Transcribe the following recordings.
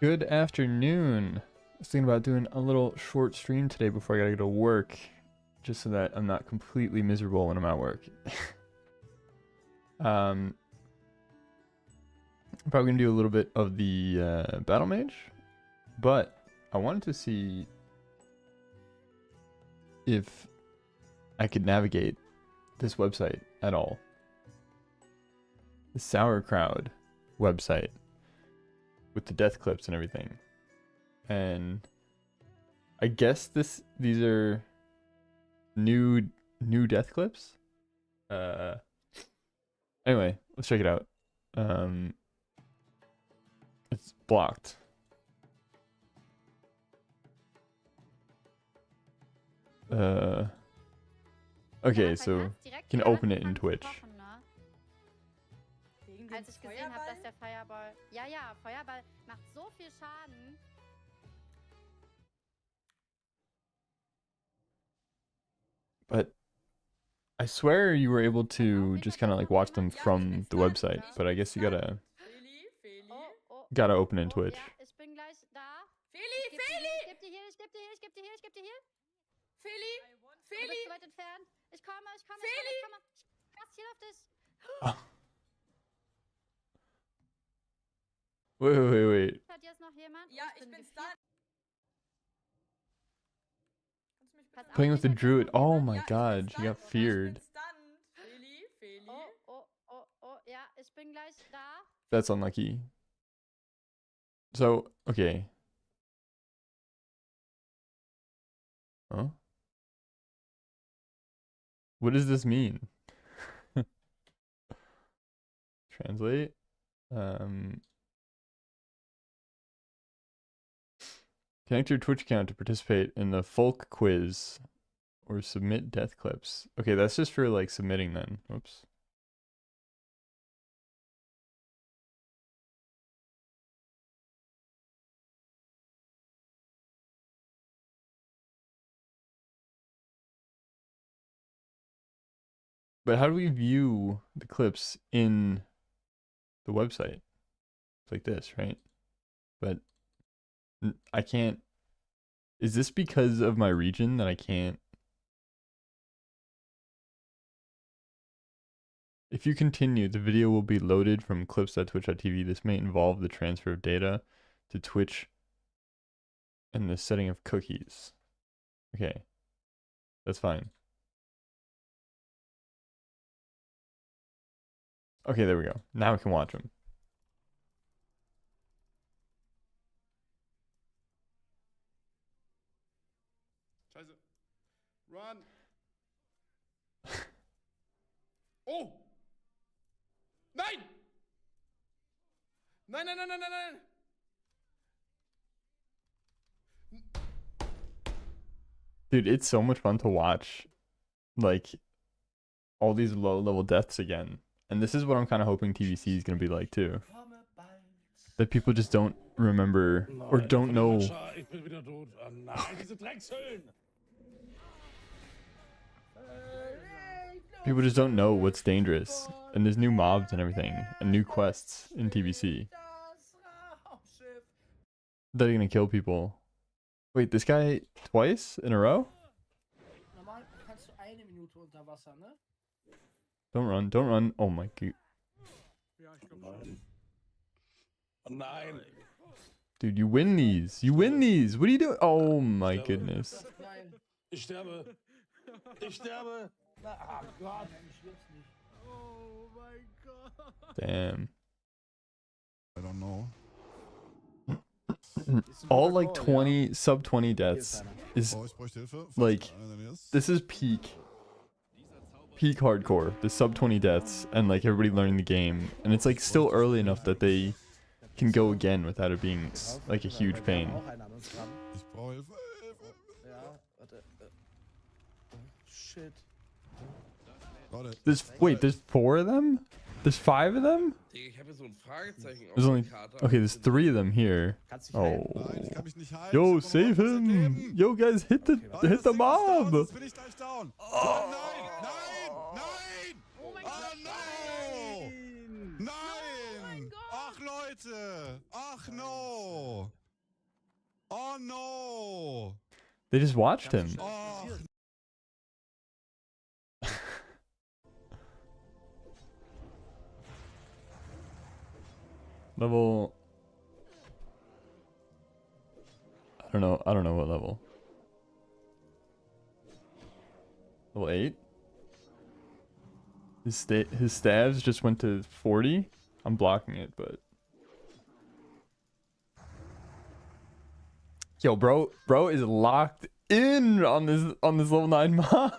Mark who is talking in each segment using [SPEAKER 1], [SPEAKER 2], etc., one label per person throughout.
[SPEAKER 1] Good afternoon. I was thinking about doing a little short stream today before I gotta go to work, just so that I'm not completely miserable when I'm at work. I'm probably gonna do a little bit of the battle mage, but I wanted to see if I could navigate this website at all. The Sauerkraut website with the death clips and everything. And I guess these are new death clips. Anyway, let's check it out. It's blocked. Okay, so you can open it in Twitch.
[SPEAKER 2] Als ich gesehen habe, dass der Feuerball... Ja, ja, Feuerball macht so viel Schaden.
[SPEAKER 1] But I swear you were able to just kind of like watch them from the website, but I guess you gotta open in Twitch.
[SPEAKER 2] Ich bin gleich da.
[SPEAKER 3] Feli!
[SPEAKER 2] Ich geb dir hier. Feli! Du bist so weit entfernt. Ich komme. Ich pass hier auf dich.
[SPEAKER 1] Oh. Wait.
[SPEAKER 2] Hat jetzt noch jemand?
[SPEAKER 3] Ja, ich bin stunned.
[SPEAKER 1] Playing with the druid. Oh my god, she got feared.
[SPEAKER 3] Feli.
[SPEAKER 2] Oh, ja, ich bin gleich da.
[SPEAKER 1] That's unlucky. So, okay. Huh? What does this mean? Translate. Connect your Twitch account to participate in the folk quiz or submit death clips. Okay, that's just for like submitting then. Whoops. But how do we view the clips in the website? It's like this, right? But I can't. Is this because of my region that I can't? If you continue, the video will be loaded from clips.twitch.tv. This may involve the transfer of data to Twitch and the setting of cookies. Okay, that's fine. Okay, there we go. Now we can watch them.
[SPEAKER 4] Scheiße. Run. Oh! Nein! Nein!
[SPEAKER 1] Dude, it's so much fun to watch, like, all these low-level deaths again. And this is what I'm kind of hoping TVC is going to be like, too. That people just don't remember, or don't know. People just don't know what's dangerous. And there's new mobs and everything, and new quests in TVC that are going to kill people. Wait, this guy twice in a row? Don't run. Oh my god. Dude, you win these. What are you doing? Oh my goodness.
[SPEAKER 5] Ich sterbe. Ah, Gott.
[SPEAKER 4] Oh my god.
[SPEAKER 1] Damn.
[SPEAKER 4] I don't know.
[SPEAKER 1] All like 20, sub 20 deaths is like, this is peak hardcore, the sub 20 deaths, and like everybody learning the game, and it's like still early enough that they can go again without it being like a huge pain. There's 4 of them? There's 5 of them? There's only, okay, there's 3 of them here. Oh, yo, save him! Yo, guys, hit the mob!
[SPEAKER 4] Oh, nein! Ach bitte! Ach no! Oh no!
[SPEAKER 1] They just watched him.
[SPEAKER 4] Oh,
[SPEAKER 1] Level. I don't know what level. Level 8? His stabs just went to 40? I'm blocking it, but... Yo, bro is locked in on this level 9 mob.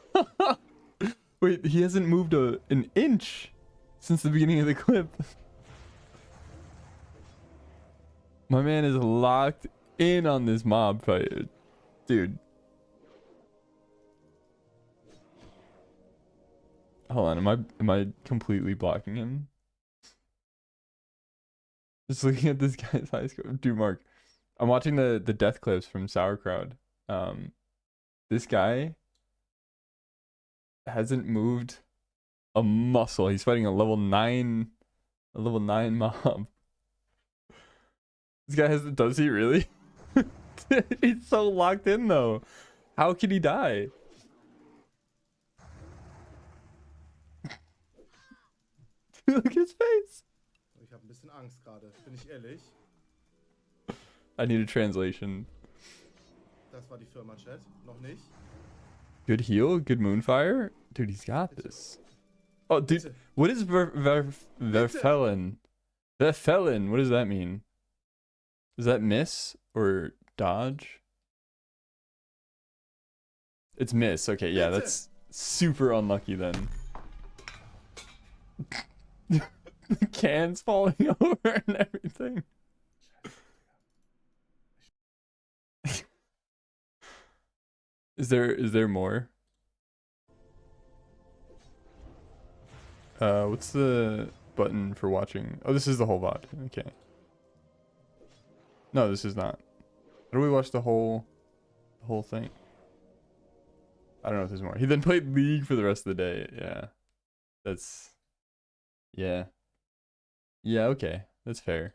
[SPEAKER 1] Wait, he hasn't moved an inch since the beginning of the clip. My man is locked in on this mob fight. Dude. Hold on, am I completely blocking him? Just looking at this guy's high score. Dude, Mark. I'm watching the death clips from Sauerkraut. This guy hasn't moved a muscle. He's fighting a level 9 mob. This guy does he really? He's so locked in though. How can he die? Look at his face.
[SPEAKER 6] Ich habe ein bisschen Angst gerade, bin ich ehrlich.
[SPEAKER 1] I need a translation.
[SPEAKER 6] Das war die Firma, Chat. Noch nicht.
[SPEAKER 1] Good heal, good moonfire. Dude, he's got this. Oh, dude, what is Verfelin? Verfelin, what does that mean? Does that miss or dodge? It's miss. Okay, yeah, that's super unlucky then. Cans falling over and everything. Is there more? What's the button for watching? Oh, this is the whole VOD. Okay. No, this is not. How do we watch the whole thing? I don't know if there's more. He then played League for the rest of the day. Yeah. That's... Yeah. Yeah, okay. That's fair.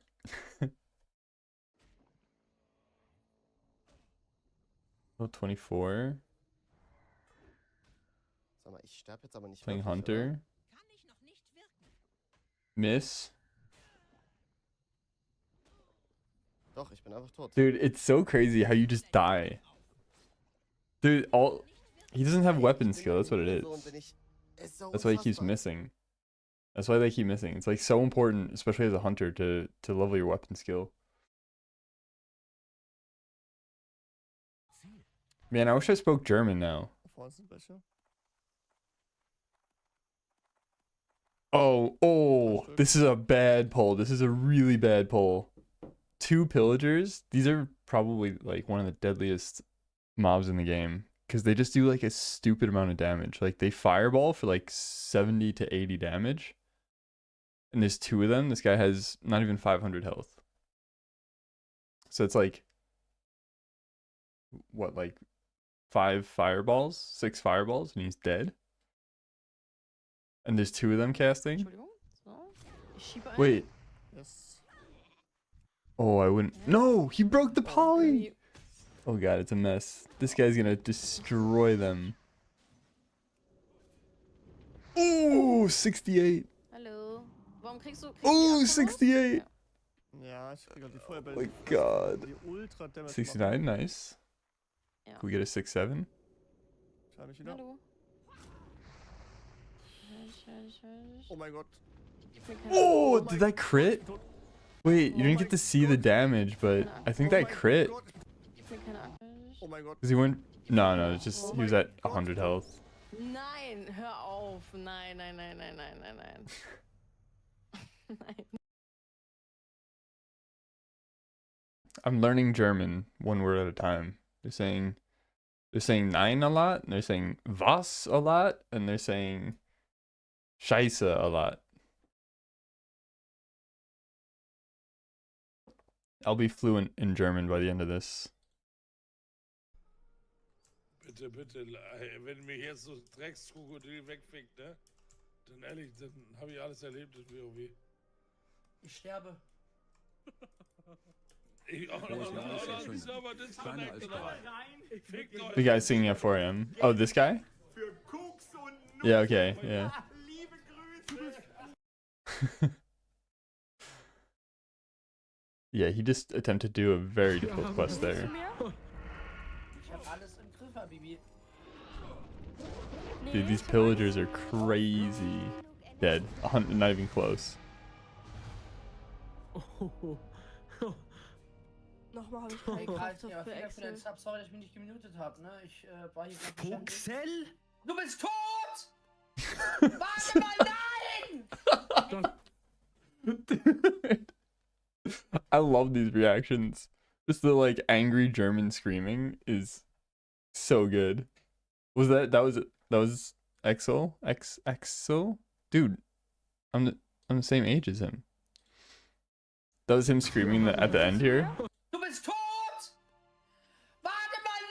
[SPEAKER 1] Level 24.
[SPEAKER 7] Sag mal, ich sterbe jetzt aber nicht
[SPEAKER 1] Playing
[SPEAKER 7] wirklich,
[SPEAKER 1] Hunter. Miss.
[SPEAKER 7] oder? Doch, ich bin einfach tot.
[SPEAKER 1] Dude, it's so crazy how you just die. Dude, he doesn't have weapon skill. That's what it is. That's why he keeps missing. That's why they keep missing. It's like so important, especially as a hunter, to level your weapon skill. Man, I wish I spoke German now. Oh, this is a bad pull. This is a really bad pull. 2 pillagers. These are probably like one of the deadliest mobs in the game because they just do like a stupid amount of damage. Like they fireball for like 70 to 80 damage. And there's 2 of them. This guy has not even 500 health. So it's like what, like 5 fireballs, 6 fireballs, and he's dead. And there's 2 of them casting.
[SPEAKER 3] Entschuldigung. So. Ich schiebe ein.
[SPEAKER 1] Wait.
[SPEAKER 6] Yes.
[SPEAKER 1] Oh, I wouldn't. No, he broke the poly. Oh god, it's a mess. This guy's gonna destroy them. Ooh, 68.
[SPEAKER 3] Hallo. Warum kriegst du...
[SPEAKER 1] Ooh,
[SPEAKER 3] die
[SPEAKER 1] 68.
[SPEAKER 6] Ja, ich krieg halt die Feuerbälle.
[SPEAKER 1] Oh my god.
[SPEAKER 6] Die Ultra Damage
[SPEAKER 1] 69, nice.
[SPEAKER 3] Ja.
[SPEAKER 1] Can we get a 6-7?
[SPEAKER 6] Schau mich wieder.
[SPEAKER 3] Hallo.
[SPEAKER 6] Oh mein Gott.
[SPEAKER 1] Oh, did that crit? Wait, you didn't get to see the damage, but I think that crit.
[SPEAKER 3] Gib mir keine Angst.
[SPEAKER 6] Oh mein Gott.
[SPEAKER 1] Because he went... No, it's just... He was at 100 health.
[SPEAKER 3] Nein, hör auf. Nein, nein, nein, nein, nein, nein, nein. Nein.
[SPEAKER 1] I'm learning German one word at a time. They're saying nein a lot, and they're saying was a lot, and they're saying scheiße a lot. I'll be fluent in German by the end of this.
[SPEAKER 5] Bitte, bitte, wenn mir jetzt so Dreckskrokodil wegfickt, ne? Dann ehrlich, dann habe ich alles erlebt in WoW.
[SPEAKER 6] Ich sterbe.
[SPEAKER 1] The guy singing at 4 a.m. Oh, this guy? Yeah, okay, yeah. Yeah, he just attempted to do a very difficult quest there. Dude, these pillagers are crazy. Dead. Not even close.
[SPEAKER 3] Nochmal habe ich keine Kraft für Excel.
[SPEAKER 8] Sorry, dass ich mich nicht gemutet habe, ne? Ich war hier gerade beschäftigt. Du bist tot! Warte mal, nein!
[SPEAKER 1] Dude. I love these reactions. Just the like angry German screaming is so good. Was that was Exo? Exo? Dude, I'm the same age as him. That was him screaming at the end here.
[SPEAKER 8] Du bist tot! Warte mal,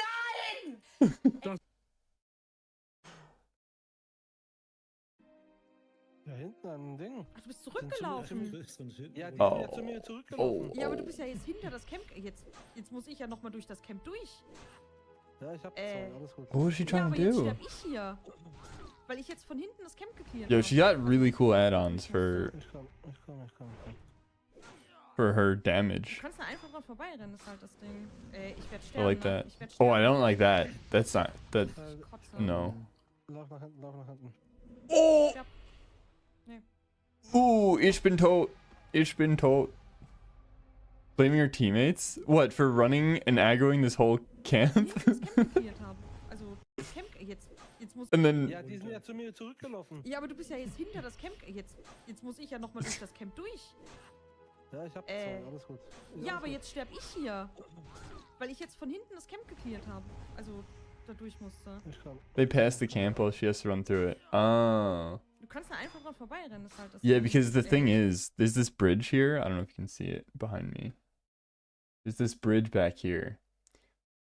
[SPEAKER 8] nein!
[SPEAKER 6] Da hinten an Ding.
[SPEAKER 3] Ach, du bist zurückgelaufen.
[SPEAKER 6] Ja, die
[SPEAKER 1] Oh.
[SPEAKER 6] sind ja zu mir zurückgelaufen.
[SPEAKER 3] Ja, aber du bist ja jetzt hinter das Camp. Jetzt muss ich ja nochmal durch das Camp durch.
[SPEAKER 6] Ja, ich hab zwei, alles gut.
[SPEAKER 1] What was she
[SPEAKER 3] Ja,
[SPEAKER 1] trying
[SPEAKER 3] aber
[SPEAKER 1] to
[SPEAKER 3] jetzt
[SPEAKER 1] do?
[SPEAKER 3] sterb ich hier. Weil ich jetzt von hinten das Camp geklärt
[SPEAKER 1] Yo,
[SPEAKER 3] habe.
[SPEAKER 1] she got really cool add-ons for
[SPEAKER 6] Ich komm.
[SPEAKER 1] her
[SPEAKER 3] Du
[SPEAKER 1] damage.
[SPEAKER 3] kannst da einfach dran vorbeirennen, ist halt das Ding. Ich werd
[SPEAKER 1] I
[SPEAKER 3] sterben.
[SPEAKER 1] like
[SPEAKER 3] ne?
[SPEAKER 1] that.
[SPEAKER 3] Ich werd
[SPEAKER 1] Oh, I
[SPEAKER 3] sterben.
[SPEAKER 1] don't like that. That's not that.
[SPEAKER 3] Ich kotze.
[SPEAKER 1] No.
[SPEAKER 6] Lauf nach hinten.
[SPEAKER 1] Oh.
[SPEAKER 3] Sterb. Nee.
[SPEAKER 1] Ich bin tot. Ich bin tot. Blaming your teammates? What, for running and aggroing this whole camp?
[SPEAKER 3] Hinten das Camp geklärt habe. Also, das Camp jetzt muss...
[SPEAKER 1] And then
[SPEAKER 6] Ja, die sind ja zu mir zurückgelaufen.
[SPEAKER 3] Ja, aber du bist ja jetzt hinter das Camp. Jetzt muss ich ja nochmal durch das Camp durch.
[SPEAKER 6] Ja, ich hab zwei, alles gut.
[SPEAKER 3] Ja, aber jetzt sterb ich hier. Weil ich jetzt von hinten das Camp geklärt habe. Also, da durch musste.
[SPEAKER 6] Ich komm.
[SPEAKER 1] they passed the camp while she has to run through it. Oh.
[SPEAKER 3] Du kannst da einfach dran vorbeirennen, ist halt das
[SPEAKER 1] Yeah,
[SPEAKER 3] Ding.
[SPEAKER 1] because the thing is, there's this bridge here. I don't know if you can see it behind me. There's this bridge back here.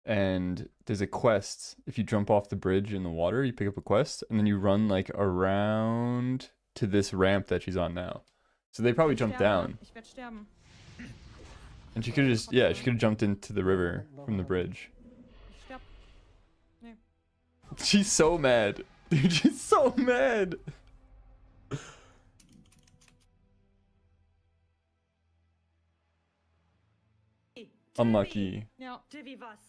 [SPEAKER 1] And there's a quest. If you jump off the bridge in the water, you pick up a quest, and then you run like around to this ramp that she's on now. So they probably jumped down.
[SPEAKER 3] Ich werd sterben.
[SPEAKER 1] And she could have just, yeah, she could have jumped into the river from the bridge.
[SPEAKER 3] Ich sterb. Nee.
[SPEAKER 1] She's so mad. Dude, she's so mad. Unlucky.
[SPEAKER 3] Ja.
[SPEAKER 9] Wie was?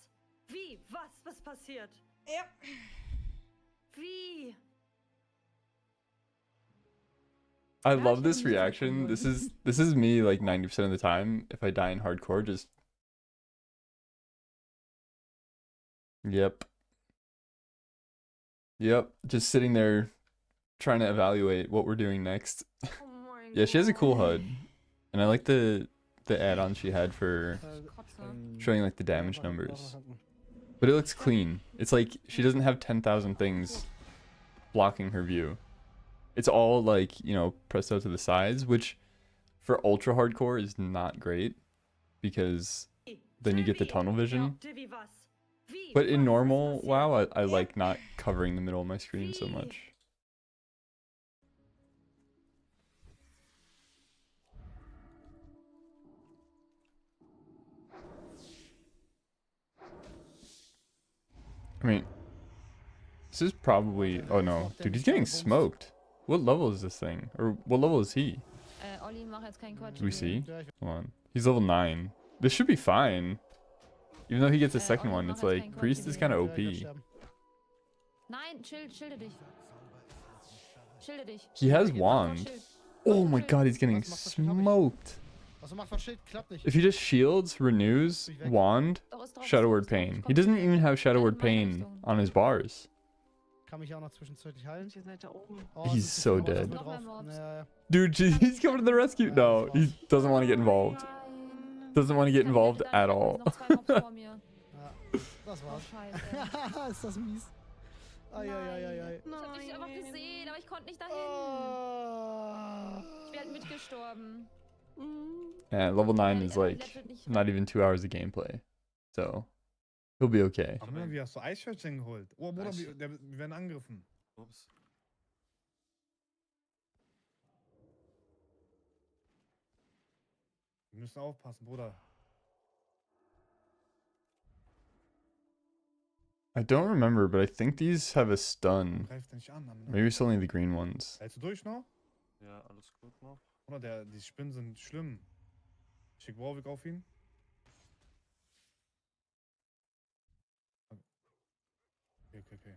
[SPEAKER 9] Wie? Was passiert?
[SPEAKER 3] Ja.
[SPEAKER 9] Wie?
[SPEAKER 1] I love this reaction. This is me like 90% of the time. If I die in hardcore, just Yep. Just sitting there trying to evaluate what we're doing next.
[SPEAKER 3] Oh my
[SPEAKER 1] Yeah, she has a cool
[SPEAKER 3] God.
[SPEAKER 1] HUD. And I like the add-on she had for
[SPEAKER 3] Ich kotze.
[SPEAKER 1] showing like the damage numbers. But it looks clean. It's like she doesn't have 10,000 things blocking her view. It's all like, you know, pressed out to the sides, which for ultra hardcore is not great because then you get the tunnel vision.
[SPEAKER 9] Wie was? Wie?
[SPEAKER 1] But in
[SPEAKER 9] Was
[SPEAKER 1] normal
[SPEAKER 9] passiert?
[SPEAKER 1] WoW, I like not covering the middle of my screen so much. I mean, this is probably... Oh no, dude, he's getting smoked. What level is this thing? Or what level is he?
[SPEAKER 2] Olli, mach jetzt keinen Quatsch.
[SPEAKER 1] Do we see? Hold on. He's level 9. This should be fine. Even though he gets a second one, it's like, Priest is kind of OP.
[SPEAKER 2] Nein, schilde dich. Schilde dich.
[SPEAKER 1] He has
[SPEAKER 2] Mach
[SPEAKER 1] wand.
[SPEAKER 2] Schild.
[SPEAKER 1] Oh
[SPEAKER 2] Mach
[SPEAKER 1] my
[SPEAKER 2] Schild.
[SPEAKER 1] god, he's getting
[SPEAKER 6] Was macht das? Hab ich.
[SPEAKER 1] smoked.
[SPEAKER 6] Was macht das Schild? Klappt nicht.
[SPEAKER 1] If he just shields, renews, wand,
[SPEAKER 2] Doch, ist drauf,
[SPEAKER 1] Shadow
[SPEAKER 2] ist
[SPEAKER 1] Word
[SPEAKER 2] drauf,
[SPEAKER 1] Pain.
[SPEAKER 2] kommt
[SPEAKER 1] He doesn't
[SPEAKER 2] her.
[SPEAKER 1] even have Shadow
[SPEAKER 2] Meine
[SPEAKER 1] Word Pain
[SPEAKER 2] Richtung.
[SPEAKER 1] on his bars.
[SPEAKER 6] Kann mich auch noch zwischenzeitlich heilen.
[SPEAKER 3] Ihr seid da oben.
[SPEAKER 6] Oh,
[SPEAKER 1] He's
[SPEAKER 6] es ist
[SPEAKER 1] so
[SPEAKER 6] viel Mobs
[SPEAKER 1] dead.
[SPEAKER 6] mit
[SPEAKER 2] Noch mehr
[SPEAKER 6] drauf.
[SPEAKER 2] Mobs.
[SPEAKER 6] Ja.
[SPEAKER 1] Dude, he's coming to the rescue. No, he doesn't want to get involved.
[SPEAKER 2] Nein.
[SPEAKER 1] Doesn't want to get
[SPEAKER 2] Ich kann
[SPEAKER 1] involved
[SPEAKER 2] nicht
[SPEAKER 1] at
[SPEAKER 2] da
[SPEAKER 1] all.
[SPEAKER 2] noch 2 Mobs vor mir.
[SPEAKER 6] Ja, das
[SPEAKER 2] Oh,
[SPEAKER 6] war's.
[SPEAKER 2] scheiße.
[SPEAKER 6] Ist das mies. Ai.
[SPEAKER 2] Ich hab dich einfach gesehen, aber ich konnte nicht dahin.
[SPEAKER 6] Oh.
[SPEAKER 2] Ich werde mitgestorben.
[SPEAKER 1] Yeah, level 9
[SPEAKER 2] Ja,
[SPEAKER 1] is
[SPEAKER 2] die
[SPEAKER 1] like
[SPEAKER 2] levelt nicht.
[SPEAKER 1] not even 2 hours of gameplay. So, he'll be okay.
[SPEAKER 10] Ach man, wie hast du Eichhörnchen geholt? Oh, Bruder, wir werden angegriffen.
[SPEAKER 7] Ups.
[SPEAKER 10] Wir müssen aufpassen, Bruder.
[SPEAKER 1] I don't remember, but I think these have a stun.
[SPEAKER 10] Greift nicht an.
[SPEAKER 1] Maybe it's only the green ones.
[SPEAKER 10] Hältst du durch noch?
[SPEAKER 11] Ja, alles gut noch.
[SPEAKER 10] Oder die Spinnen sind schlimm. Schick Warwick auf ihn. Okay.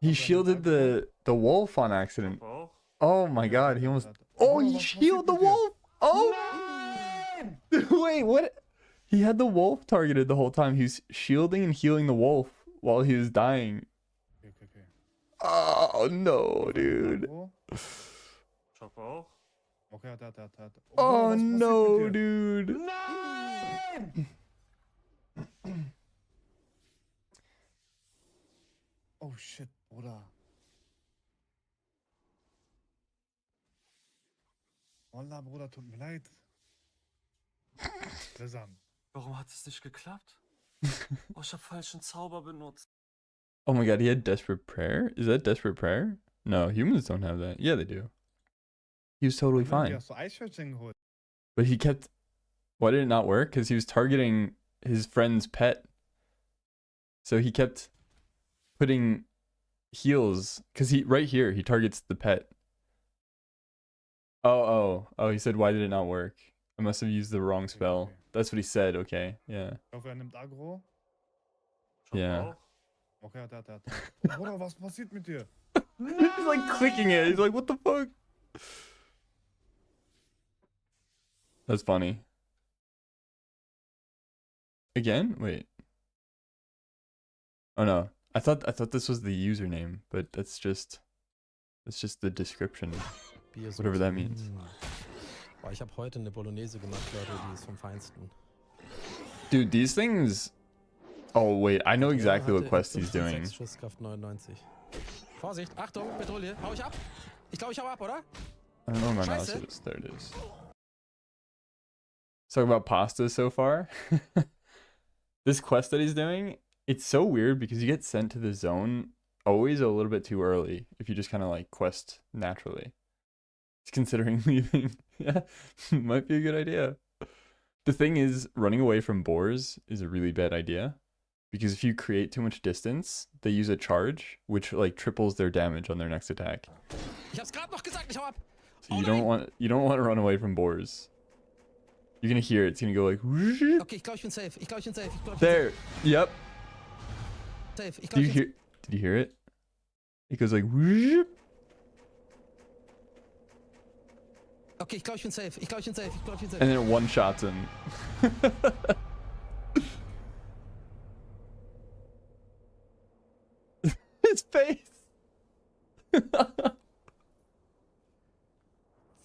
[SPEAKER 1] He shielded the wolf on accident. Oh my god, he almost... Oh, he shielded the wolf! Oh! Wait, what? He had the wolf targeted the whole time. He was shielding and healing the wolf while he was dying.
[SPEAKER 10] Okay.
[SPEAKER 1] Oh no, dude.
[SPEAKER 11] Chop auch.
[SPEAKER 10] Okay, hat.
[SPEAKER 1] Oh no, dude.
[SPEAKER 10] Nein! Oh shit, Bruder. Wallah, Bruder, tut mir leid. Sesam.
[SPEAKER 11] Warum hat es nicht geklappt? Oh, ich hab falschen Zauber benutzt.
[SPEAKER 1] Oh my god, he had Desperate Prayer? Is that Desperate Prayer? No, humans don't have that. Yeah, they do. He was totally fine.
[SPEAKER 10] Hast du Eichhörnchen geholt?
[SPEAKER 1] But he kept... Why did it not work? Because he was targeting his friend's pet. So he kept putting heals. Because right here, he targets the pet. Oh, he said, why did it not work? I must have used the wrong spell.
[SPEAKER 10] Okay.
[SPEAKER 1] That's what he said, okay, yeah.
[SPEAKER 10] Ich hoffe, nimmt Aggro.
[SPEAKER 11] Chop
[SPEAKER 1] Yeah.
[SPEAKER 11] auch.
[SPEAKER 10] Okay, hat. Oh, Bruder, was passiert mit dir?
[SPEAKER 1] He's like clicking it. He's like, what the fuck? That's funny. Again? Wait. Oh no. I thought this was the username, but that's just the description. Whatever that means.
[SPEAKER 12] Boah, ich habe heute eine Bolognese gemacht, Leute, die ist vom Feinsten.
[SPEAKER 1] Dude, these things... Oh wait, I know exactly what quest he's doing.
[SPEAKER 12] Schusskraft 99. Vorsicht, Achtung, Patrouille, hau ich ab? Ich glaube, ich hau ab, oder?
[SPEAKER 1] I don't know where my mouse is. There it is. Let's talk about pasta so far. This quest that he's doing, it's so weird because you get sent to the zone always a little bit too early if you just kind of like quest naturally. He's considering leaving. Yeah, might be a good idea. The thing is, running away from boars is a really bad idea because if you create too much distance, they use a charge which like triples their damage on their next attack.
[SPEAKER 12] Ich hab's gerade noch gesagt, ich hau ab.
[SPEAKER 1] So you don't want to run away from boars. You're gonna hear it. It's gonna go like.
[SPEAKER 12] Okay, ich glaube, ich bin safe.
[SPEAKER 1] There. Yep.
[SPEAKER 12] Safe. Ich
[SPEAKER 1] Did you hear? Did you hear it? It goes like.
[SPEAKER 12] Okay, ich glaube, ich bin safe.
[SPEAKER 1] And then it one shots him. His face.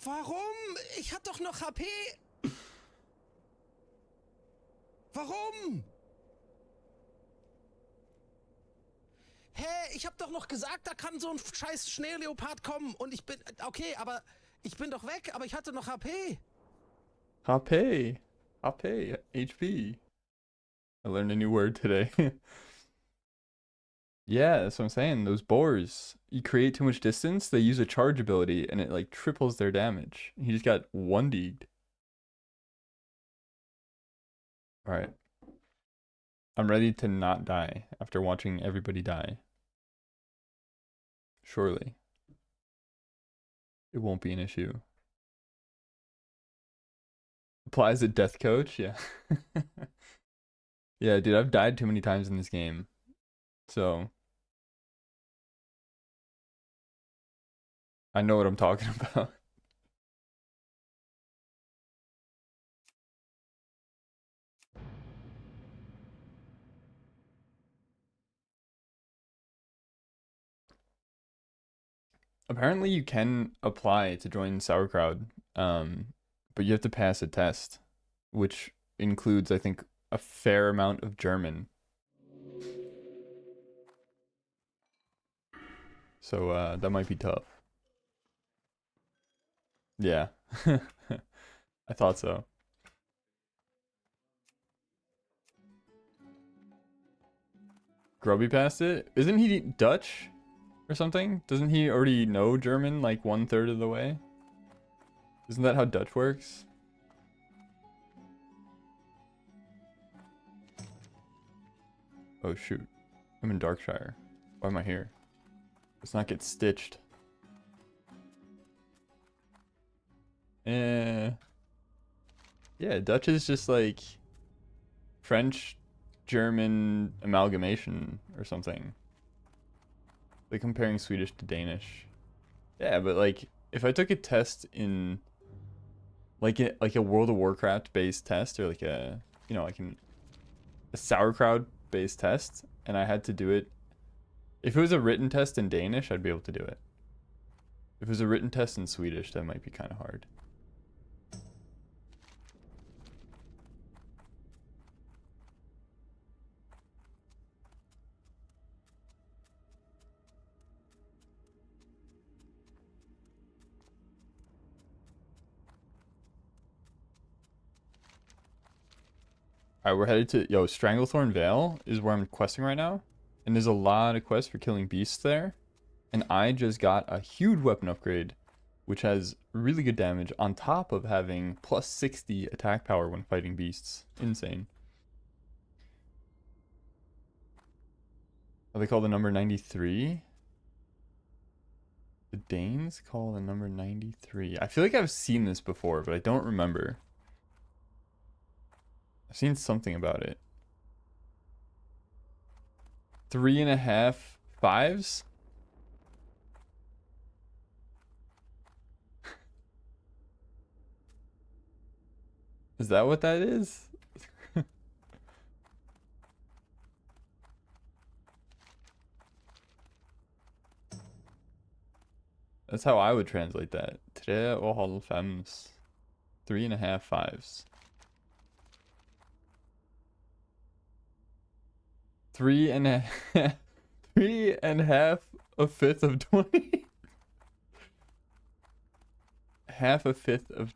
[SPEAKER 12] Warum? Ich hab doch noch HP. Warum? Hä, ich hab doch noch gesagt, da kann so ein scheiß Schneeleopard kommen und ich bin... Okay, aber ich bin doch weg, aber ich hatte noch HP.
[SPEAKER 1] HP. HP. I learned a new word today. Yeah, that's what I'm saying. Those boars, you create too much distance, they use a charge ability and it like triples their damage. He just got 1D'd. Alright. I'm ready to not die after watching everybody die. Surely. It won't be an issue. Applies a death coach? Yeah. Yeah, dude, I've died too many times in this game. So... I know what I'm talking about. Apparently you can apply to join Sauerkraut, but you have to pass a test, which includes, I think, a fair amount of German. So that might be tough. Yeah, I thought so. Grubby passed it? Isn't he Dutch or something? Doesn't he already know German like 1/3 of the way? Isn't that how Dutch works? Oh shoot. I'm in Darkshire. Why am I here? Let's not get stitched. Yeah, Dutch is just like French, German amalgamation or something. Like comparing Swedish to Danish. Yeah, but like if I took a test in like a World of Warcraft based test, or like a a sauerkraut based test, and I had to do it, if it was a written test in Danish, I'd be able to do it. If it was a written test in Swedish, that might be kind of hard. Alright, we're headed to... Yo, Stranglethorn Vale is where I'm questing right now. And there's a lot of quests for killing beasts there. And I just got a huge weapon upgrade, which has really good damage on top of having plus 60 attack power when fighting beasts. Insane. Are they called the number 93? The Danes call the number 93. I feel like I've seen this before, but I don't remember. I've seen something about it. 3.5 fives? Is that what that is? That's how I would translate that. 3,5 3.5 fives. 3.5 3.5 a fifth of 20. Half a fifth of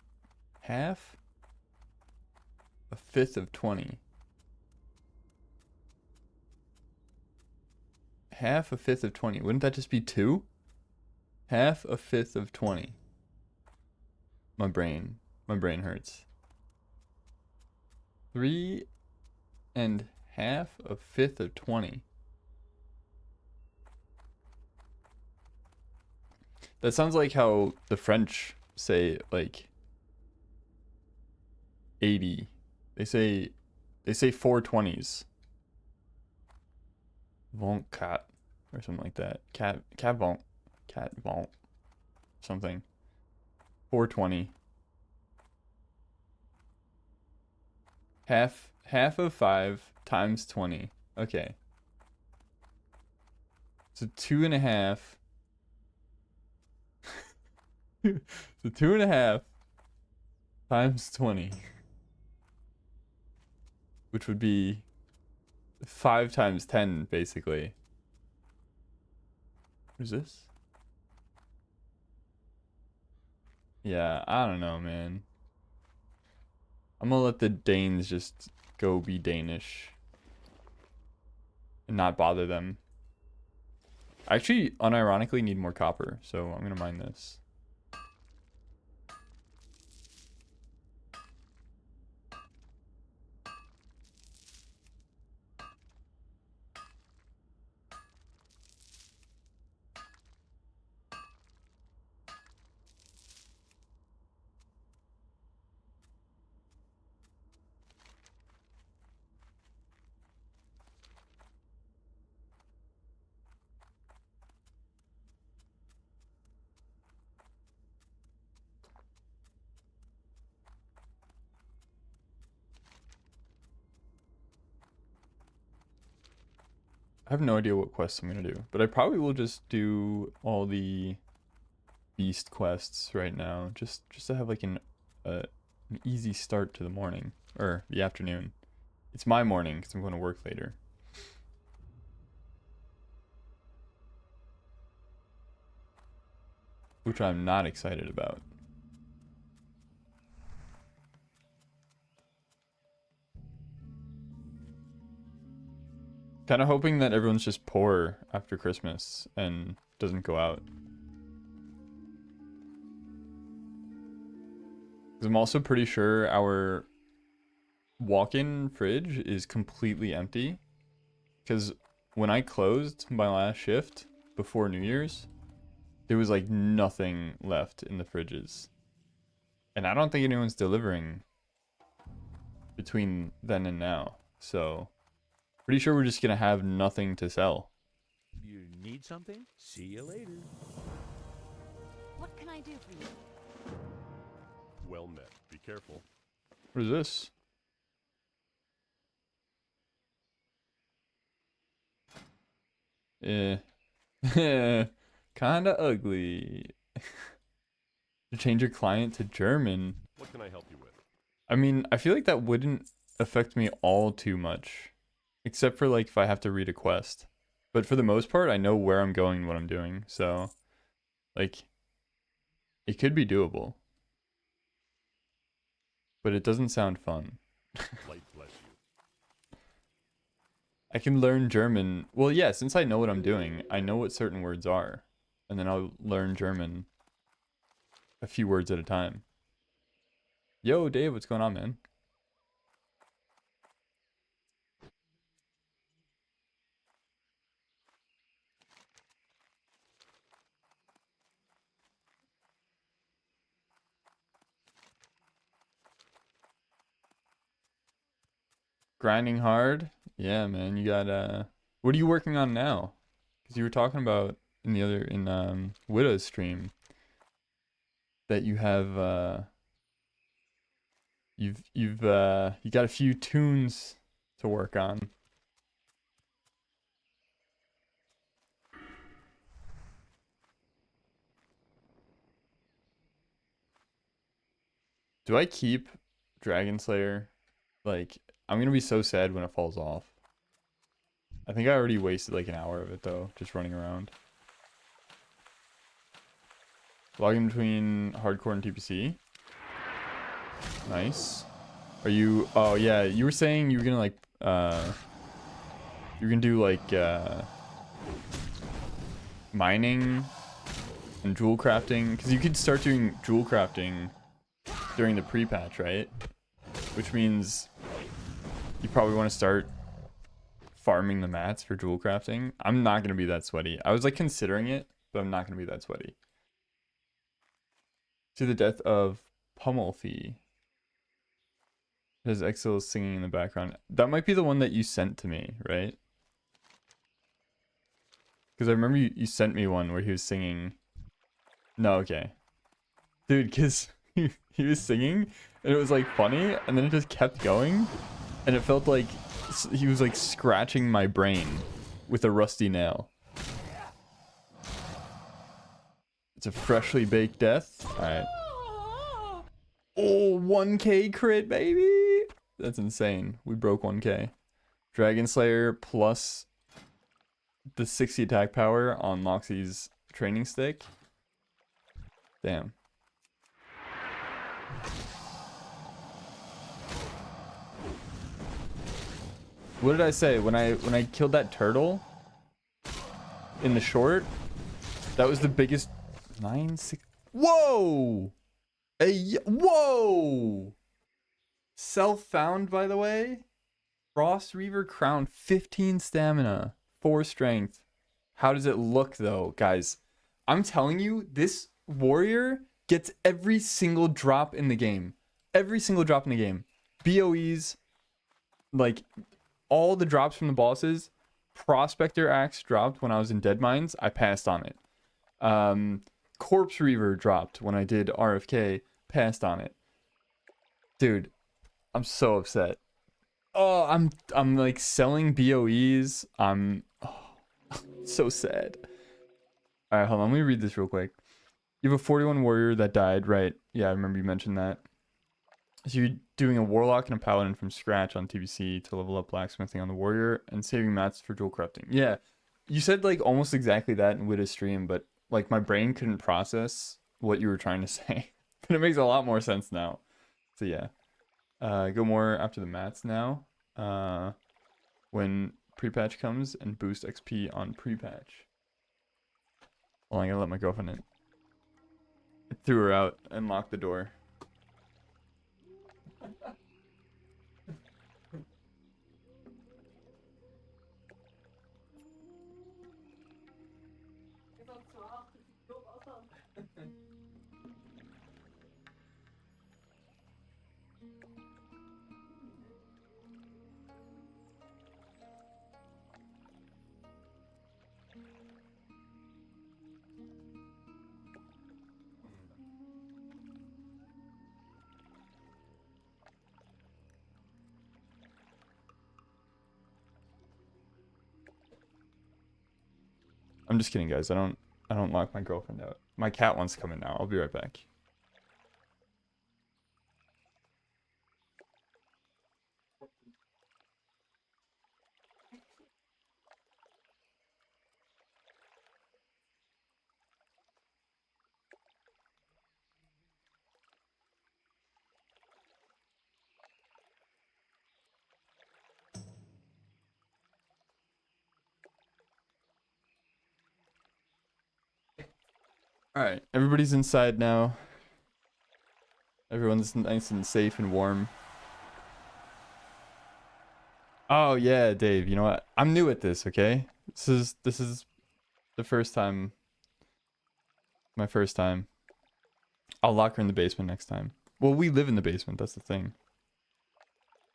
[SPEAKER 1] half a fifth of 20. Half a fifth of 20. Wouldn't that just be 2? Half a fifth of 20. My brain hurts. 3.5 a fifth of 20. That sounds like how the French say like 80. They say 420s. Vont cat or something like that. Cat vont something. 420. Half of 5 times 20. Okay. So 2.5. So 2.5 times 20. Which would be 5 times 10, basically. What is this? Yeah, I don't know, man. I'm gonna let the Danes just go be Danish. And not bother them. I actually, unironically, need more copper, so I'm gonna mine this. I have no idea what quests I'm gonna do, but I probably will just do all the beast quests right now, just to have like an easy start to the morning or the afternoon. It's my morning because I'm going to work later. Which I'm not excited about. Kind of hoping that everyone's just poor after Christmas and doesn't go out. Because I'm also pretty sure our walk-in fridge is completely empty. Because when I closed my last shift before New Year's, there was like nothing left in the fridges. And I don't think anyone's delivering between then and now. So, pretty sure we're just going to have nothing to sell.
[SPEAKER 13] You need something? See you later.
[SPEAKER 9] What can I do for you?
[SPEAKER 13] Well met. Be careful.
[SPEAKER 1] What is this? Kinda ugly. To change your client to German.
[SPEAKER 13] What can I help you with?
[SPEAKER 1] I mean, I feel like that wouldn't affect me all too much. Except for like if I have to read a quest. But for the most part, I know where I'm going and what I'm doing. So, like, it could be doable. But it doesn't sound fun.
[SPEAKER 13] Light bless you.
[SPEAKER 1] I can learn German. Well, yeah, since I know what I'm doing, I know what certain words are. And then I'll learn German a few words at a time. Yo, Dave, what's going on, man? Grinding hard? Yeah, man, you got what are you working on now? Because you were talking about in the other Widow's stream that you have you got a few tunes to work on. Do I keep Dragon Slayer? Like, I'm gonna be so sad when it falls off. I think I already wasted like an hour of it though, just running around. Logging between hardcore and TPC. Nice. Are you, oh yeah, you were saying you were gonna like, you're gonna do like, mining and jewel crafting, because you could start doing jewel crafting during the pre-patch, right? Which means you probably want to start farming the mats for jewel crafting. I'm not gonna be that sweaty. I was like considering it, but I'm not gonna be that sweaty. To the death of Pummelfee. There's Exil singing in the background. That might be the one that you sent to me, right? Because I remember you sent me one where he was singing. No, okay. Dude, because he was singing and it was like funny and then it just kept going. And it felt like he was like scratching my brain with a rusty nail. It's a freshly baked death. Alright. Oh, 1k crit, baby! That's insane. We broke 1k. Dragon Slayer plus the 60 attack power on Moxie's training stick. Damn. What did I say when I killed that turtle in the short? That was the biggest 9-6. Whoa! Whoa! Self-found, by the way. Frost Reaver Crown, 15 stamina, 4 strength. How does it look though, guys? I'm telling you, this warrior gets every single drop in the game. Every single drop in the game. BOEs, like all the drops from the bosses. Prospector Axe dropped when I was in Dead Mines. I passed on it. Corpse Reaver dropped when I did RFK. Passed on it. Dude, I'm so upset. Oh, I'm like selling BOEs. I'm so sad. All right, hold on. Let me read this real quick. You have a 41 warrior that died, right? Yeah, I remember you mentioned that. So you're doing a warlock and a paladin from scratch on TBC to level up blacksmithing on the warrior and saving mats for jewel crafting. Yeah, you said like almost exactly that in Widow's stream, but like my brain couldn't process what you were trying to say. But it makes a lot more sense now. So yeah. Go more after the mats now. When pre-patch comes and boost XP on pre-patch. Well, I'm gonna let my girlfriend in. I threw her out and locked the door. I'm just kidding, guys. I don't lock my girlfriend out. My cat wants to come in now. I'll be right back. Alright, everybody's inside now. Everyone's nice and safe and warm. Oh yeah, Dave, you know what? I'm new at this, okay? This is the first time. My first time. I'll lock her in the basement next time. Well, we live in the basement, that's the thing.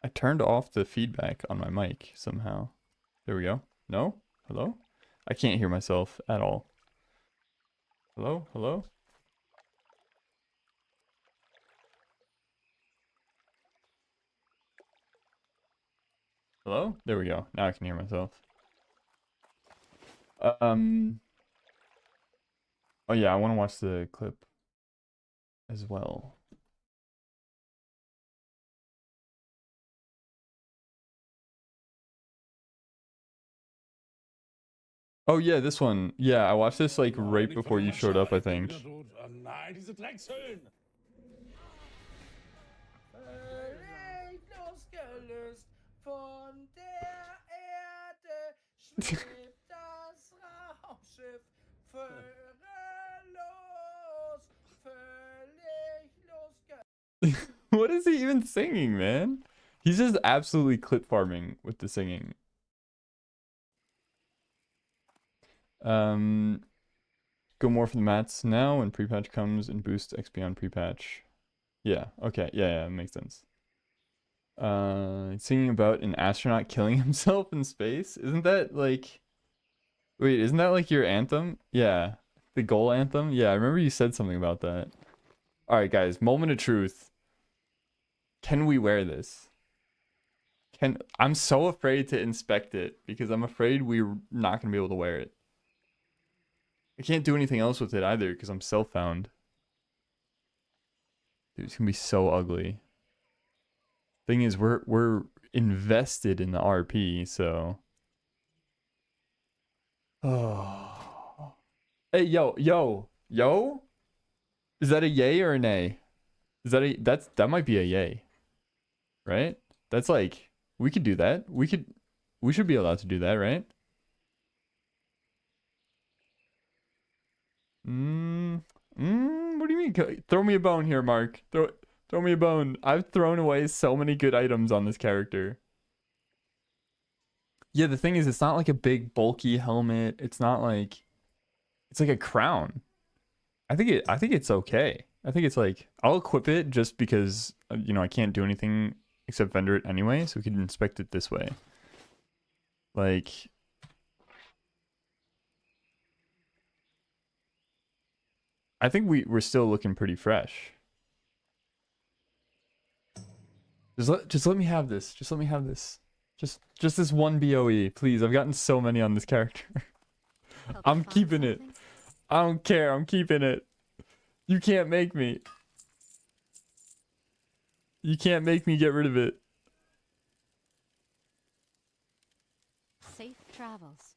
[SPEAKER 1] I turned off the feedback on my mic somehow. There we go. No? Hello? I can't hear myself at all. Hello? Hello? Hello? There we go. Now I can hear myself. Oh yeah, I want to watch the clip as well. Oh yeah, this one. Yeah, I watched this like right before you showed up, I think.
[SPEAKER 5] Nein, diese Dreckshüllen! Losgelöst von der Erde schwebt das Raumschiff los, völlig losgelöst.
[SPEAKER 1] What is he even singing, man? He's just absolutely clip farming with the singing. Go more for the mats now when pre-patch comes and boost XP on pre-patch. Yeah, okay, yeah, it makes sense. Singing about an astronaut killing himself in space? Isn't that like... Wait, isn't that like your anthem? Yeah, the goal anthem? Yeah, I remember you said something about that. Alright guys, moment of truth. Can we wear this? I'm so afraid to inspect it because I'm afraid we're not going to be able to wear it. I can't do anything else with it either because I'm self-found. Dude, it's gonna be so ugly. Thing is, we're invested in the RP, so. Oh. Hey, yo! Is that a yay or a nay? Is that that might be a yay, right? That's like we could do that. We should be allowed to do that, right? What do you mean? Throw me a bone here, Mark. Throw me a bone. I've thrown away so many good items on this character. Yeah, the thing is, it's not like a big bulky helmet. It's not like, it's like a crown. I think it's okay. I think it's like, I'll equip it just because, you know, I can't do anything except vendor it anyway, so we can inspect it this way. Like, I think we're still looking pretty fresh. Just let me have this. Just let me have this. Just this one BOE, please. I've gotten so many on this character. I'm keeping it. I don't care. I'm keeping it. You can't make me. You can't make me get rid of it.
[SPEAKER 9] Safe travels.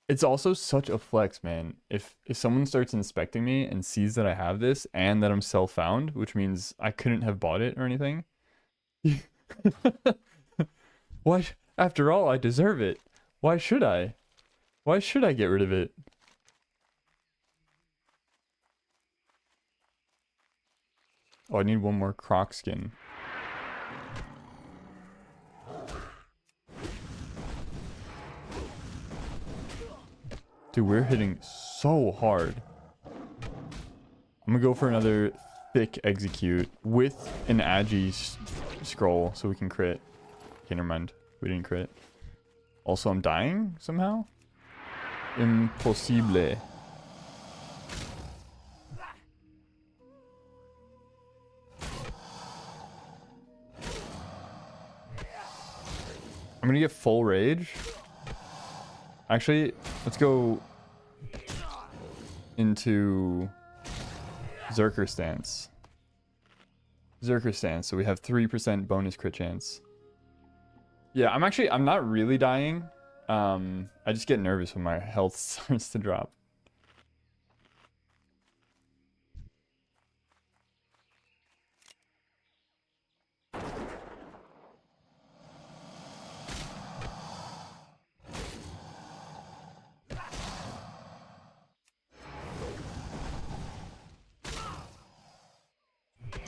[SPEAKER 1] It's also such a flex, man. If someone starts inspecting me and sees that I have this and that I'm self-found, which means I couldn't have bought it or anything. What? After all, I deserve it. Why should I? Why should I get rid of it? Oh, I need one more croc skin. Dude, we're hitting so hard. I'm gonna go for another thick execute with an agi scroll so we can crit. Okay, never mind. We didn't crit. Also, I'm dying somehow? Impossible. I'm gonna get full rage. Actually, let's go into Zerker stance. Zerker stance, so we have 3% bonus crit chance. Yeah, I'm not really dying. I just get nervous when my health starts to drop.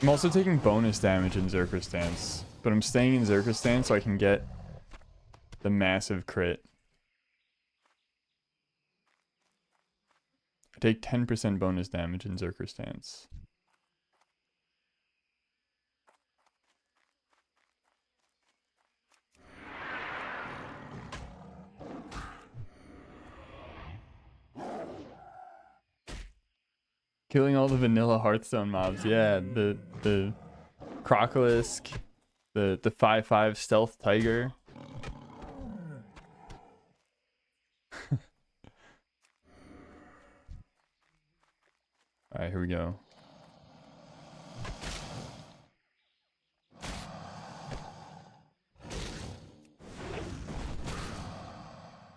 [SPEAKER 1] I'm also taking bonus damage in Zerker stance, but I'm staying in Zerker stance so I can get the massive crit. I take 10% bonus damage in Zerker stance. Killing all the vanilla Hearthstone mobs. Yeah, the Crocolisk, the 5/5 stealth tiger. Alright, here we go.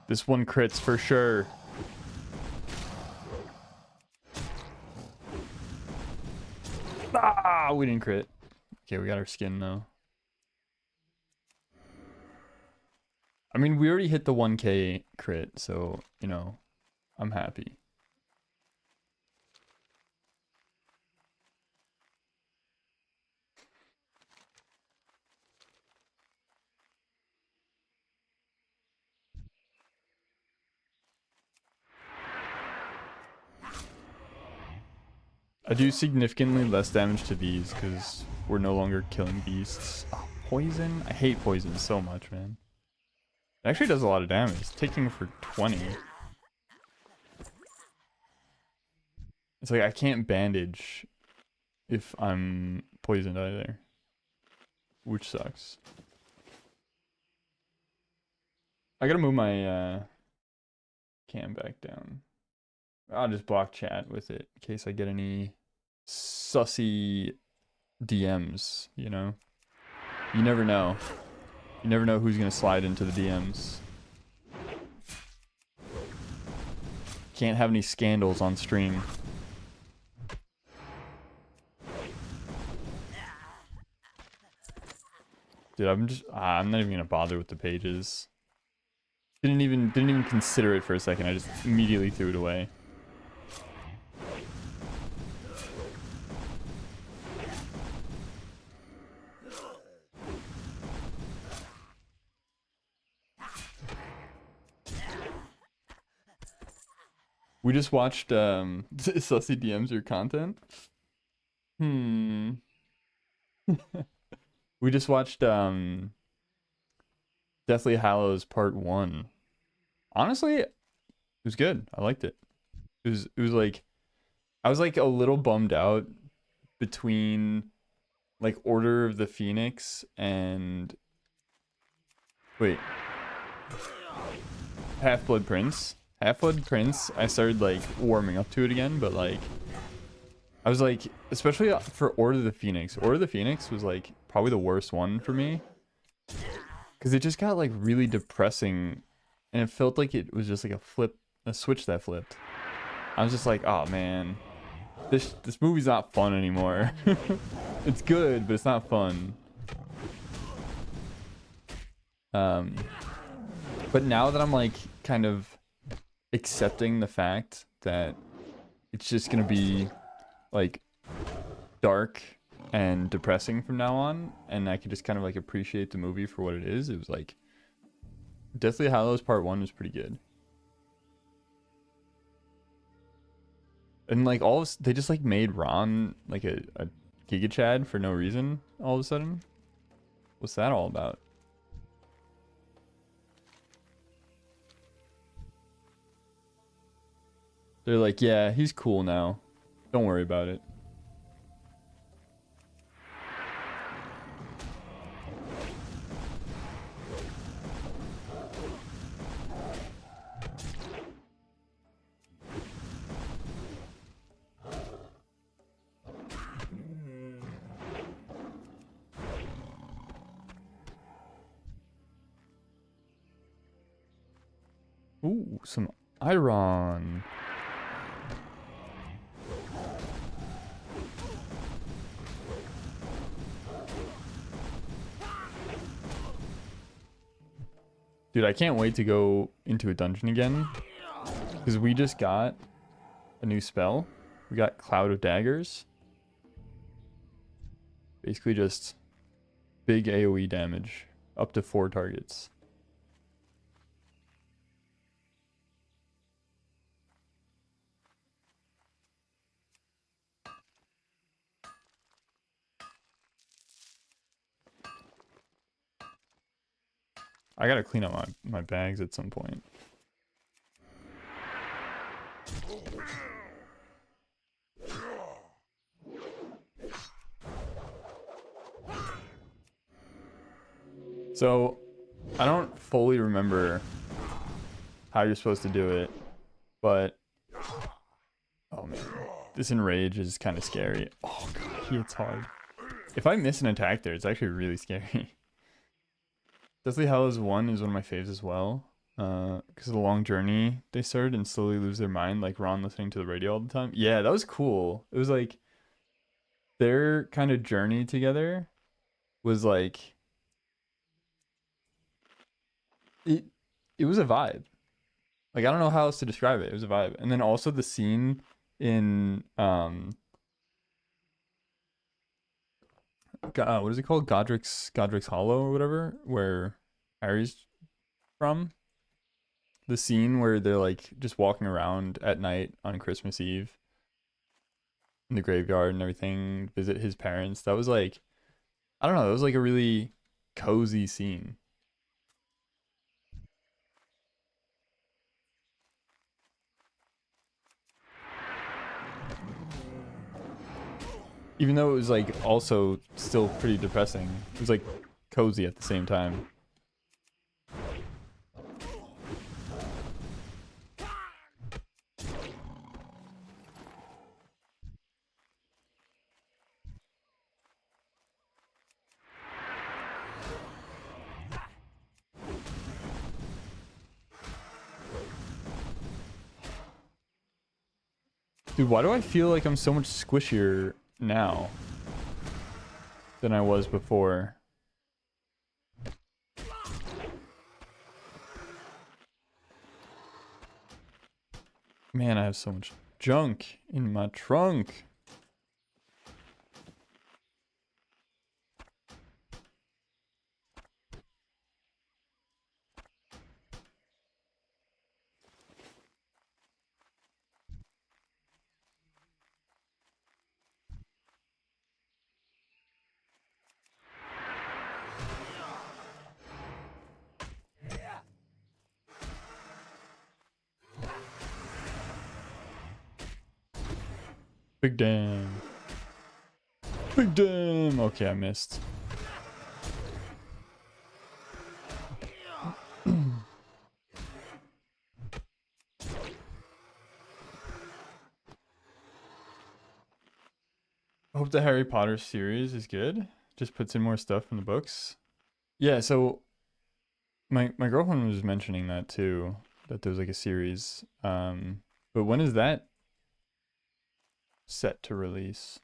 [SPEAKER 1] This one crits for sure. Ah, we didn't crit. Okay, we got our skin though. I mean, we already hit the 1k crit, so, you know, I'm happy. I do significantly less damage to these because we're no longer killing beasts. Oh, poison? I hate poison so much, man. It actually does a lot of damage. It's taking for 20. It's like I can't bandage if I'm poisoned either, which sucks. I gotta move my cam back down. I'll just block chat with it in case I get any sussy DMs, you know? You never know. You never know who's gonna slide into the DMs. Can't have any scandals on stream. Dude, I'm not even gonna bother with the pages. Didn't even consider it for a second. I just immediately threw it away. We just watched Sussy DMs your content. We just watched Deathly Hallows Part 1. Honestly, it was good. I liked it. It was like I was like a little bummed out between like Order of the Phoenix and wait. Half-Blood Prince. Half-Blood Prince, I started like warming up to it again, but like I was like, especially for Order of the Phoenix. Order of the Phoenix was like probably the worst one for me because it just got like really depressing, and it felt like it was just like a switch that flipped. I was just like, oh man, this movie's not fun anymore. It's good, but it's not fun. But now that I'm like kind of accepting the fact that it's just gonna be like dark and depressing from now on, and I could just kind of like appreciate the movie for what it is. It was like Deathly Hallows Part 1 was pretty good. And like they just like made Ron like a Giga Chad for no reason all of a sudden. What's that all about? They're like, yeah, he's cool now. Don't worry about it. Ooh, some iron. Dude, I can't wait to go into a dungeon again. Because we just got a new spell. We got Cloud of Daggers. Basically just big AoE damage. Up to 4 targets. I gotta clean up my bags at some point. So, I don't fully remember how you're supposed to do it, but oh man, this enrage is kind of scary. Oh god, he hits hard. If I miss an attack there, it's actually really scary. Deathly Hallows 1 is one of my faves as well. Because of the long journey they started and slowly lose their mind, like Ron listening to the radio all the time. Yeah, that was cool. It was like their kind of journey together was like it was a vibe. Like I don't know how else to describe it. It was a vibe. And then also the scene in what is it called? Godric's Hollow or whatever, where Harry's from. The scene where they're like just walking around at night on Christmas Eve in the graveyard and everything, visit his parents. That was like, I don't know, it was like a really cozy scene. Even though it was like also still pretty depressing. It was like cozy at the same time. Dude, why do I feel like I'm so much squishier now than I was before? Man, I have so much junk in my trunk. Big damn. Big damn. Okay, I missed. I hope the Harry Potter series is good. Just puts in more stuff in the books. Yeah, so my girlfriend was mentioning that too, that there's like a series. But when is that set to release?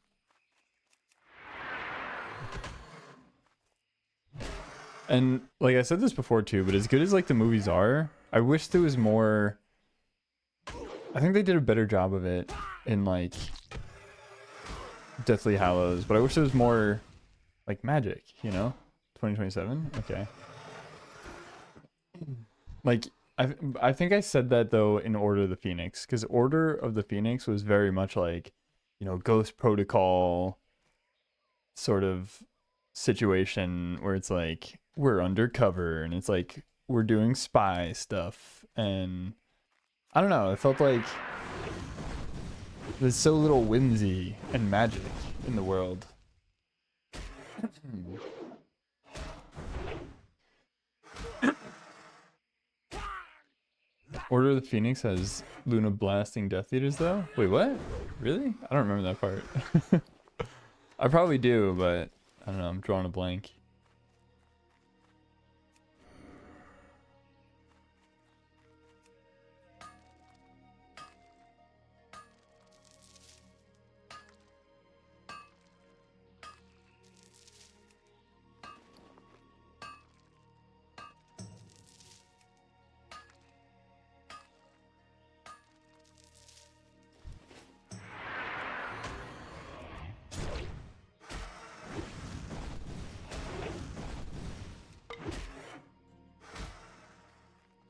[SPEAKER 1] And like I said this before too, but as good as like the movies are, I wish there was more. I think they did a better job of it in like Deathly Hallows, but I wish there was more like magic, you know? 2027? Okay. Like I think I said that though in Order of the Phoenix, because Order of the Phoenix was very much like, you know, Ghost Protocol sort of situation where it's like we're undercover and it's like we're doing spy stuff, and I don't know, it felt like there's so little whimsy and magic in the world. Order of the Phoenix has Luna blasting Death Eaters though? Wait, what? Really? I don't remember that part. I probably do, but I don't know, I'm drawing a blank.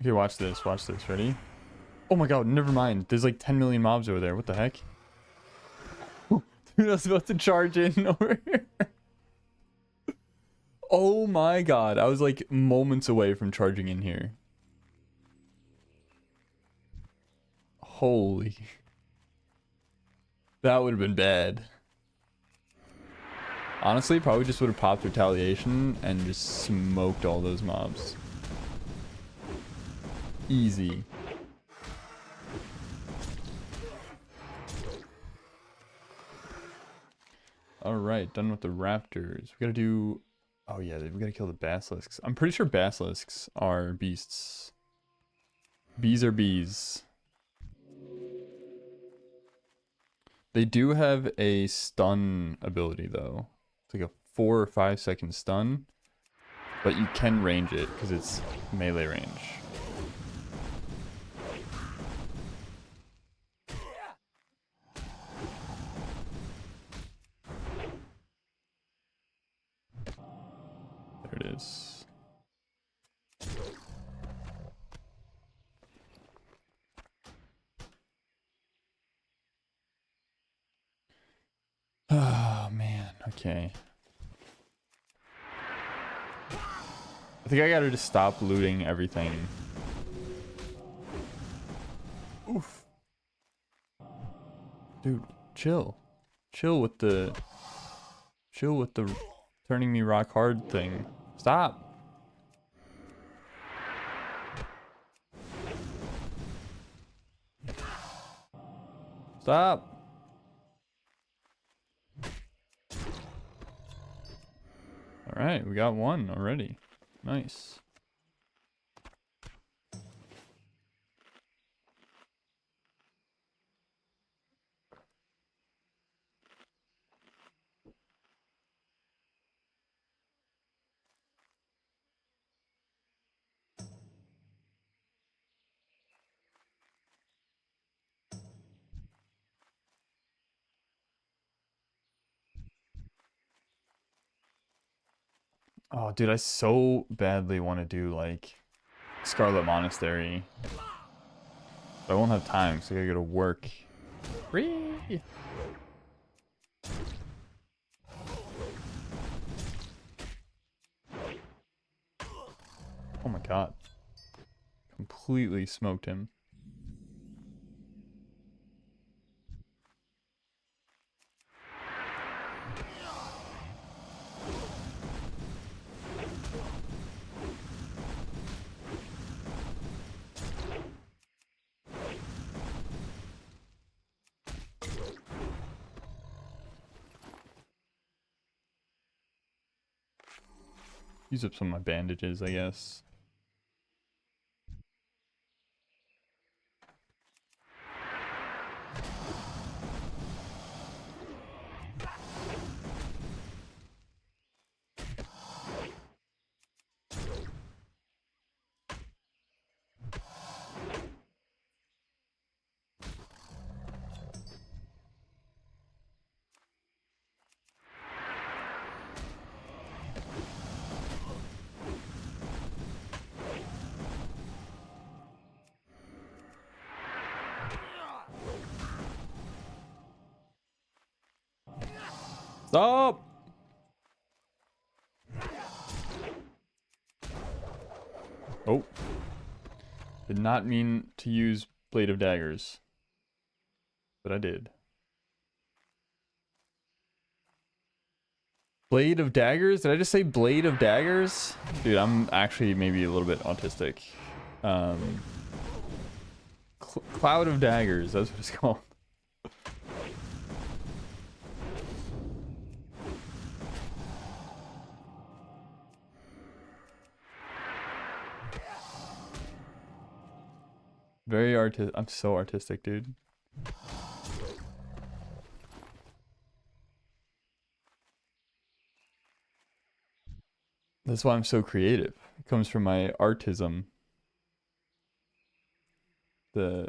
[SPEAKER 1] Okay, watch this, ready? Oh my god, never mind. There's like 10 million mobs over there. What the heck? Dude, I was about to charge in over here. Oh my god, I was like moments away from charging in here. Holy. That would have been bad. Honestly, probably just would have popped Retaliation and just smoked all those mobs. Easy. Alright, done with the raptors. We gotta do... Oh yeah, we gotta kill the basilisks. I'm pretty sure basilisks are beasts. Bees are bees. They do have a stun ability though. It's like a 4 or 5 second stun. But you can range it because it's melee range. There it is. Oh man, okay. I think I gotta just stop looting everything. Oof. Dude, chill. Chill with the turning me rock hard thing. Stop. Stop. All right, we got one already. Nice. Oh, dude, I so badly want to do like Scarlet Monastery. But I won't have time, so I gotta go to work. Whee! Oh my god. Completely smoked him. Use up some of my bandages, I guess. Stop! Oh. Did not mean to use Blade of Daggers. But I did. Blade of Daggers? Did I just say Blade of Daggers? Dude, I'm actually maybe a little bit autistic. Cloud of Daggers, that's what it's called. Very artistic. I'm so artistic, dude. That's why I'm so creative. It comes from my artism. The,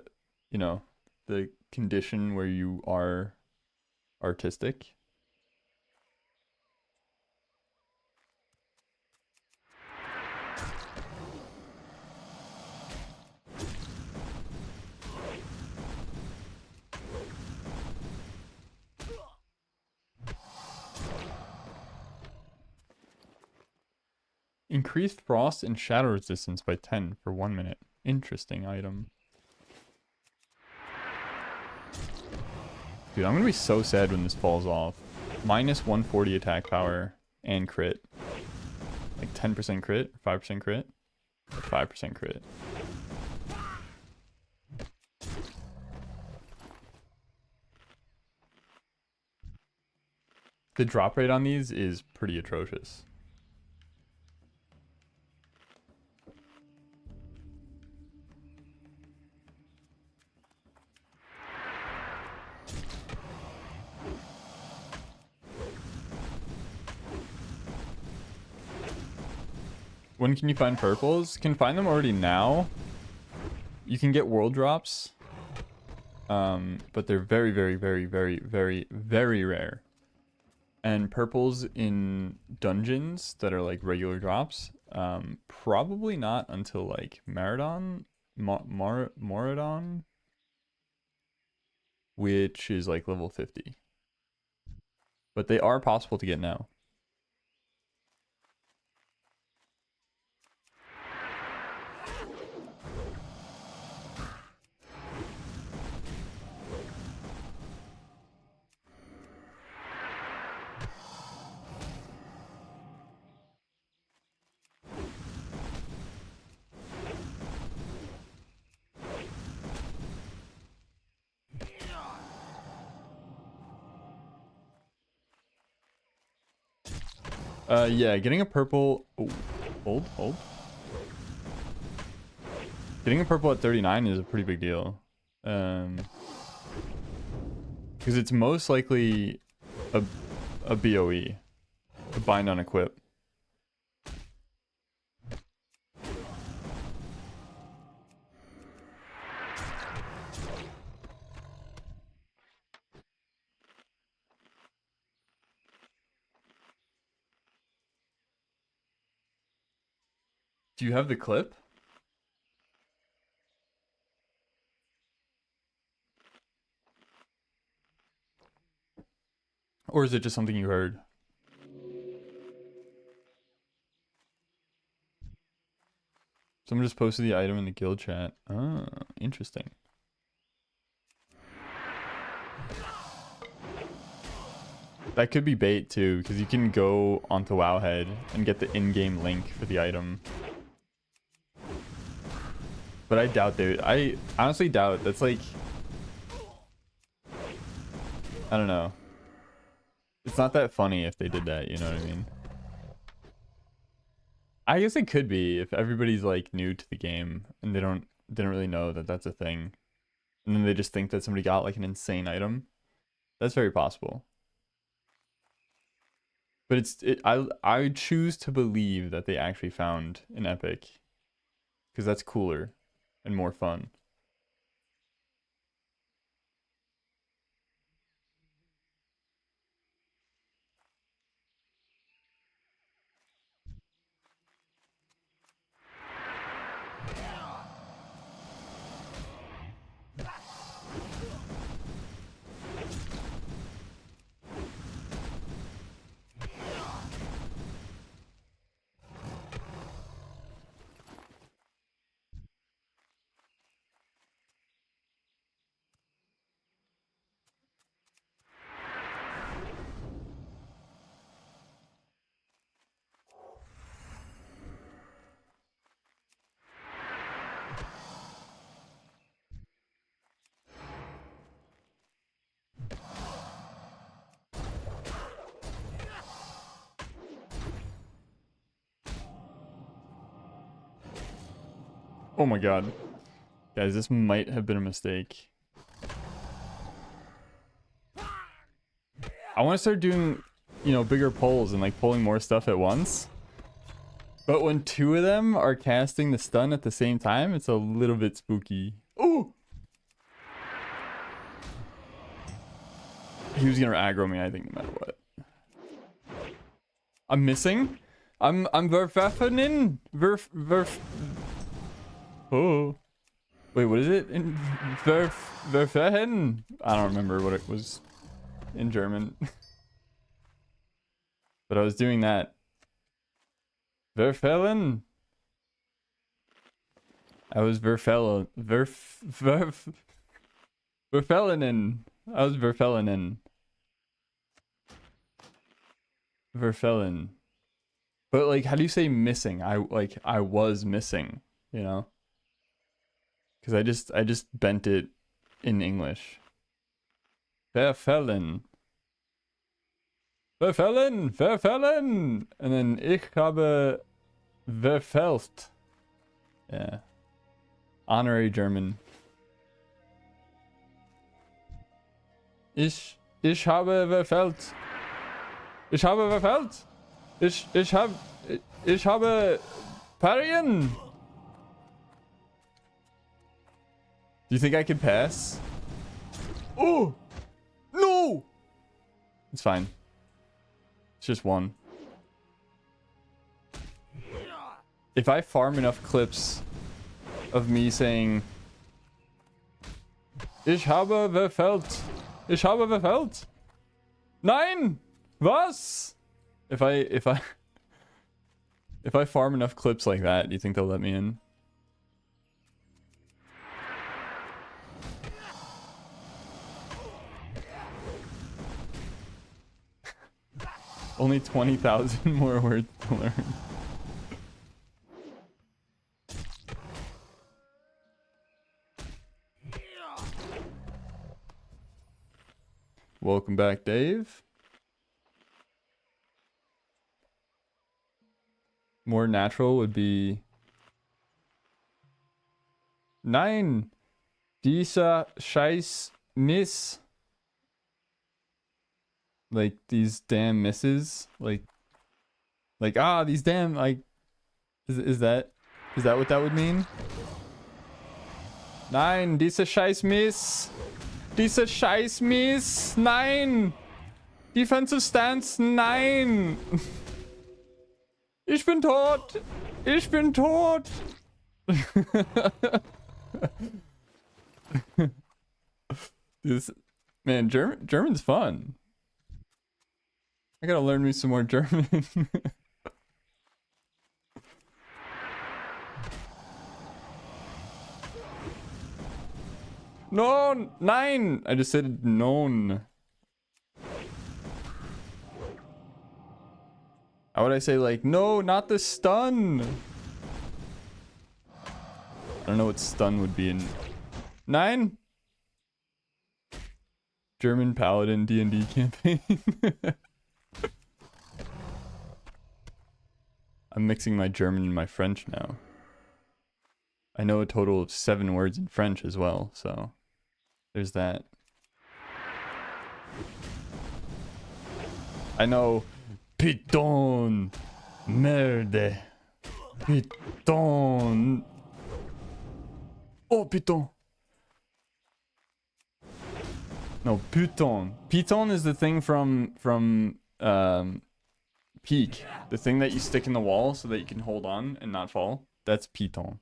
[SPEAKER 1] you know, the condition where you are artistic. Increased frost and shadow resistance by 10 for 1 minute. Interesting item. Dude, I'm gonna be so sad when this falls off. Minus 140 attack power and crit. Like 10% crit, 5% crit, 5% crit. The drop rate on these is pretty atrocious. When can you find purples? Can find them already now. You can get world drops. But they're very, very, very, very, very, very rare. And purples in dungeons that are like regular drops, probably not until like Maradon, Moradon, which is like level 50. But they are possible to get now. Yeah, getting a purple. Oh, hold. Getting a purple at 39 is a pretty big deal. Because it's most likely a BOE, a bind on equip. Do you have the clip? Or is it just something you heard? Someone just posted the item in the guild chat. Oh, interesting. That could be bait too, because you can go onto Wowhead and get the in-game link for the item. But I doubt I honestly doubt. That's like, I don't know. It's not that funny if they did that, you know what I mean? I guess it could be if everybody's like new to the game and they didn't really know that that's a thing. And then they just think that somebody got like an insane item. That's very possible. But I choose to believe that they actually found an epic, because that's cooler and more fun. Oh my god. Guys, this might have been a mistake. I want to start doing, you know, bigger pulls and like pulling more stuff at once. But when two of them are casting the stun at the same time, it's a little bit spooky. Ooh! He was gonna aggro me, I think, no matter what. I'm missing. I'm verfeffenin. Oh. Wait, what is it? In verfeffen? I don't remember what it was in German. But I was doing that. Verfellen. I was verfellenen. I was verfellenen. Verfellen. But like, how do you say missing? I was missing, you know? Because I just bent it in English. Verfellen. Verfellen, verfellen. And then ich habe verfällt. Yeah. Honorary German. Ich habe verfällt. Ich habe verfällt. Ich habe Parien. Do you think I could pass? Oh! No! It's fine. It's just one. If I farm enough clips of me saying Ich habe verfällt. Ich habe verfällt. Nein! Was? If I farm enough clips like that, do you think they'll let me in? Only 20,000 more words to learn. Welcome back, Dave. More natural would be Nein! Dieser Scheiß Miss. Like these damn misses. Like these damn, like, is that what that would mean? Nein, dieser Scheiß Miss. Dieser Scheiß Miss. Nein! Defensive stance, nein! Ich bin tot! Ich bin tot! This, man, German's fun. I gotta learn me some more German. No! Nein! I just said non. How would I say, like, no, not the stun? I don't know what stun would be in... Nein! German Paladin D&D campaign. I'm mixing my German and my French now. I know a total of 7 words in French as well, so there's that. I know Piton, merde, Piton. Oh, Piton. No, Piton. Piton is the thing from Peak. The thing that you stick in the wall so that you can hold on and not fall. That's Piton.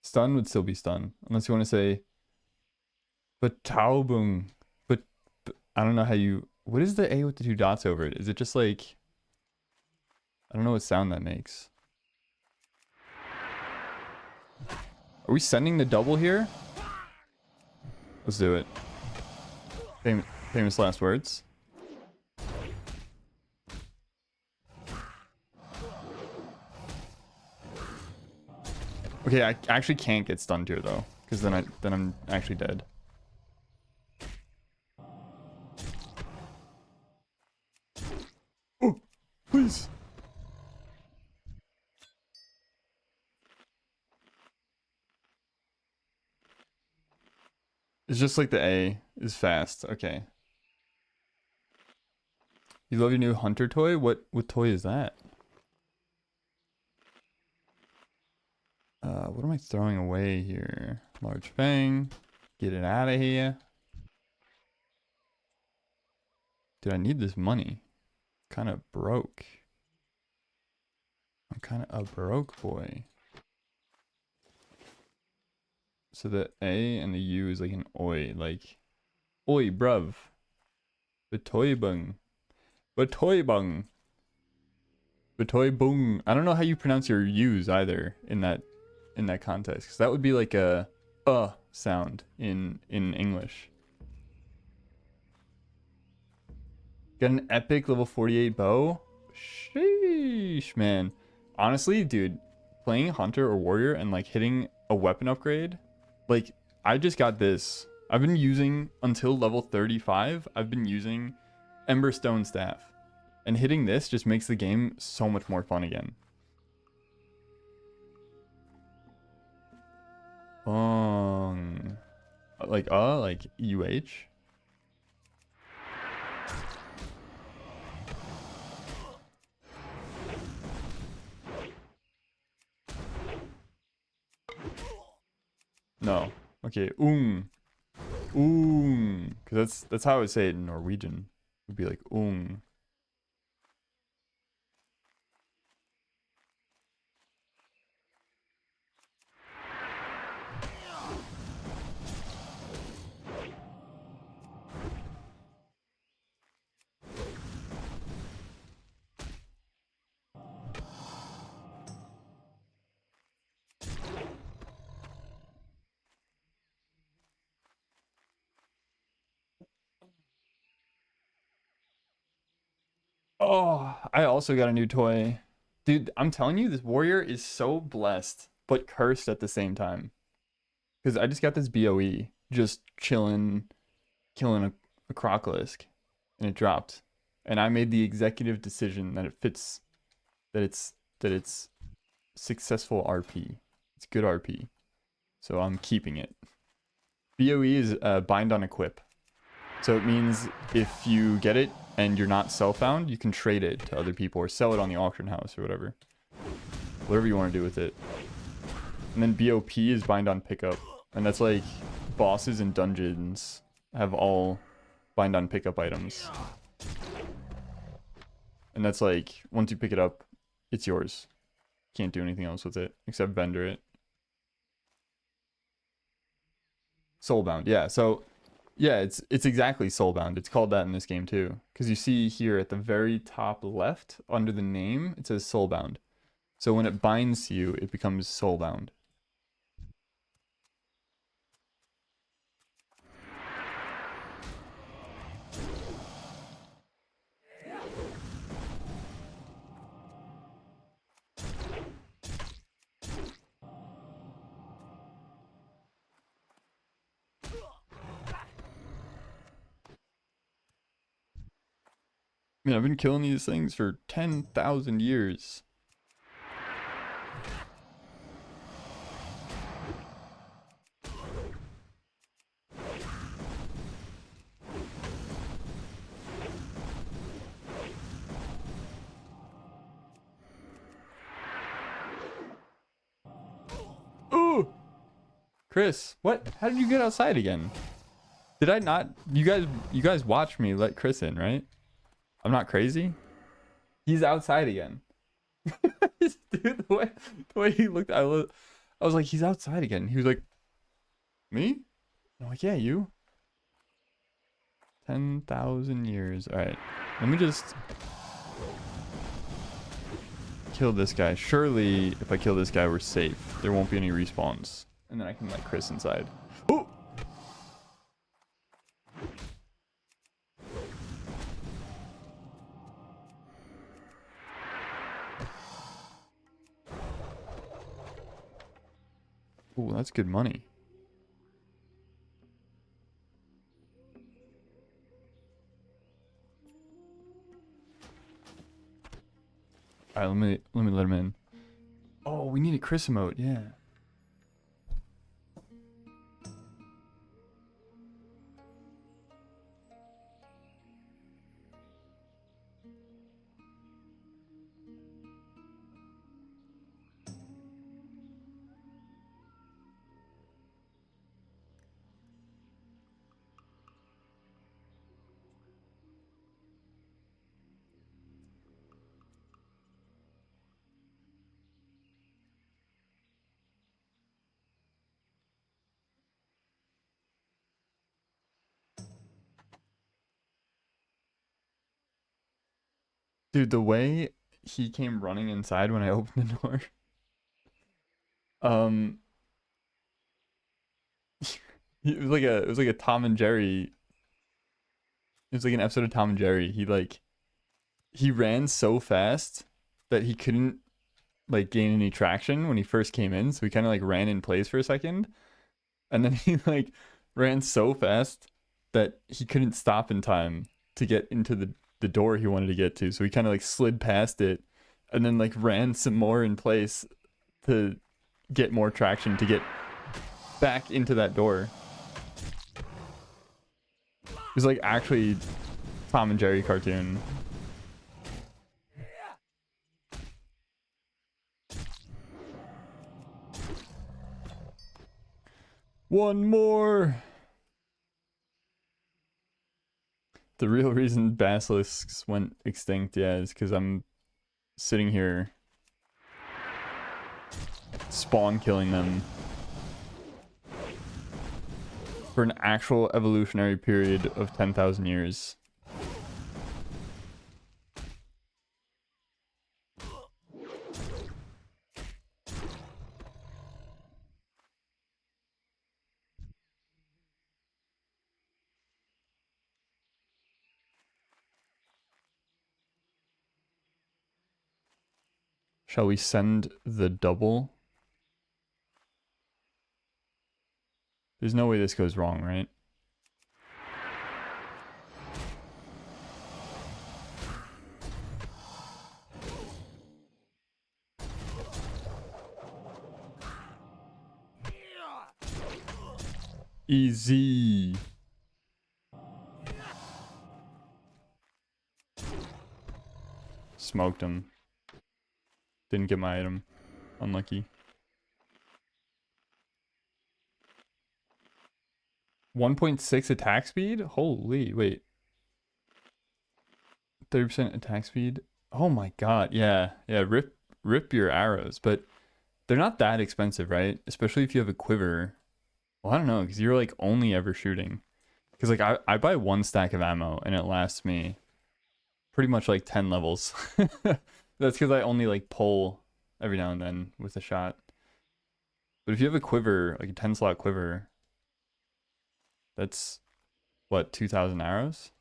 [SPEAKER 1] Stun would still be stun. Unless you want to say Betaubung. But I don't know how you... What is the A with the 2 dots over it? Is it just like... I don't know what sound that makes. Are we sending the double here? Let's do it. Famous last words. Okay, I actually can't get stunned here though, because then I'm actually dead. Oh, please. It's just like the A is fast. Okay. You love your new hunter toy? What toy is that? What am I throwing away here? Large fang. Get it out of here. Dude, I need this money. Kind of broke. I'm kind of a broke boy. So the A and the U is like an oi, like oi, bruv. Betoybung. Betoybung. Betoybung. I don't know how you pronounce your U's either in that context, because that would be like a sound in English. Got an epic level 48 bow. Sheesh, man. Honestly, dude, playing hunter or warrior and like hitting a weapon upgrade, like I just got this. I've been using until level 35. I've been using Emberstone staff, and hitting this just makes the game so much more fun again. Like UH. No. Okay, because that's how I would say it in Norwegian. It would be like . Oh, I also got a new toy. Dude, I'm telling you, this warrior is so blessed, but cursed at the same time. Because I just got this BOE, just chilling, killing a Crocolisk, and it dropped. And I made the executive decision that it fits, that it's successful RP. It's good RP. So I'm keeping it. BOE is bind on equip. So it means if you get it and you're not self-found, you can trade it to other people or sell it on the auction house or whatever. Whatever you want to do with it. And then BOP is bind on pickup. And that's like bosses and dungeons have all bind on pickup items. And that's like, once you pick it up, it's yours. Can't do anything else with it except vendor it. Soulbound, yeah. So yeah, it's exactly soulbound. It's called that in this game too, because you see here at the very top left under the name it says soulbound. So when it binds to you, it becomes soulbound. I mean, I've been killing these things for 10,000 years. Ooh! Chris, what? How did you get outside again? Did I not? You guys watched me let Chris in, right? I'm not crazy. He's outside again. Dude, the way he looked, I was like, he's outside again. He was like, me? I'm like, yeah, you. 10,000 years. All right, let me just kill this guy. Surely, if I kill this guy, we're safe. There won't be any respawns, and then I can let Chris inside. Oh! Ooh, that's good money. All right, let me let him in. Oh, we need a Chris emote, yeah. Dude, the way he came running inside when I opened the door. It was like a Tom and Jerry. It was like an episode of Tom and Jerry. He ran so fast that he couldn't like gain any traction when he first came in, so he kind of like ran in place for a second, and then he like ran so fast that he couldn't stop in time to get into the door he wanted to get to, so he kind of like slid past it and then like ran some more in place to get more traction to get back into that door. It was like actually Tom and Jerry cartoon. One more. The real reason basilisks went extinct, yeah, is because I'm sitting here spawn killing them for an actual evolutionary period of 10,000 years. Shall we send the double? There's no way this goes wrong, right? Easy. Smoked him. Didn't get my item. Unlucky. 1.6 attack speed? Holy, wait. 30% attack speed? Oh my god, yeah. Yeah, rip your arrows. But they're not that expensive, right? Especially if you have a quiver. Well, I don't know, because you're like only ever shooting. Because like I buy 1 stack of ammo and it lasts me pretty much like 10 levels. That's because I only like pull every now and then with a shot. But if you have a quiver, like a 10 slot quiver, that's what, 2,000 arrows?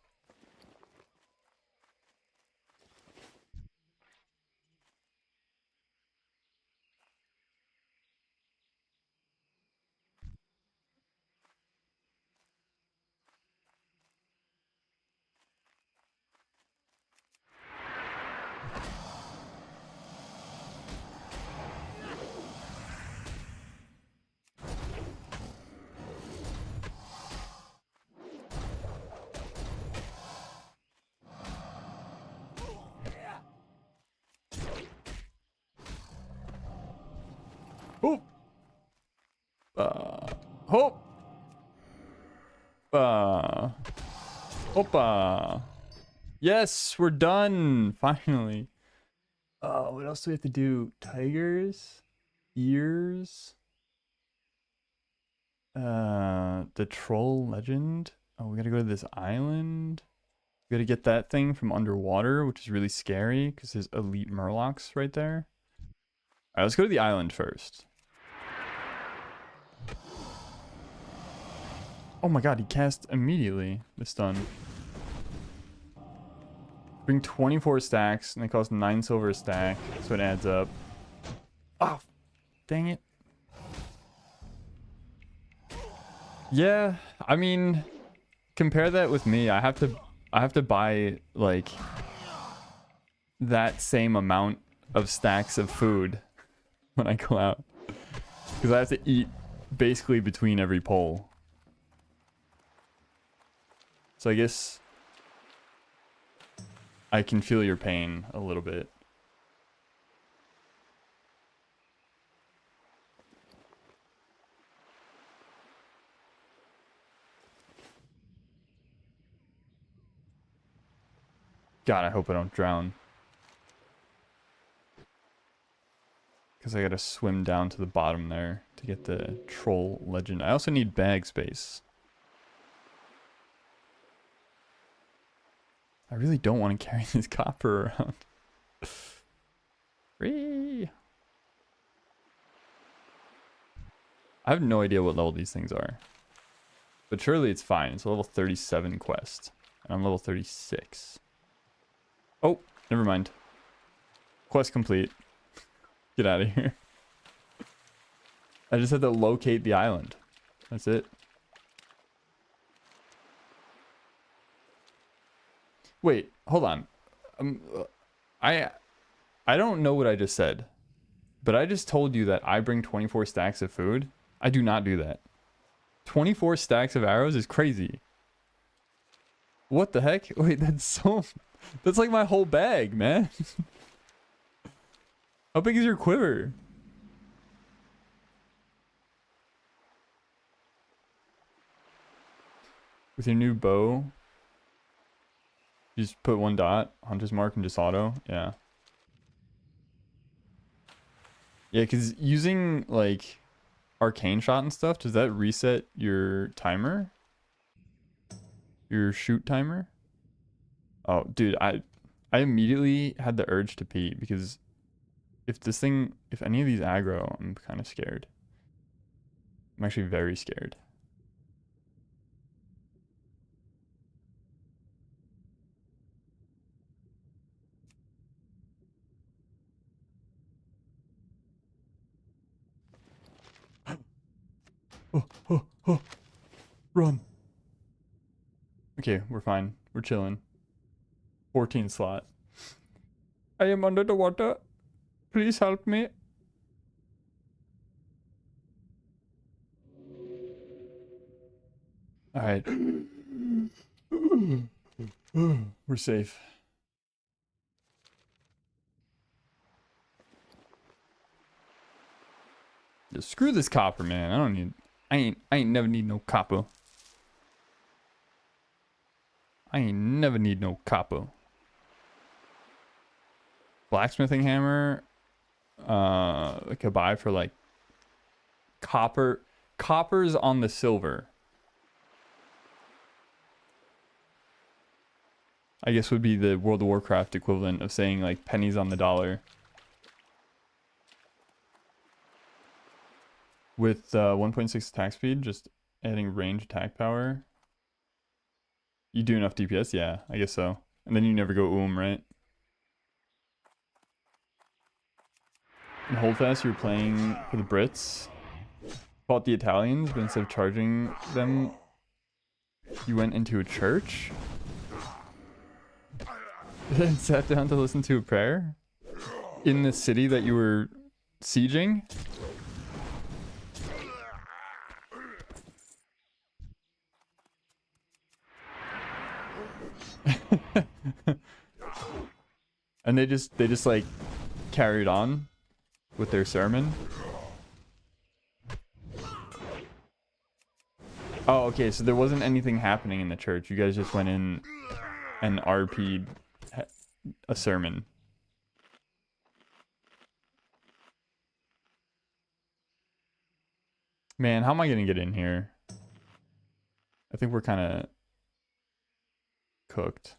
[SPEAKER 1] Oh! Hope! Opa! Yes, we're done! Finally. What else do we have to do? Tigers? Ears? The troll legend? Oh, we gotta go to this island. We gotta get that thing from underwater, which is really scary because there's elite murlocs right there. Alright, let's go to the island first. Oh my god, he cast immediately. The stun. Bring 24 stacks, and they cost 9 silver a stack, so it adds up. Oh, dang it. Yeah, I mean, compare that with me. I have to buy like that same amount of stacks of food when I go out, because I have to eat basically between every pull. So I guess I can feel your pain a little bit. God, I hope I don't drown. Because I gotta swim down to the bottom there to get the troll legend. I also need bag space. I really don't want to carry this copper around. Free. I have no idea what level these things are. But surely it's fine. It's a level 37 quest. And I'm level 36. Oh, never mind. Quest complete. Get out of here. I just had to locate the island. That's it. Wait, hold on. I don't know what I just said. But I just told you that I bring 24 stacks of food. I do not do that. 24 stacks of arrows is crazy. What the heck? Wait, that's like my whole bag, man. How big is your quiver? With your new bow, you just put one dot, hunter's mark, and just auto. Yeah. Yeah, because using like arcane shot and stuff, does that reset your timer? Your shoot timer? Oh, dude, I immediately had the urge to pee because if any of these aggro, I'm kind of scared. I'm actually very scared. Oh, run. Okay, we're fine. We're chilling. 14 slot. I am under the water. Please help me. Alright. We're safe. Yeah, screw this copper, man. I ain't never need no copper. I ain't never need no copper. Blacksmithing hammer. I could buy for like copper. Copper's on the silver. I guess would be the World of Warcraft equivalent of saying like pennies on the dollar. With 1.6 attack speed, just adding range attack power. You do enough DPS? Yeah, I guess so. And then you never go right? In Holdfast, you're playing for the Brits. Fought the Italians, but instead of charging them, you went into a church? Then sat down to listen to a prayer? In the city that you were sieging? And they just like carried on with their sermon. Oh, okay, so there wasn't anything happening in the church. You guys just went in and RP'd a sermon. Man, how am I gonna get in here? I think we're kind of cooked.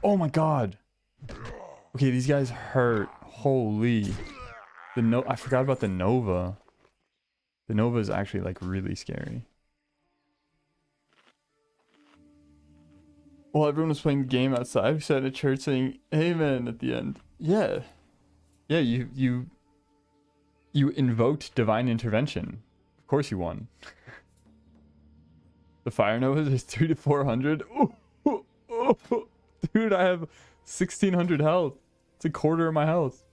[SPEAKER 1] Oh my god. Okay, these guys hurt. Holy. I forgot about the Nova. The Nova is actually like really scary. Well, everyone was playing the game outside. We sat in a church saying amen at the end. Yeah. Yeah, you invoked divine intervention. Of course you won. The Fire Novas is 300 to 400. Oh. Dude, I have 1600 health. It's a quarter of my health.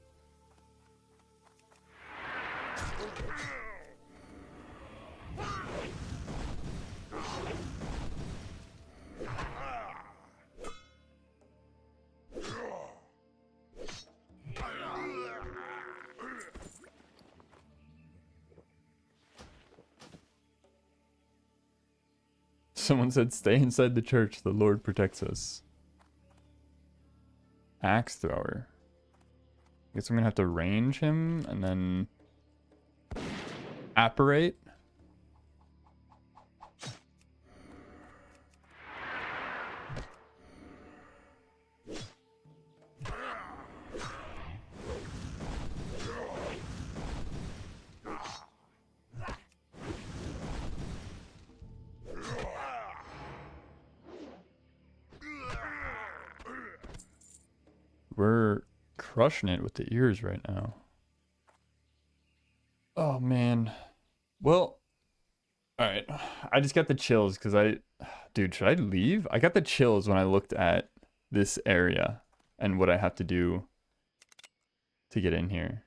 [SPEAKER 1] Someone said, stay inside the church. The Lord protects us. Axe thrower. Guess I'm gonna have to range him and then apparate. We're crushing it with the ears right now. Oh man. Well, all right. I just got the chills because dude, should I leave? I got the chills when I looked at this area and what I have to do to get in here.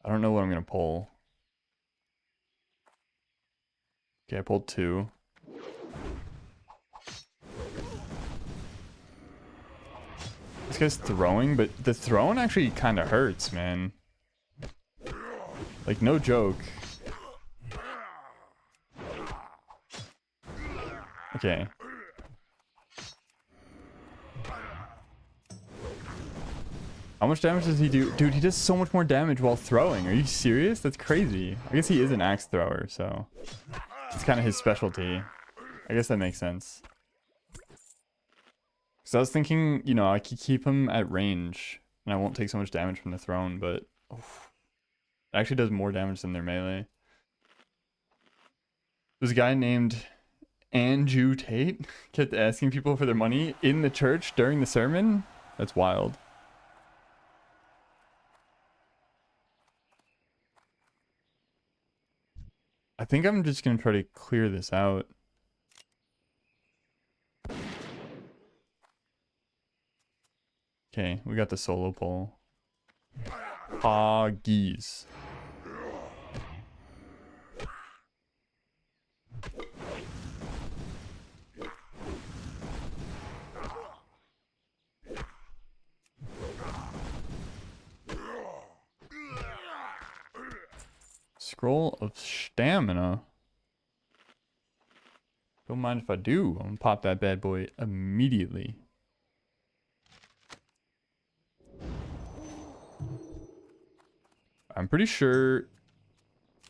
[SPEAKER 1] I don't know what I'm gonna pull. Okay, I pulled 2. This guy's throwing, but the throwing actually kind of hurts, man. Like, no joke. Okay. How much damage does he do? Dude, he does so much more damage while throwing. Are you serious? That's crazy. I guess he is an axe thrower, so it's kind of his specialty. I guess that makes sense. So I was thinking, you know, I could keep him at range and I won't take so much damage from the throne, but oof, it actually does more damage than their melee. There's a guy named Andrew Tate kept asking people for their money in the church during the sermon. That's wild. I think I'm just going to try to clear this out. Okay, we got the solo pull. Geese. Scroll of stamina. Don't mind if I do. I'm gonna pop that bad boy immediately. I'm pretty sure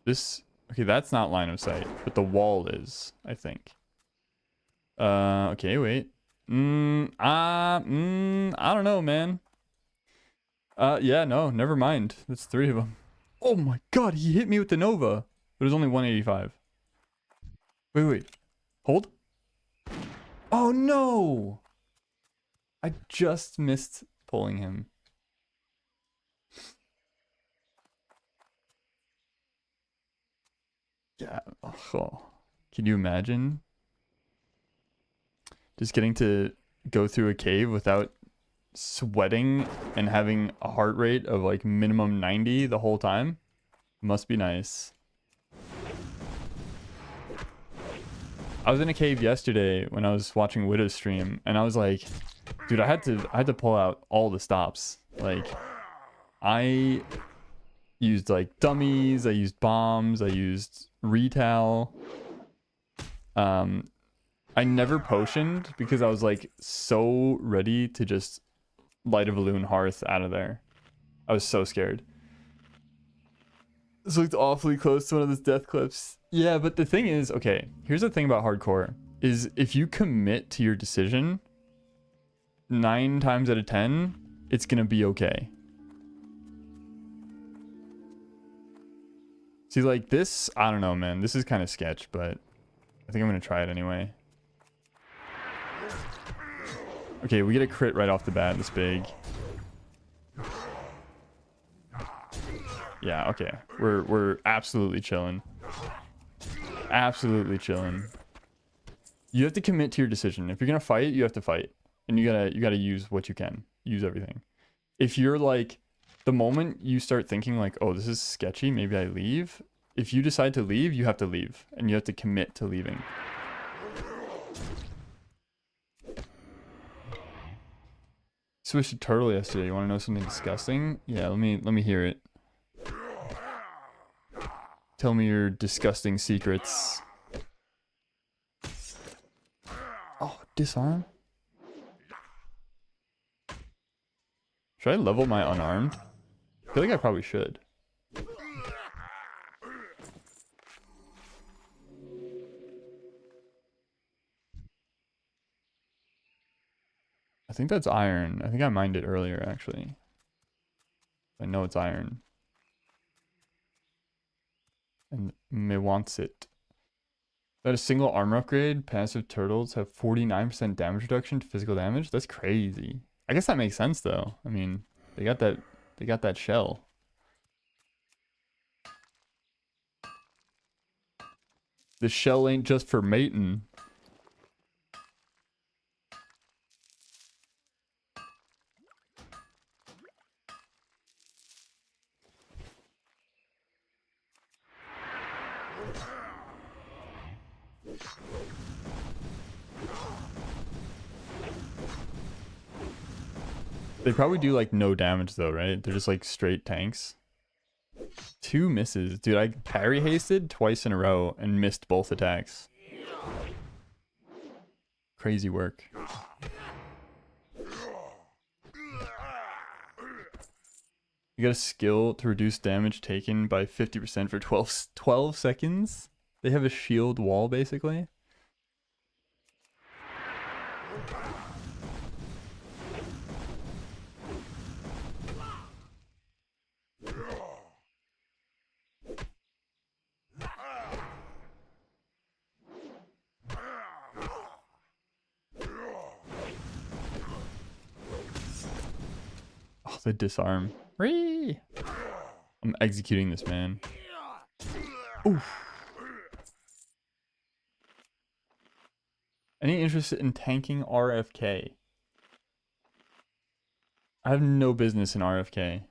[SPEAKER 1] this... Okay, that's not line of sight, but the wall is, I think. Okay, wait. I don't know, man. Yeah, no, never mind. That's 3 of them. Oh my god, he hit me with the Nova. But it was only 185. Wait. Hold. Oh no! I just missed pulling him. Yeah. Oh. Can you imagine? Just getting to go through a cave without sweating and having a heart rate of like minimum 90 the whole time. Must be nice. I was in a cave yesterday when I was watching Widow's stream and I was like, dude, I had to pull out all the stops. Like, I used like dummies, I used bombs, I used retail. I never potioned because I was like so ready to just light a balloon hearth out of there. I was so scared. This looked awfully close to one of those death clips. Yeah, but the thing is, okay, here's the thing about hardcore, is if you commit to your decision, 9 times out of 10, it's gonna be okay. See, like this, I don't know, man. This is kind of sketch, but I think I'm gonna try it anyway. Okay, we get a crit right off the bat this big. Yeah, okay. We're absolutely chilling. Absolutely chilling. You have to commit to your decision. If you're gonna fight, you have to fight. And you gotta use what you can. Use everything. If you're like, the moment you start thinking like, oh, this is sketchy, maybe I leave. If you decide to leave, you have to leave. And you have to commit to leaving. Switched to turtle yesterday. You want to know something disgusting? Yeah, let me hear it. Tell me your disgusting secrets. Oh, disarm? Should I level my unarmed? I feel like I probably should. I think that's iron. I think I mined it earlier, actually. I know it's iron. And me wants it. That a single armor upgrade, passive turtles have 49% damage reduction to physical damage? That's crazy. I guess that makes sense though. I mean, they got that shell. The shell ain't just for mating. They probably do like no damage though, right? They're just like straight tanks. 2 misses. Dude, I parry hasted twice in a row and missed both attacks. Crazy work. You got a skill to reduce damage taken by 50% for 12 seconds? They have a shield wall basically. Oh, the disarm. Ree! I'm executing this man. Oof. Any interest in tanking RFK? I have no business in RFK.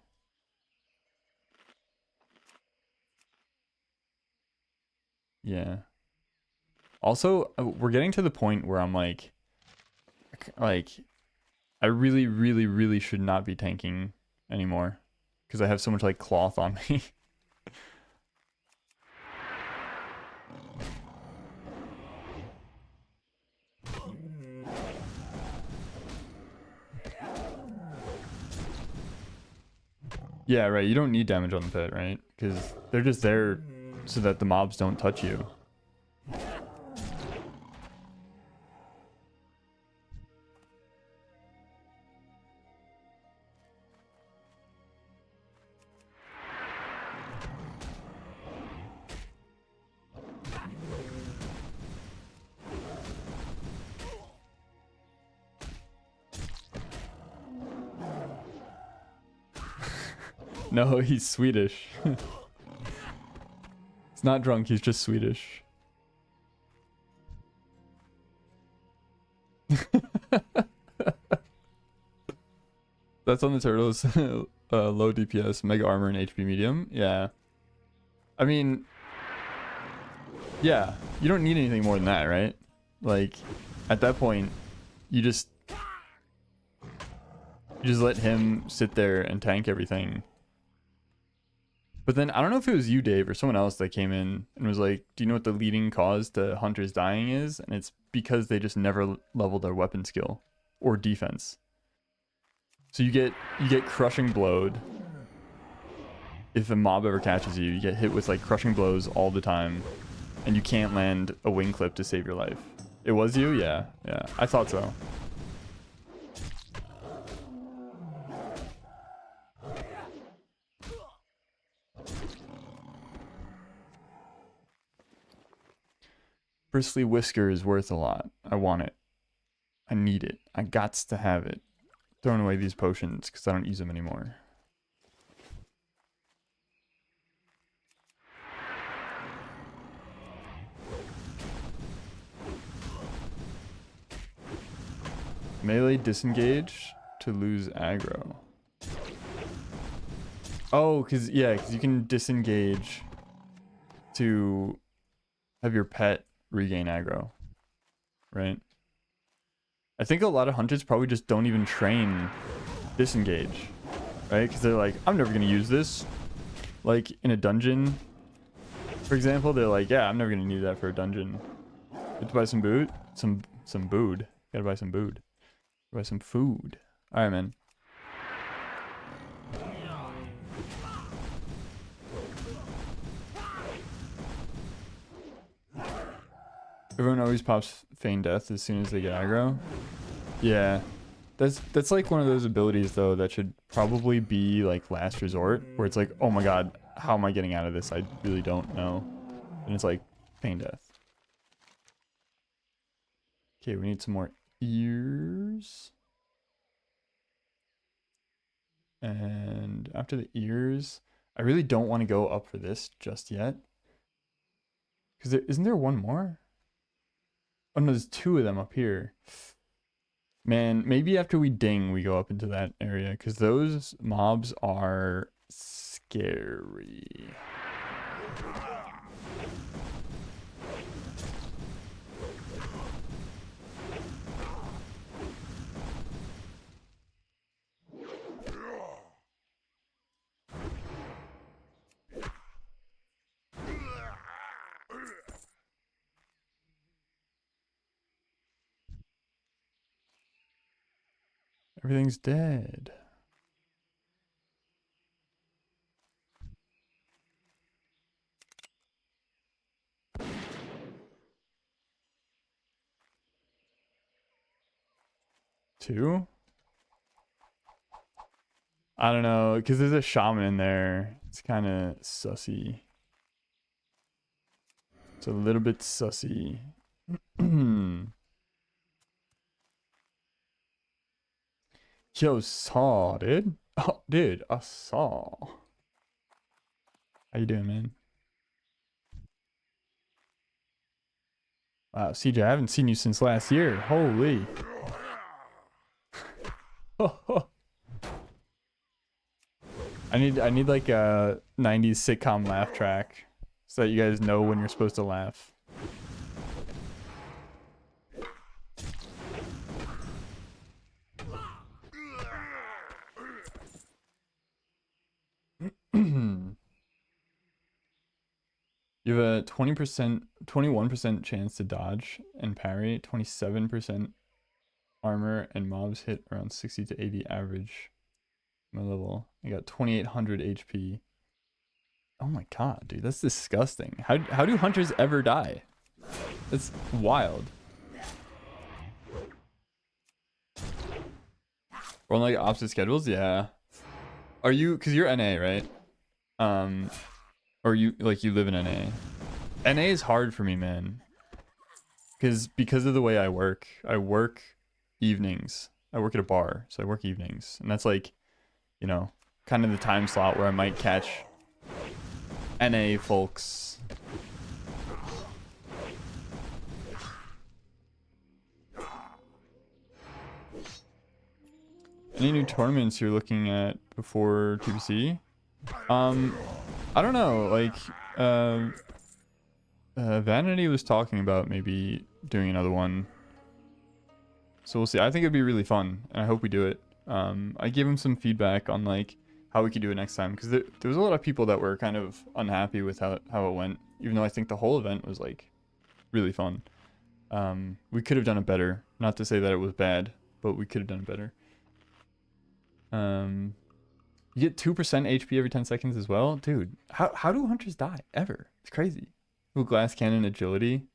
[SPEAKER 1] Yeah. Also, we're getting to the point where I'm like, I really, really, really should not be tanking anymore because I have so much like cloth on me. Yeah, right. You don't need damage on the pet, right? Because they're just there so that the mobs don't touch you. No, he's Swedish. He's not drunk, he's just Swedish. That's on the turtles. Low DPS, mega armor, and HP medium. Yeah. I mean, yeah, you don't need anything more than that, right? Like, at that point, you just let him sit there and tank everything. But then, I don't know if it was you, Dave, or someone else that came in and was like, do you know what the leading cause to hunters dying is? And it's because they just never leveled their weapon skill or defense. So you get crushing blowed. If a mob ever catches you, you get hit with like crushing blows all the time. And you can't land a wing clip to save your life. It was you? Yeah. Yeah. I thought so. Bristly whisker is worth a lot. I want it. I need it. I gots to have it. Throwing away these potions because I don't use them anymore. Melee disengage to lose aggro. Oh, because you can disengage to have your pet regain aggro, right? I think a lot of hunters probably just don't even train disengage, right? Because they're like, I'm never going to use this. Like in a dungeon, for example, they're like, yeah, I'm never going to need that for a dungeon. You have to buy some boot, some bood. Gotta buy some bood. Buy some food. All right, man. Everyone always pops feign death as soon as they get aggro. Yeah. That's like one of those abilities though that should probably be like last resort, where it's like, oh my god, how am I getting out of this? I really don't know. And it's like feign death. Okay, we need some more ears. And after the ears, I really don't want to go up for this just yet. Because isn't there one more? Oh no, there's two of them up here. Man, maybe after we ding, we go up into that area. Because those mobs are scary. Everything's dead. Two? I don't know, because there's a shaman in there. It's kind of sussy. It's a little bit sussy. Yo, saw, dude. Oh, dude, I saw. How you doing, man? Wow, CJ, I haven't seen you since last year. Holy. I need like a 90s sitcom laugh track so that you guys know when you're supposed to laugh. You have a 21% chance to dodge and parry, 27% armor, and mobs hit around 60 to 80 average. My level. I got 2800 HP. Oh my god, dude, that's disgusting. How do hunters ever die? That's wild. We're on like opposite schedules, yeah. Are you, because you're NA, right? Or you live in NA. NA is hard for me, man. Because of the way I work evenings. I work at a bar, so I work evenings. And that's like, you know, kind of the time slot where I might catch NA folks. Any new tournaments you're looking at before TBC? I don't know, like, Vanity was talking about maybe doing another one. So we'll see. I think it'd be really fun, and I hope we do it. I gave him some feedback on, like, how we could do it next time, because there was a lot of people that were kind of unhappy with how it went, even though I think the whole event was, like, really fun. We could have done it better. Not to say that it was bad, but we could have done it better. You get 2% HP every 10 seconds as well? Dude, how do hunters die? Ever? It's crazy. With glass cannon agility.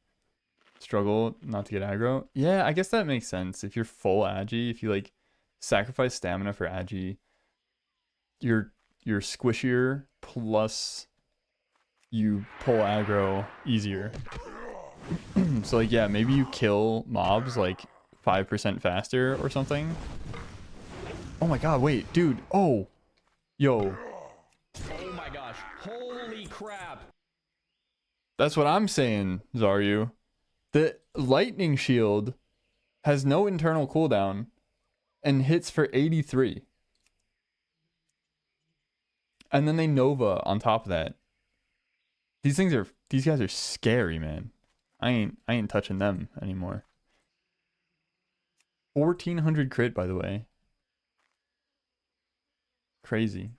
[SPEAKER 1] Struggle not to get aggro. Yeah, I guess that makes sense. If you're full agi, if you like sacrifice stamina for agi, you're squishier, plus you pull aggro easier. So like, yeah, maybe you kill mobs like 5% faster or something. Oh my god, wait, dude. Oh. Yo.
[SPEAKER 14] Oh my gosh. Holy crap.
[SPEAKER 1] That's what I'm saying, Zaryu. The lightning shield has no internal cooldown and hits for 83. And then they Nova on top of that. These guys are scary, man. I ain't touching them anymore. 1400 crit, by the way. Crazy.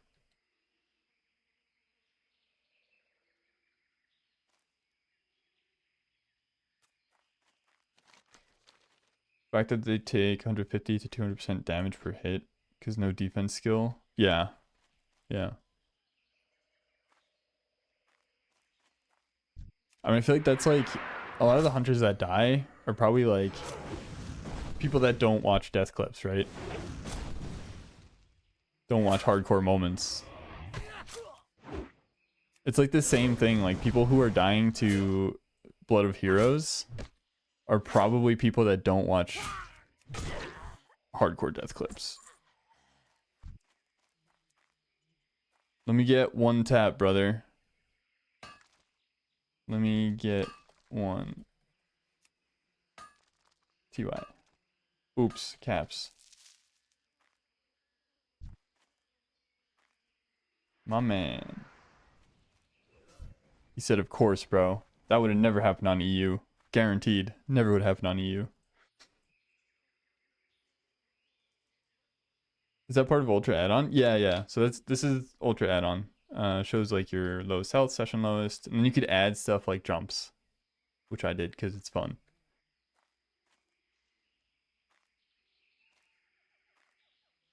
[SPEAKER 1] The fact that they take 150 to 200% damage per hit because no defense skill. Yeah. Yeah. I mean, I feel like that's like a lot of the hunters that die are probably like people that don't watch death clips, right? Don't watch hardcore moments. It's like the same thing, like people who are dying to Blood of Heroes are probably people that don't watch hardcore death clips. Let me get one tap, brother. Let me get one. TY. Oops, caps. My man. He said, of course, bro. That would have never happened on EU. Guaranteed. Never would happen on EU. Is that part of Ultra add-on? Yeah, yeah. So this is Ultra add-on. Shows like your lowest health, session lowest, and then you could add stuff like jumps, which I did because it's fun.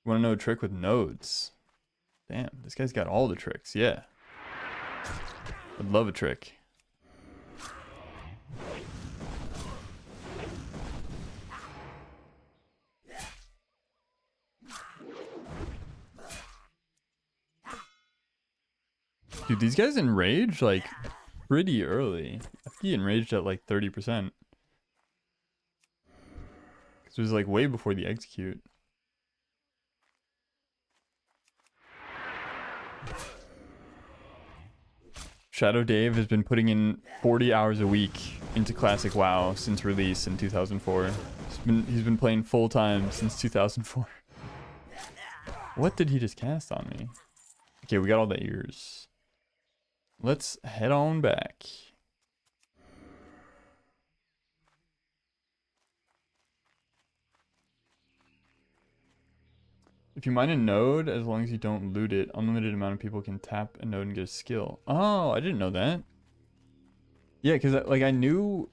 [SPEAKER 1] Want to know a trick with nodes? Damn, this guy's got all the tricks. Yeah. I'd love a trick. Dude, these guys enrage like pretty early. I think he enraged at like 30%. Because it was like way before the execute. Shadow Dave has been putting in 40 hours a week into Classic WoW since release in 2004. He's been playing full time since 2004. What did he just cast on me? Okay, we got all the ears. Let's head on back. If you mine a node, as long as you don't loot it, unlimited amount of people can tap a node and get a skill. Oh, I didn't know that. Yeah, because like I knew,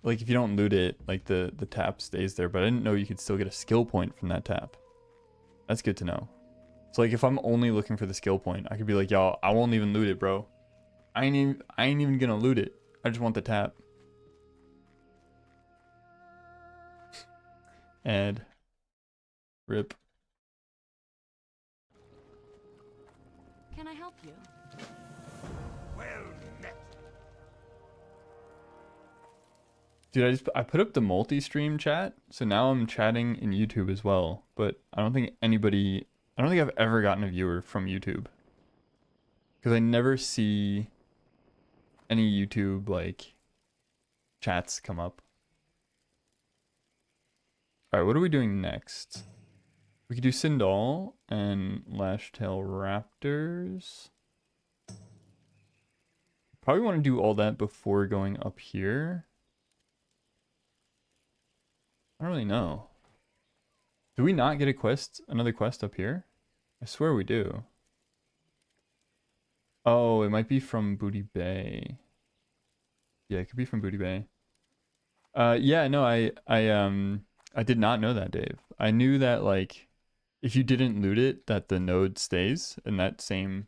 [SPEAKER 1] like if you don't loot it, like the tap stays there, but I didn't know you could still get a skill point from that tap. That's good to know. So like if I'm only looking for the skill point, I could be like, y'all, I won't even loot it, bro. I ain't even gonna loot it. I just want the tap. And rip.
[SPEAKER 9] Can I help you?
[SPEAKER 13] Well met.
[SPEAKER 1] Dude, I put up the multi-stream chat, so now I'm chatting in YouTube as well. But I don't think I've ever gotten a viewer from YouTube. Because I never see any YouTube like chats come up. Alright, what are we doing next? We could do Sindal and Lashtail Raptors. Probably want to do all that before going up here. I don't really know. Do we not get a quest, another quest up here? I swear we do. Oh, it might be from Booty Bay. Yeah, it could be from Booty Bay. Yeah, no, I did not know that, Dave. I knew that like if you didn't loot it, that the node stays and that same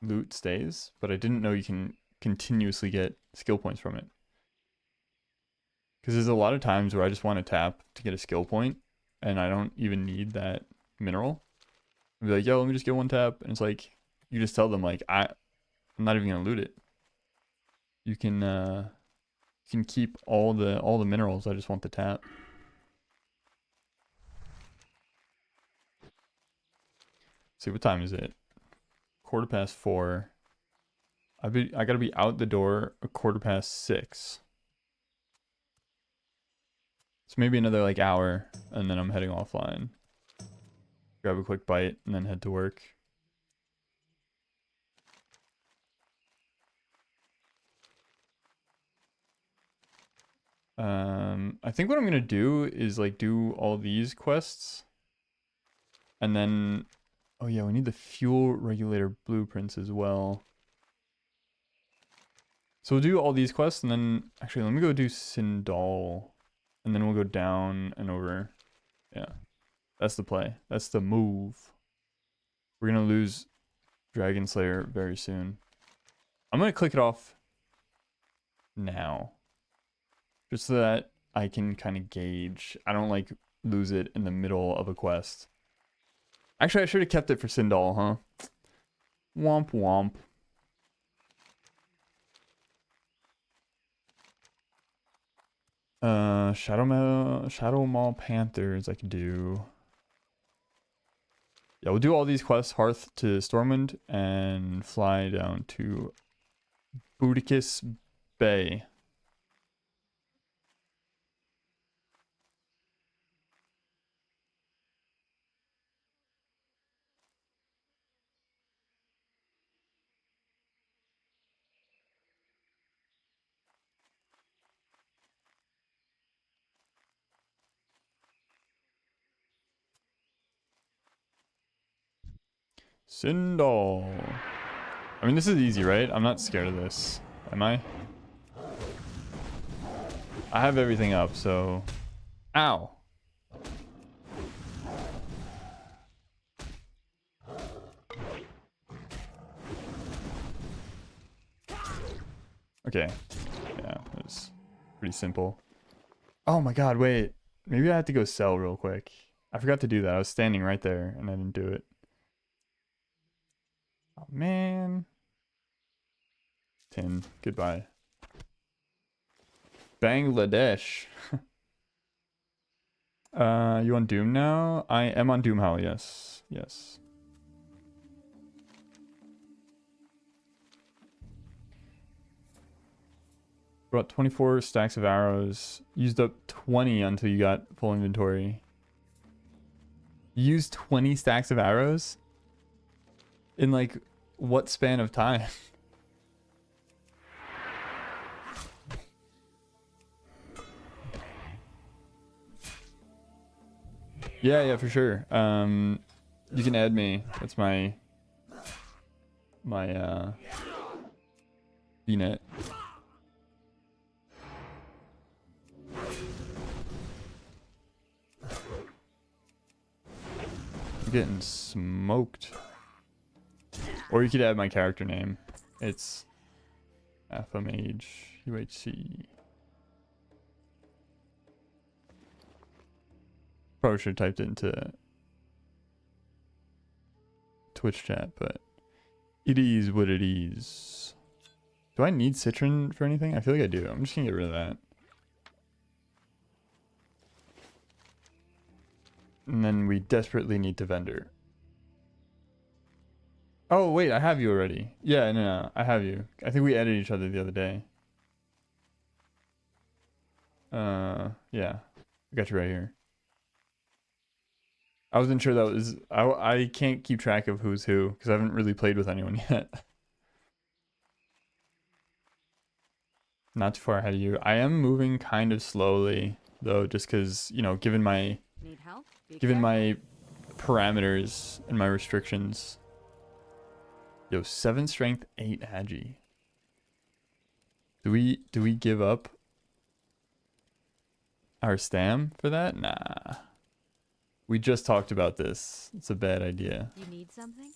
[SPEAKER 1] loot stays, but I didn't know you can continuously get skill points from it. Because there's a lot of times where I just want to tap to get a skill point and I don't even need that mineral. I'll be like, yo, let me just get one tap. And it's like, you just tell them like, I'm not even gonna loot it. You can keep all the minerals. I just want the tap. See, what time is it? 4:15. I gotta be out the door 6:15. So maybe another like hour, and then I'm heading offline. Grab a quick bite, and then head to work. I think what I'm gonna do is like do all these quests, and then, oh yeah, we need the fuel regulator blueprints as well. So we'll do all these quests, and then actually let me go do Sindal, and then we'll go down and over. Yeah, that's the play. That's the move. We're gonna lose Dragon Slayer very soon. I'm gonna click it off now. just so that I can kind of gauge. I don't like lose it in the middle of a quest. Actually, I should have kept it for Sindal, huh? Womp womp. Shadow Mall Panthers I could do. Yeah, we'll do all these quests, Hearth to Stormwind, and fly down to Boudicis Bay. Sindal. I mean, this is easy, right? I'm not scared of this. Am I? I have everything up, so... Ow! Okay. Yeah, it was pretty simple. Oh my god, wait. Maybe I have to go sell real quick. I forgot to do that. I was standing right there, and I didn't do it. Oh, man. 10. Goodbye. Bangladesh. You on Doom now? I am on Doom Hell, yes. Yes. Brought 24 stacks of arrows. Used up 20 until you got full inventory. You used 20 stacks of arrows? In like, what span of time? Yeah, for sure. You can add me. That's my VNet. I'm getting smoked. Or you could add my character name. It's Mage UHC. Probably should have typed it into Twitch chat, but it is what it is. Do I need Citron for anything? I feel like I do. I'm just gonna get rid of that. And then we desperately need to vendor. Oh, wait, I have you already. Yeah, no, I have you. I think we added each other the other day. Yeah. I got you right here. I wasn't sure that was... I can't keep track of who's who, because I haven't really played with anyone yet. Not too far ahead of you. I am moving kind of slowly, though, just because, you know, given my...
[SPEAKER 9] Need help?
[SPEAKER 1] Given my parameters and my restrictions. Yo, 7 strength, 8 agi. Do we give up our stam for that? Nah. We just talked about this. It's a bad idea.
[SPEAKER 9] You need something?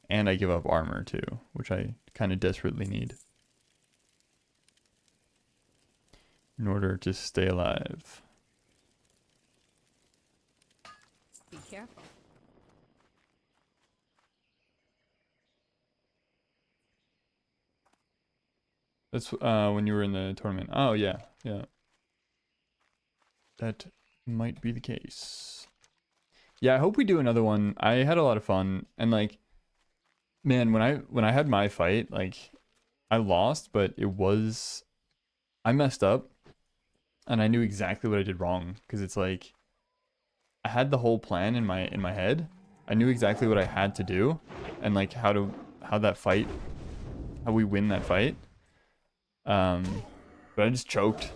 [SPEAKER 1] And I give up armor too, which I kind of desperately need in order to stay alive.
[SPEAKER 9] Be careful.
[SPEAKER 1] That's when you were in the tournament. Oh yeah, yeah. That might be the case. Yeah, I hope we do another one. I had a lot of fun, and like, man, when I had my fight, like, I lost, but I messed up, and I knew exactly what I did wrong, because it's like, I had the whole plan in my head. I knew exactly what I had to do, and like how we win that fight. But I just choked.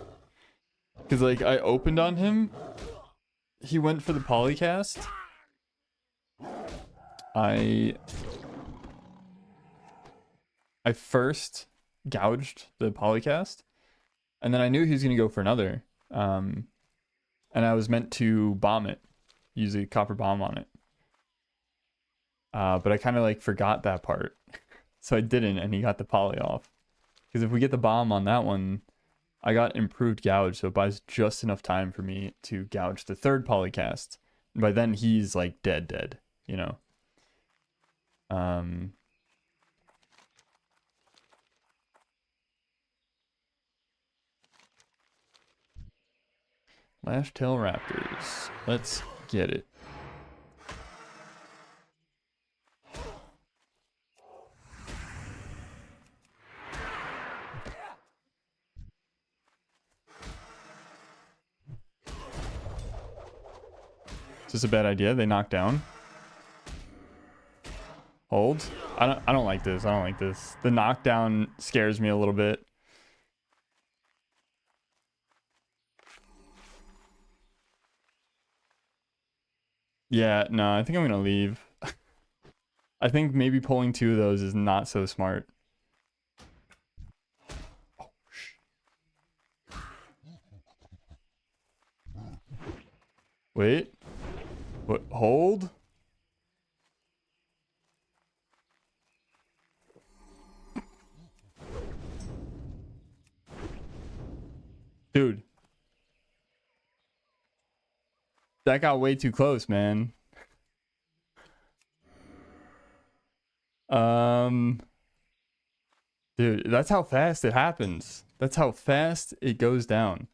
[SPEAKER 1] Because, like, I opened on him. He went for the polycast. I first gouged the polycast. And then I knew he was going to go for another. And I was meant to bomb it. Use a copper bomb on it. But I kind of, like, forgot that part. So I didn't, and he got the poly off. Because if we get the bomb on that one, I got improved gouge, so it buys just enough time for me to gouge the third polycast. And by then he's like dead, you know. Lash Tail Raptors. Let's get it. Is this a bad idea? They knock down. Hold. I don't like this. I don't like this. The knockdown scares me a little bit. Yeah, no, I think I'm gonna leave. I think maybe pulling 2 of those is not so smart. Oh, wait. What? Hold? Dude. That got way too close, man. Dude, that's how fast it happens. That's how fast it goes down.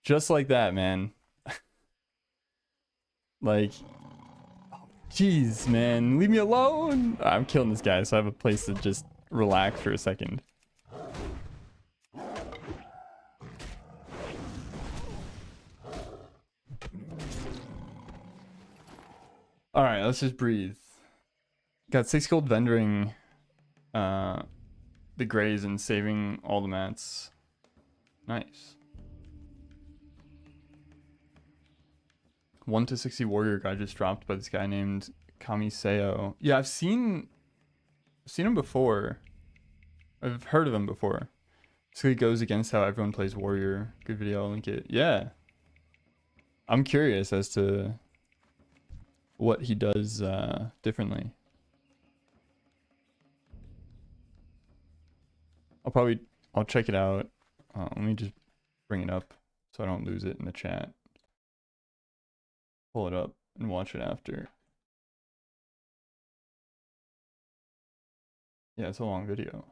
[SPEAKER 1] Just like that, man. Like, jeez, man, leave me alone. I'm killing this guy, so I have a place to just relax for a second. All right, let's just breathe. Got 6 gold vendoring the grays and saving all the mats. Nice. 1 to 60 warrior guy just dropped by this guy named Kamiseo. Yeah, I've seen him before. I've heard of him before. So he goes against how everyone plays warrior. Good video, I'll link it. Yeah. I'm curious as to what he does differently. I'll check it out. Let me just bring it up so I don't lose it in the chat. Pull it up and watch it after. Yeah, it's a long video.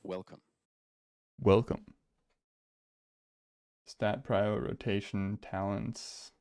[SPEAKER 7] Welcome.
[SPEAKER 1] Welcome. Stat prio, rotation, talents.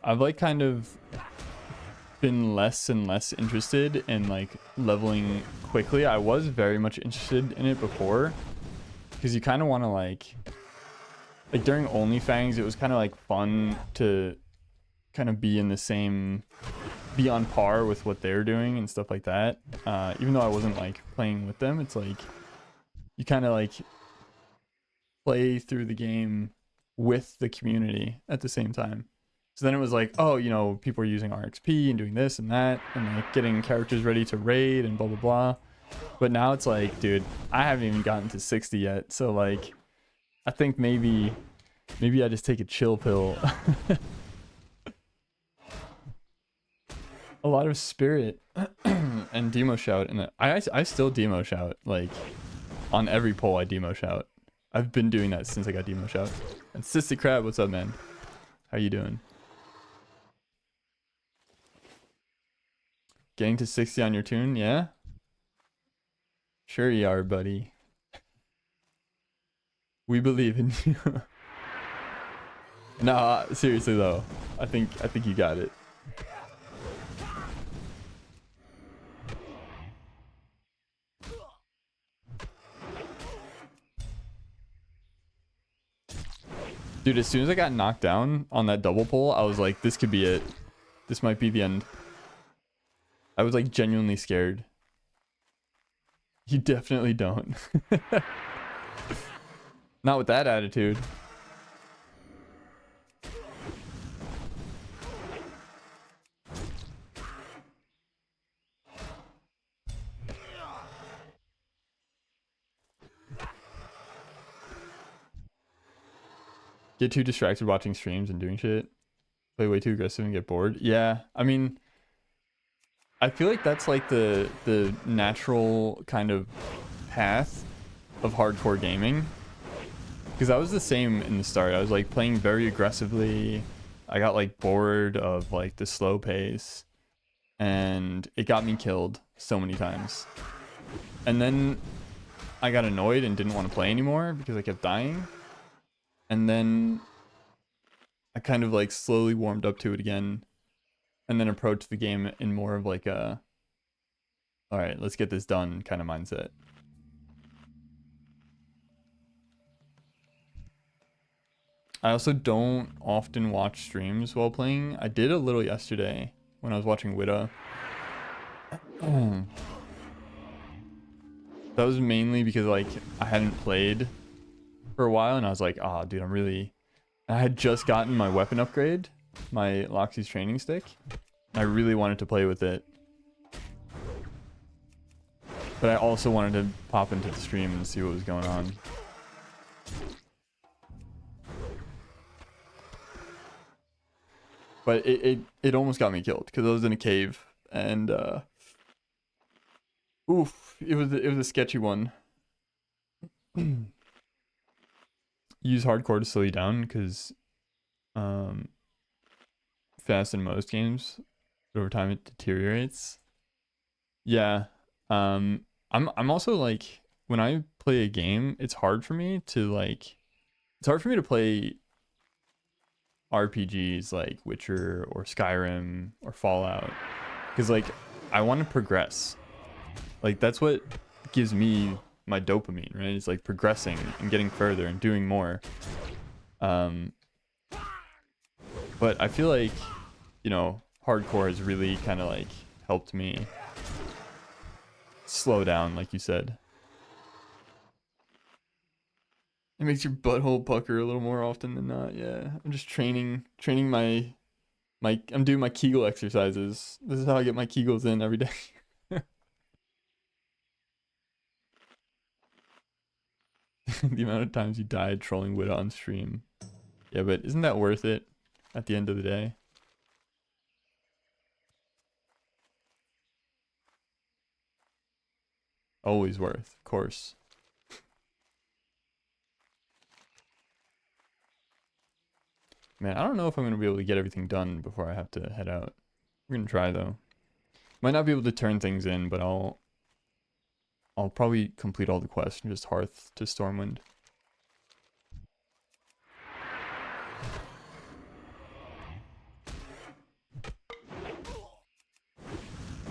[SPEAKER 1] I've like kind of been less and less interested in like leveling quickly. I was very much interested in it before because you kind of want to like during OnlyFangs, it was kind of like fun to kind of be in the same, be on par with what they're doing and stuff like that. Even though I wasn't like playing with them, it's like you kind of like play through the game with the community at the same time. So then it was like, oh, you know, people are using RXP and doing this and that and like getting characters ready to raid and blah, blah, blah. But now it's like, dude, I haven't even gotten to 60 yet. So like, I think maybe I just take a chill pill. A lot of spirit and demo shout. And I still demo shout. Like on every poll I demo shout. I've been doing that since I got demo shout. And Sissy Crab, what's up, man? How you doing? Getting to 60 on your tune, yeah? Sure you are, buddy. We believe in you. No, seriously though. I think you got it. Dude, as soon as I got knocked down on that double pull, I was like, this could be it. This might be the end. I was like genuinely scared. You definitely don't. Not with that attitude. Get too distracted watching streams and doing shit. Play way too aggressive and get bored. Yeah, I mean, I feel like that's like the natural kind of path of hardcore gaming. Because I was the same in the start. I was like playing very aggressively. I got like bored of like the slow pace. And it got me killed so many times. And then I got annoyed and didn't want to play anymore because I kept dying. And then I kind of like slowly warmed up to it again. And then approached the game in more of like a, all right, let's get this done kind of mindset. I also don't often watch streams while playing. I did a little yesterday when I was watching WoW. That was mainly because like I hadn't played for a while and I was like, oh dude, I had just gotten my weapon upgrade, my Loxy's training stick. I really wanted to play with it. But I also wanted to pop into the stream and see what was going on. But it almost got me killed because I was in a cave and oof, it was a sketchy one. Use hardcore to slow you down because fast in most games, but over time it deteriorates. Yeah. I'm also like when I play a game, it's hard for me to play RPGs like Witcher or Skyrim or Fallout because like I want to progress. Like that's what gives me my dopamine, right? It's like progressing and getting further and doing more. But I feel like, you know, hardcore has really kind of like helped me slow down, like you said. It makes your butthole pucker a little more often than not. Yeah, I'm just training my I'm doing my Kegel exercises. This is how I get my Kegels in every day. The amount of times you died trolling Widow on stream. Yeah, but isn't that worth it at the end of the day? Always worth, of course. Man, I don't know if I'm going to be able to get everything done before I have to head out. We're going to try though. Might not be able to turn things in, but I'll probably complete all the quests and just Hearth to Stormwind.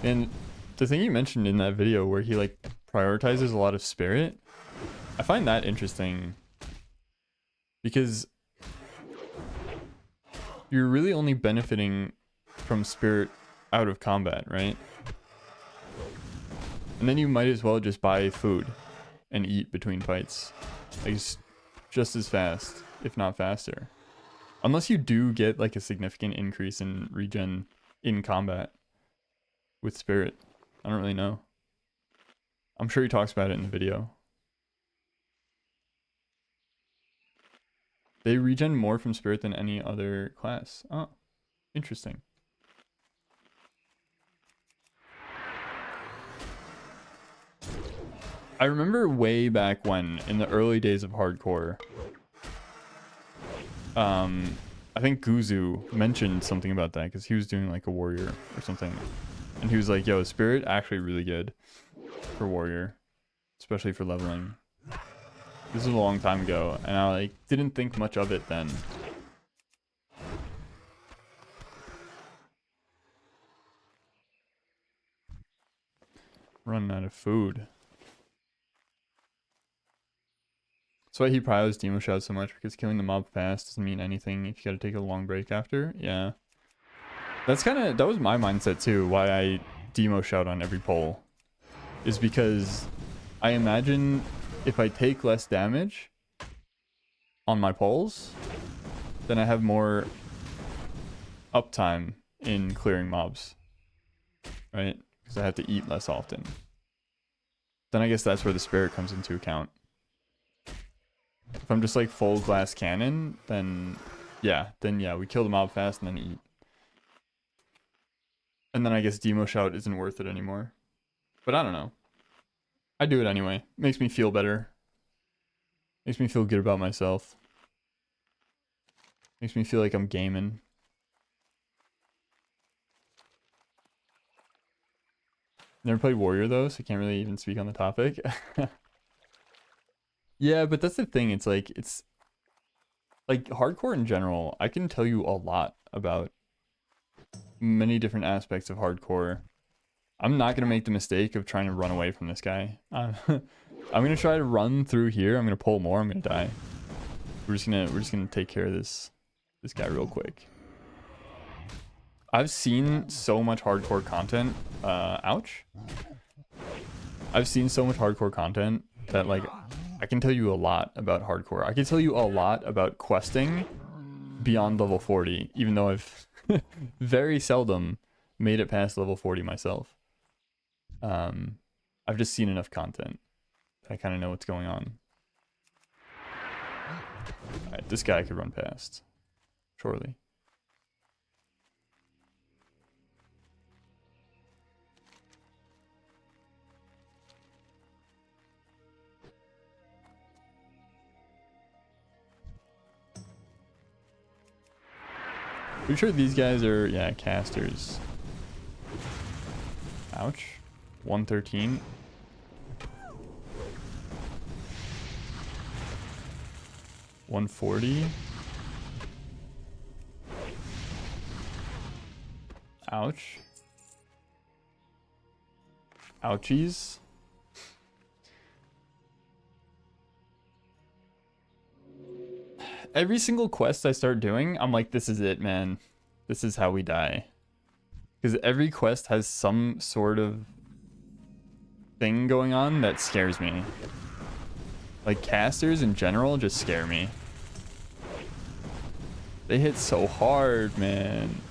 [SPEAKER 1] And the thing you mentioned in that video where he like prioritizes a lot of spirit, I find that interesting because you're really only benefiting from spirit out of combat, right? And then you might as well just buy food and eat between fights. Like just as fast, if not faster. Unless you do get like a significant increase in regen in combat with spirit. I don't really know. I'm sure he talks about it in the video. They regen more from spirit than any other class. Oh, interesting. I remember way back when, in the early days of hardcore, I think Guzu mentioned something about that because he was doing like a warrior or something. And he was like, yo, spirit actually really good for warrior, especially for leveling. This was a long time ago, and I like didn't think much of it then. Running out of food. That's why he prios Demo Shout so much, because killing the mob fast doesn't mean anything if you gotta take a long break after. Yeah. That was my mindset too, why I demo shout on every pole is because I imagine if I take less damage on my poles, then I have more uptime in clearing mobs, right? Because I have to eat less often. Then I guess that's where the spirit comes into account. If I'm just like full glass cannon, then yeah, we kill the mob fast and then eat. And then I guess demo shout isn't worth it anymore. But I don't know. I do it anyway. Makes me feel better. Makes me feel good about myself. Makes me feel like I'm gaming. Never played Warrior though, so I can't really even speak on the topic. Yeah, but that's the thing. It's like hardcore in general. I can tell you a lot about many different aspects of hardcore. I'm not gonna make the mistake of trying to run away from this guy. I'm gonna try to run through here. I'm gonna pull more. I'm gonna die. We're just gonna take care of this guy real quick. I've seen so much hardcore content. Ouch. I've seen so much hardcore content that like I can tell you a lot about hardcore. I can tell you a lot about questing beyond level 40, even though I've very seldom made it past level 40 myself. I've just seen enough content that I kind of know what's going on. Alright, this guy I could run past. Surely. Pretty sure these guys are, yeah, casters. Ouch. 113. $140. Ouch. Ouchies. Every single quest I start doing, I'm like, this is it, man. This is how we die. Because every quest has some sort of thing going on that scares me. Like, casters in general just scare me. They hit so hard, man.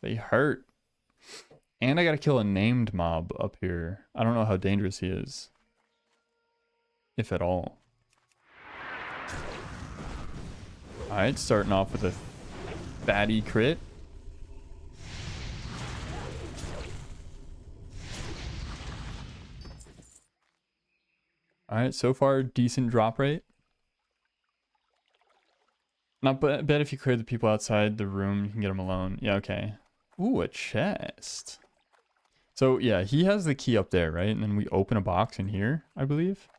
[SPEAKER 1] They hurt. And I gotta kill a named mob up here. I don't know how dangerous he is. If at all. Alright, starting off with a fatty crit. Alright, so far decent drop rate. Not bad if you clear the people outside the room, you can get them alone. Yeah, okay. Ooh, a chest. So yeah, he has the key up there, right? And then we open a box in here, I believe.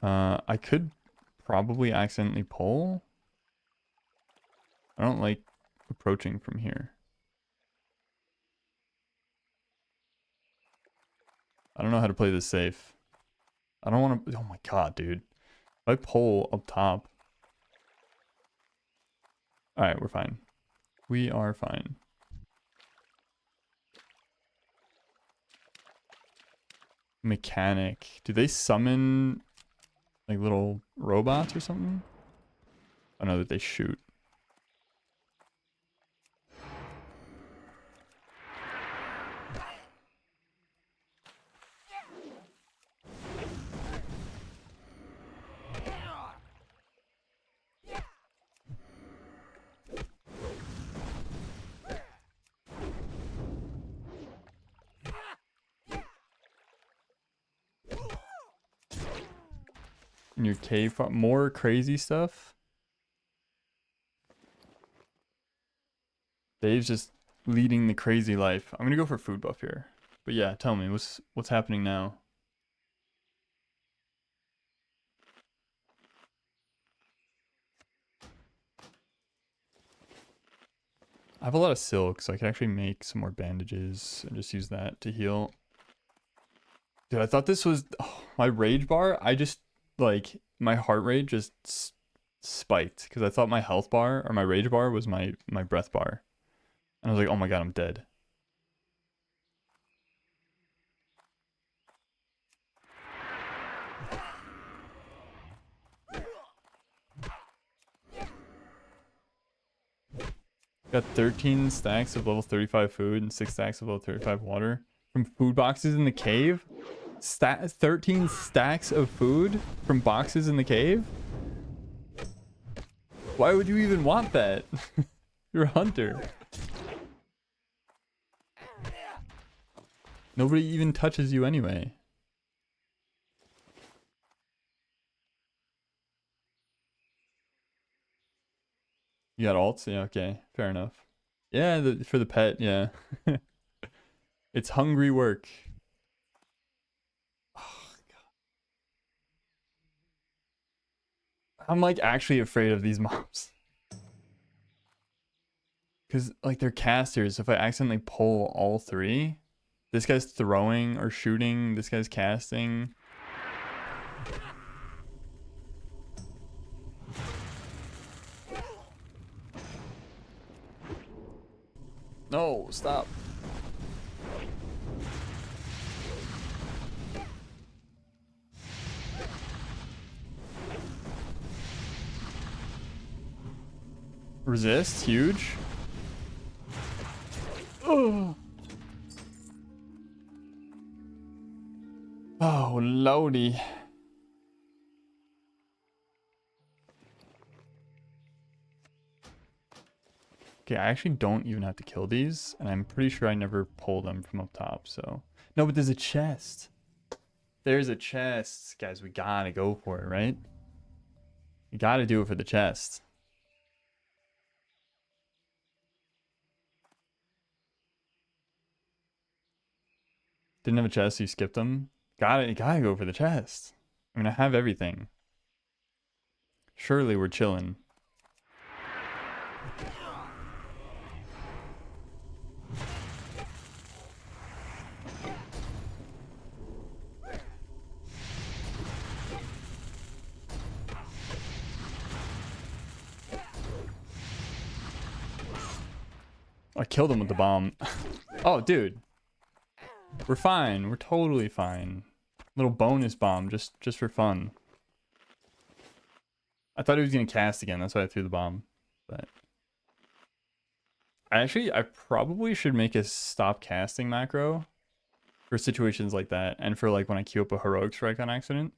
[SPEAKER 1] I could probably accidentally pull. I don't like approaching from here. I don't know how to play this safe. I don't want to... Oh my god, dude. If I pull up top... Alright, we're fine. We are fine. Mechanic. Do they summon like little robots or something? Oh no, that they shoot. In your cave, more crazy stuff. Dave's just leading the crazy life. I'm gonna go for food buff here. But yeah, tell me, what's happening now? I have a lot of silk, so I can actually make some more bandages and just use that to heal. Dude, I thought this was my rage bar. I just like my heart rate just spiked because I thought my health bar or my rage bar was my breath bar, and I was like, oh my god, I'm dead. Got 13 stacks of level 35 food and 6 stacks of level 35 water from food boxes in the cave. 13 stacks of food from boxes in the cave? Why would you even want that? You're a hunter. Nobody even touches you anyway. You got alts? Yeah, okay. Fair enough. Yeah, for the pet, yeah. It's hungry work. Oh, God. I'm like actually afraid of these mobs. Because like they're casters. If I accidentally pull all three, this guy's throwing or shooting, this guy's casting. No, stop. Resist, huge. Oh. Oh, lordy. Okay, I actually don't even have to kill these, and I'm pretty sure I never pull them from up top, so... No, but there's a chest. There's a chest. Guys, we gotta go for it, right? You gotta do it for the chest. Didn't have a chest, so you skipped them. You gotta go for the chest. I mean, I have everything. Surely we're chilling. I killed him with the bomb. Oh, dude. We're fine. We're totally fine. Little bonus bomb, just for fun. I thought he was gonna cast again. That's why I threw the bomb. But I probably should make a stop casting macro for situations like that, and for like when I queue up a heroic strike on accident.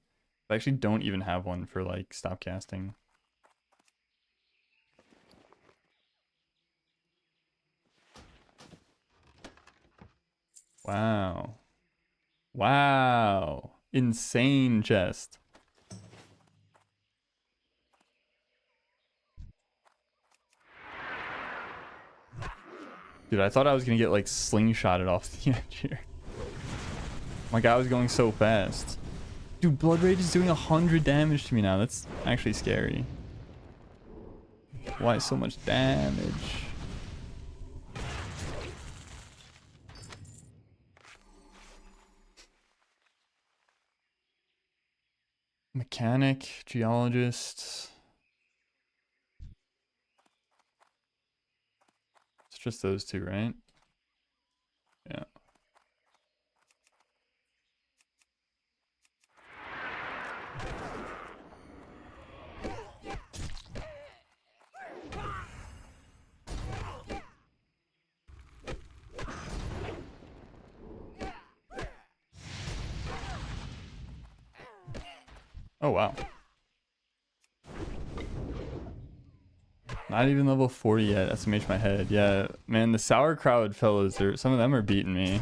[SPEAKER 1] I actually don't even have one for like stop casting. Wow. Wow. Insane chest. Dude, I thought I was gonna get like slingshotted off the edge here. My guy was going so fast. Dude, Blood Rage is doing 100 damage to me now. That's actually scary. Why so much damage? Mechanic, geologist. It's just those two, right? Yeah. Oh, wow. Not even level 40 yet. That's made my head. Yeah, man, the sauerkraut fellas, some of them are beating me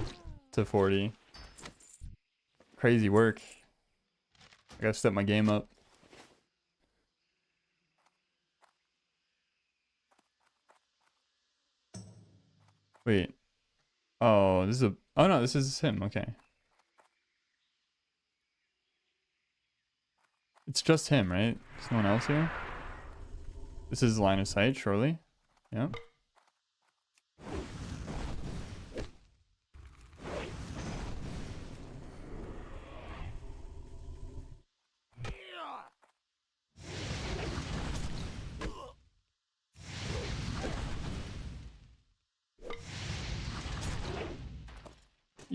[SPEAKER 1] to 40. Crazy work. I gotta step my game up. Wait. Oh, this is a... Oh, no, this is him. Okay. It's just him, right? There's no one else here? This is line of sight, surely. Yep.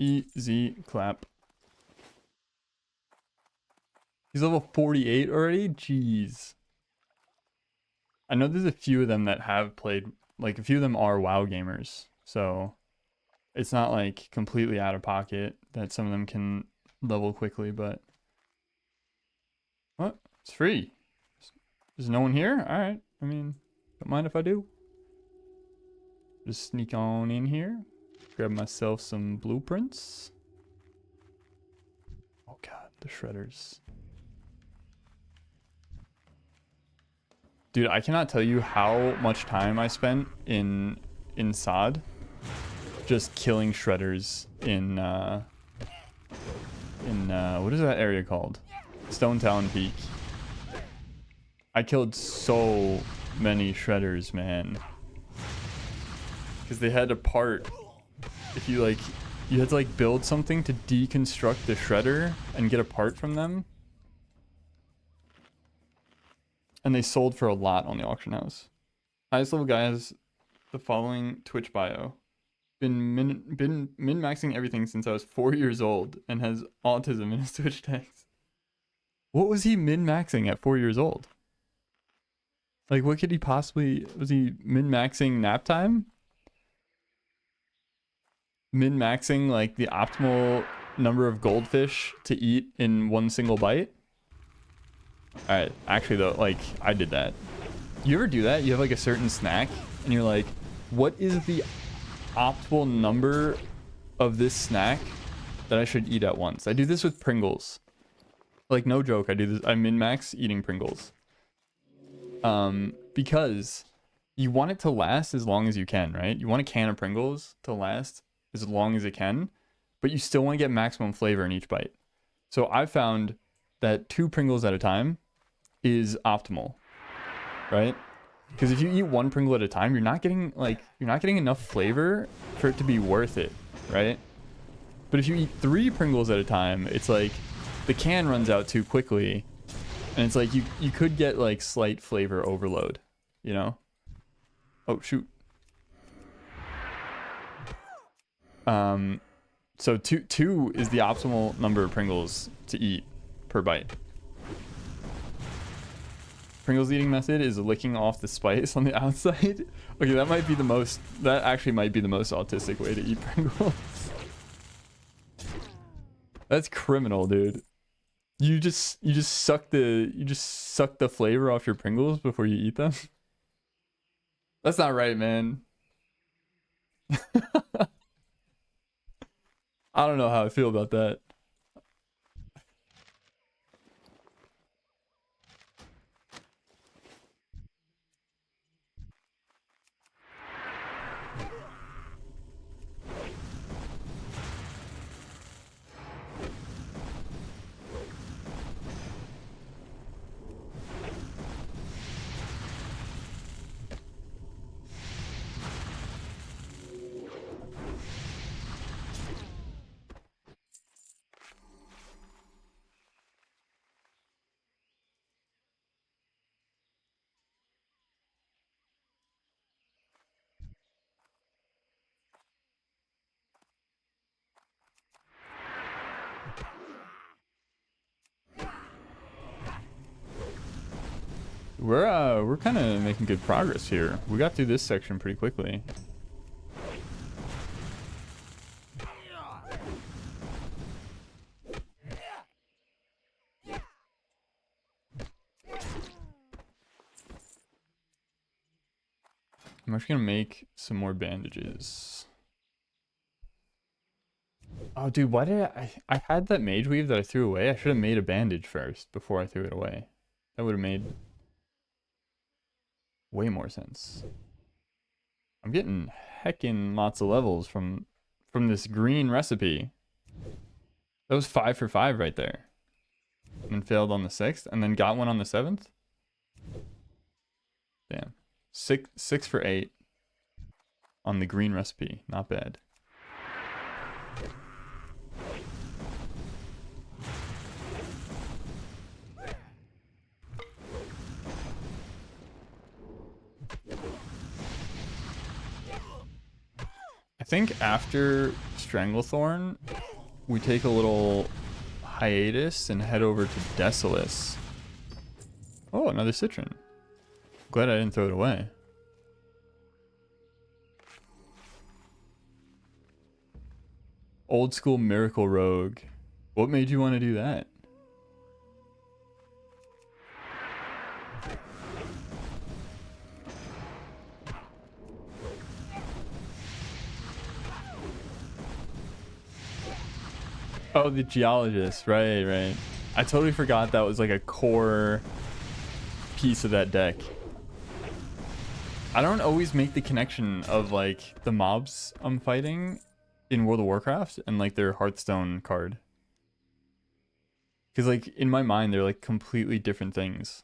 [SPEAKER 1] Easy clap. He's level 48 already? Jeez. I know there's a few of them that have played, like a few of them are WoW gamers. So it's not like completely out of pocket that some of them can level quickly, but what? It's free. There's no one here? Alright. I mean, don't mind if I do. Just sneak on in here. Grab myself some blueprints. Oh god, the shredders. Dude, I cannot tell you how much time I spent in SOD just killing shredders in what is that area called? Stone Talon Peak. I killed so many shredders, man. Because they had a part. If you like, you had to like build something to deconstruct the shredder and get a part from them. And they sold for a lot on the auction house. Highest level guy has the following Twitch bio. Been min-maxing everything since I was 4 years old and has autism in his Twitch tags. What was he min-maxing at 4 years old? Like, what could he possibly... Was he min-maxing nap time? Min-maxing, like, the optimal number of goldfish to eat in one single bite? Alright, actually, though, like, I did that. You ever do that? You have, like, a certain snack, and you're like, what is the optimal number of this snack that I should eat at once? I do this with Pringles. Like, no joke, I do this. I min-max eating Pringles. Because you want it to last as long as you can, right? You want a can of Pringles to last as long as it can, but you still want to get maximum flavor in each bite. So I found that 2 Pringles at a time is optimal, right? Because if you eat 1 Pringle at a time, you're not getting enough flavor for it to be worth it, right? But if you eat 3 Pringles at a time, it's like the can runs out too quickly, and it's like you could get like slight flavor overload, you know? Oh shoot. So two is the optimal number of Pringles to eat per bite. Pringles eating method is licking off the spice on the outside. Okay, that might be the most, that actually might be the most autistic way to eat Pringles. That's criminal, dude. You just suck the flavor off your Pringles before you eat them. That's not right, man. I don't know how I feel about that. We're kind of making good progress here. We got through this section pretty quickly. I'm actually gonna make some more bandages. Oh, dude, why did I had that mage weave that I threw away? I should have made a bandage first before I threw it away. That would have made way more sense. I'm getting heckin' lots of levels from this green recipe. That was 5 for 5 right there. And then failed on the 6th, and then got one on the 7th. Damn. 6 for 8 on the green recipe. Not bad. I think after Stranglethorn, we take a little hiatus and head over to Desolus. Oh, another citron. Glad I didn't throw it away. Old school miracle rogue. What made you want to do that? Oh, the geologist. Right, right. I totally forgot that was like a core piece of that deck. I don't always make the connection of like the mobs I'm fighting in World of Warcraft and like their Hearthstone card. Because like in my mind, they're like completely different things.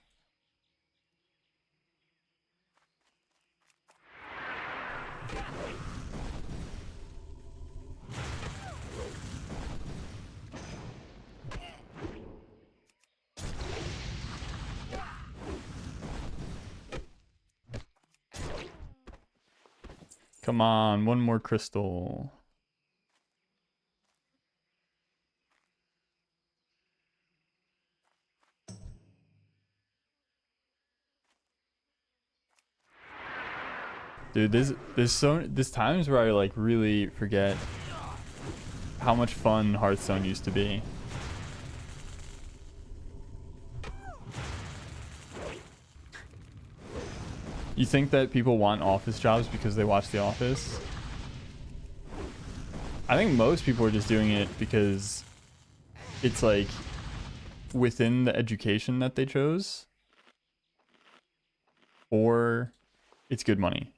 [SPEAKER 1] Come on, one more crystal. Dude, there's times where I like really forget how much fun Hearthstone used to be. You think that people want office jobs because they watch The Office? I think most people are just doing it because it's like within the education that they chose, or it's good money.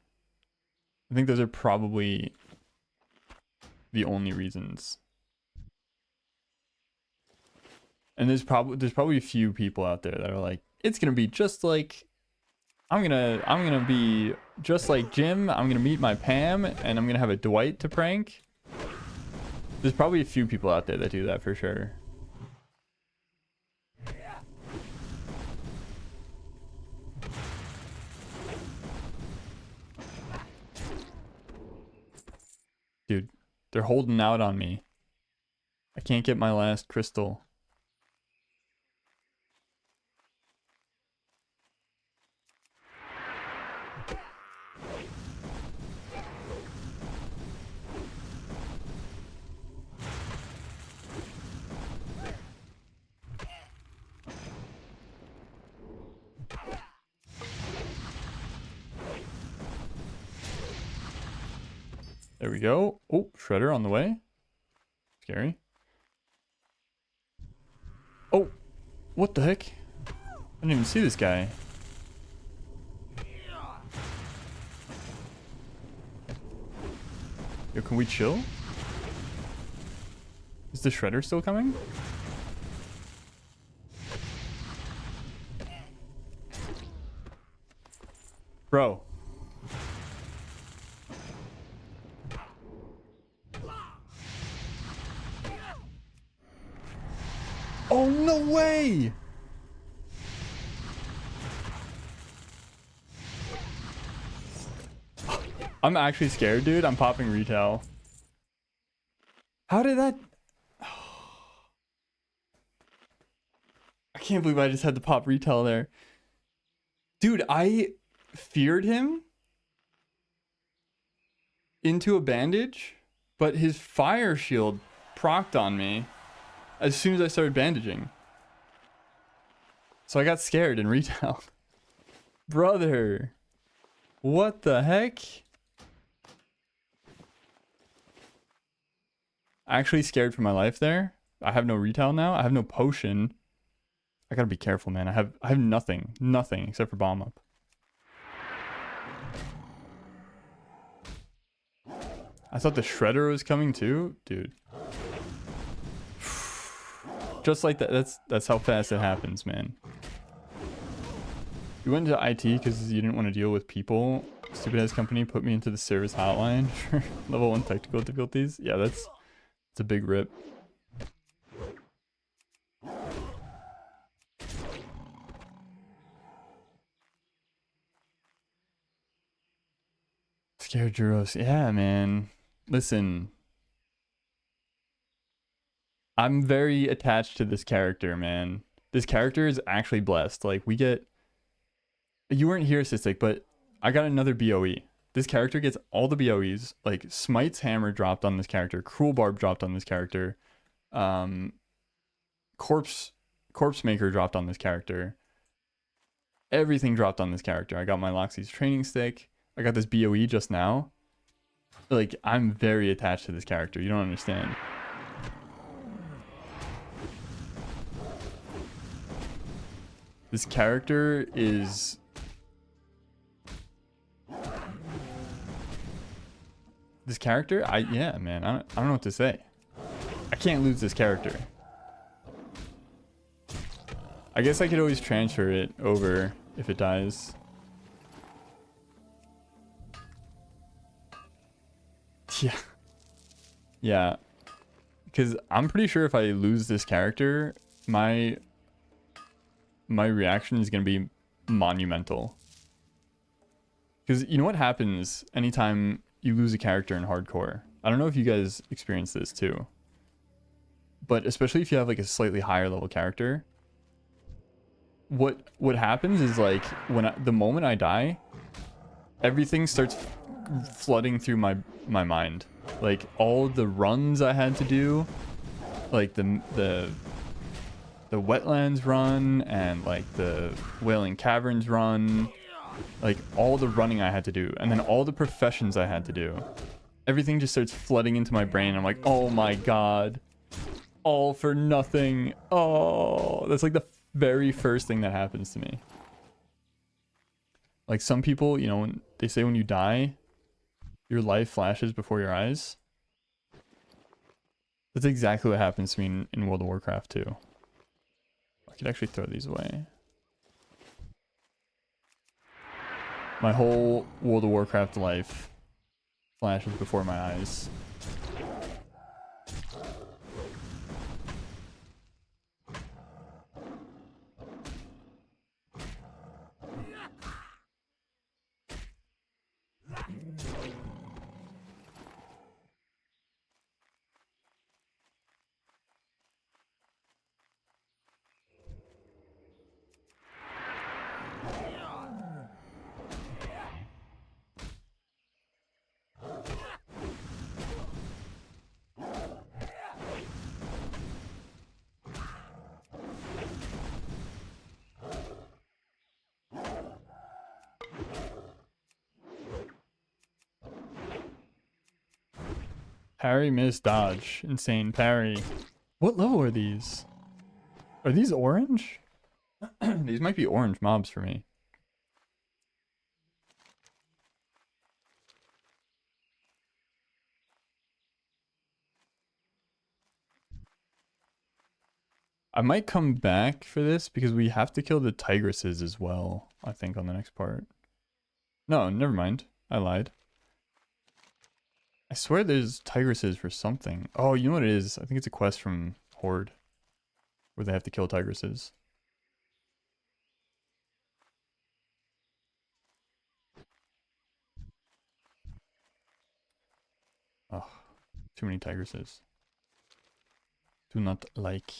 [SPEAKER 1] I think those are probably the only reasons. And there's probably a few people out there that are like, it's gonna be just like I'm gonna be just like Jim. I'm gonna meet my Pam, and I'm gonna have a Dwight to prank. There's probably a few people out there that do that for sure. Dude, they're holding out on me. I can't get my last crystal. There we go. Oh, Shredder on the way. Scary. Oh, what the heck? I didn't even see this guy. Yo, can we chill? Is the Shredder still coming? Bro. Oh, no way! I'm actually scared, dude. I'm popping retail. How did that... I can't believe I just had to pop retail there. Dude, I feared him into a bandage, but his fire shield procced on me as soon as I started bandaging. So I got scared in retail. Brother. What the heck? Actually scared for my life there. I have no retail now. I have no potion. I gotta be careful, man. I have nothing. Nothing except for bomb up. I thought the Shredder was coming too. Dude. Just like that. That's how fast it happens, man. You went into IT because you didn't want to deal with people. Stupid ass company put me into the service hotline for level 1 technical difficulties. Yeah, it's a big rip. Scared Juros. Yeah, man. Listen. I'm very attached to this character, man. This character is actually blessed. Like, we get... You weren't here, Cystic, but I got another BOE. This character gets all the BOEs. Like, Smite's Hammer dropped on this character. Cruel Barb dropped on this character. Corpse Maker dropped on this character. Everything dropped on this character. I got my Loxy's training stick. I got this BOE just now. Like, I'm very attached to this character. You don't understand. This character is... This character? Yeah, man. I don't know what to say. I can't lose this character. I guess I could always transfer it over if it dies. Yeah. Yeah. Because I'm pretty sure if I lose this character, my reaction is going to be monumental. Because you know what happens anytime you lose a character in hardcore? I don't know if you guys experience this too. But especially if you have like a slightly higher level character, what happens is like the moment I die, everything starts flooding through my mind. Like all the runs I had to do, like the wetlands run and like the Wailing Caverns run, like all the running I had to do, and then all the professions I had to do. Everything just starts flooding into my brain. I'm like, oh my god, all for nothing. Oh, that's like the very first thing that happens to me. Like some people, you know, when they say when you die, your life flashes before your eyes. That's exactly what happens to me in World of Warcraft too. I could actually throw these away. My whole World of Warcraft life flashes before my eyes. Parry, miss, dodge. Insane parry. What level are these? Are these orange? These might be orange mobs for me. I might come back for this because we have to kill the tigresses as well, I think, on the next part. No, never mind. I lied. I swear there's tigresses for something. Oh, you know what it is? I think it's a quest from Horde where they have to kill tigresses. Oh, too many tigresses. Do not like.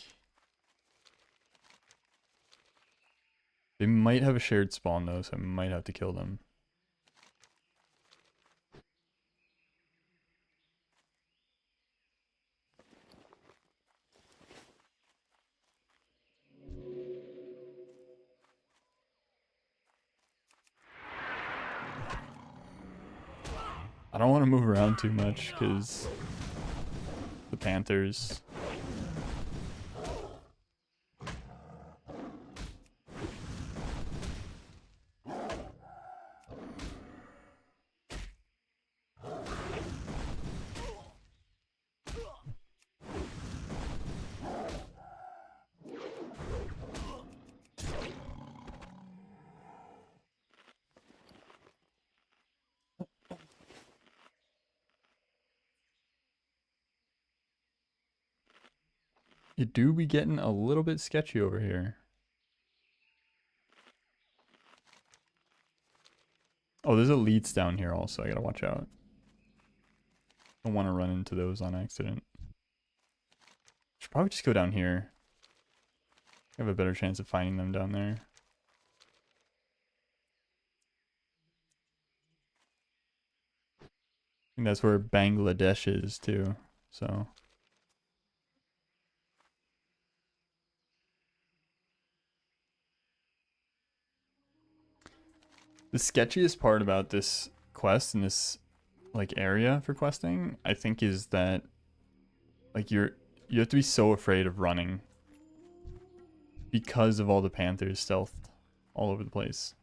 [SPEAKER 1] They might have a shared spawn though, so I might have to kill them. I don't want to move around too much because the panthers. You do be getting a little bit sketchy over here. Oh, there's elites down here also. I gotta watch out. Don't want to run into those on accident. Should should probably just go down here. I have a better chance of finding them down there. I think that's where Bangladesh is too, so. The sketchiest part about this quest and this like area for questing, I think, is that like you have to be so afraid of running because of all the panthers stealthed all over the place.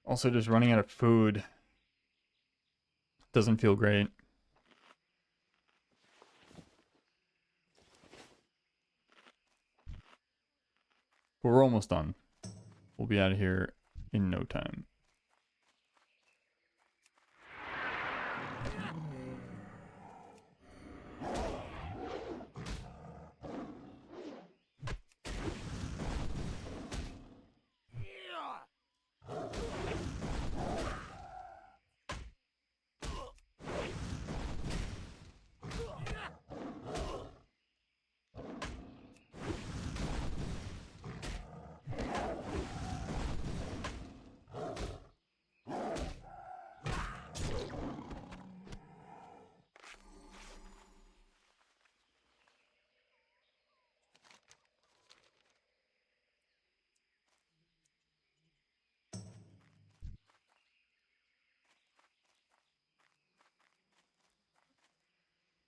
[SPEAKER 1] Also, just running out of food doesn't feel great. But we're almost done. We'll be out of here in no time.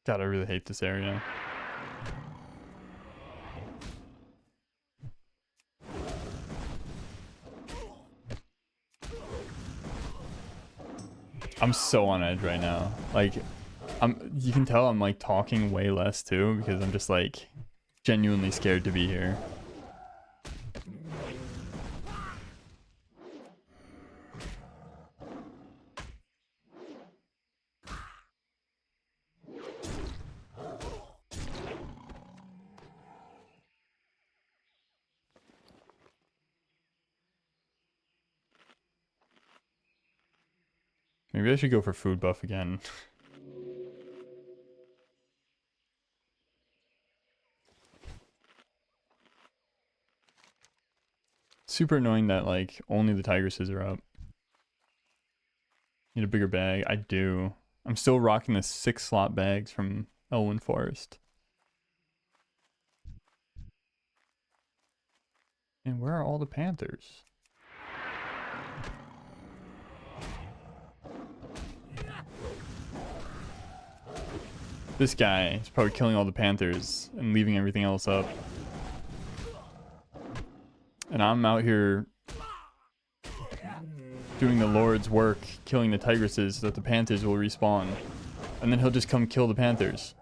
[SPEAKER 1] God, I really hate this area. I'm so on edge right now. Like, you can tell I'm like talking way less too because I'm just like genuinely scared to be here. Maybe I should go for food buff again. Super annoying that like only the tigresses are up. Need a bigger bag. I do. I'm still rocking the 6 slot bags from Elwyn Forest. And where are all the panthers? This guy is probably killing all the panthers and leaving everything else up. And I'm out here doing the Lord's work, killing the tigresses so that the panthers will respawn. And then he'll just come kill the panthers.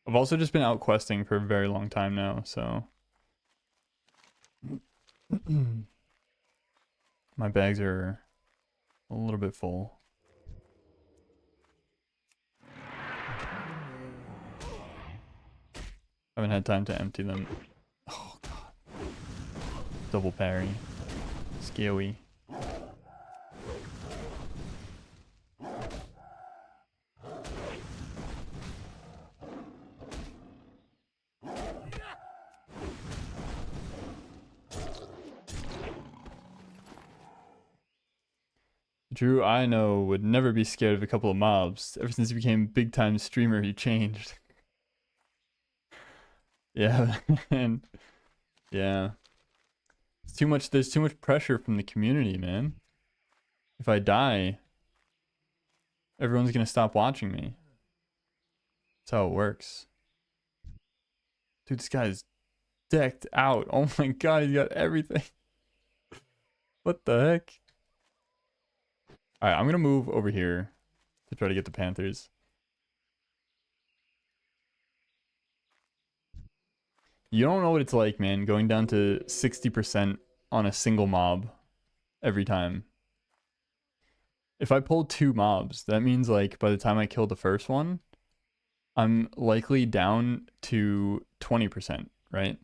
[SPEAKER 1] I've also just been out questing for a very long time now, so my bags are a little bit full. Haven't had time to empty them. Oh god. Double parry. Scary. Drew, I know, would never be scared of a couple of mobs. Ever since he became a big time streamer, he changed. Yeah, and yeah. It's too much, there's too much pressure from the community, man. If I die, everyone's gonna stop watching me. That's how it works. Dude, this guy's decked out. Oh my god, he's got everything. What the heck? Alright, I'm gonna move over here to try to get the Panthers. You don't know what it's like, man, going down to 60% on a single mob every time. If I pull 2 mobs, that means like by the time I kill the first one, I'm likely down to 20%, right?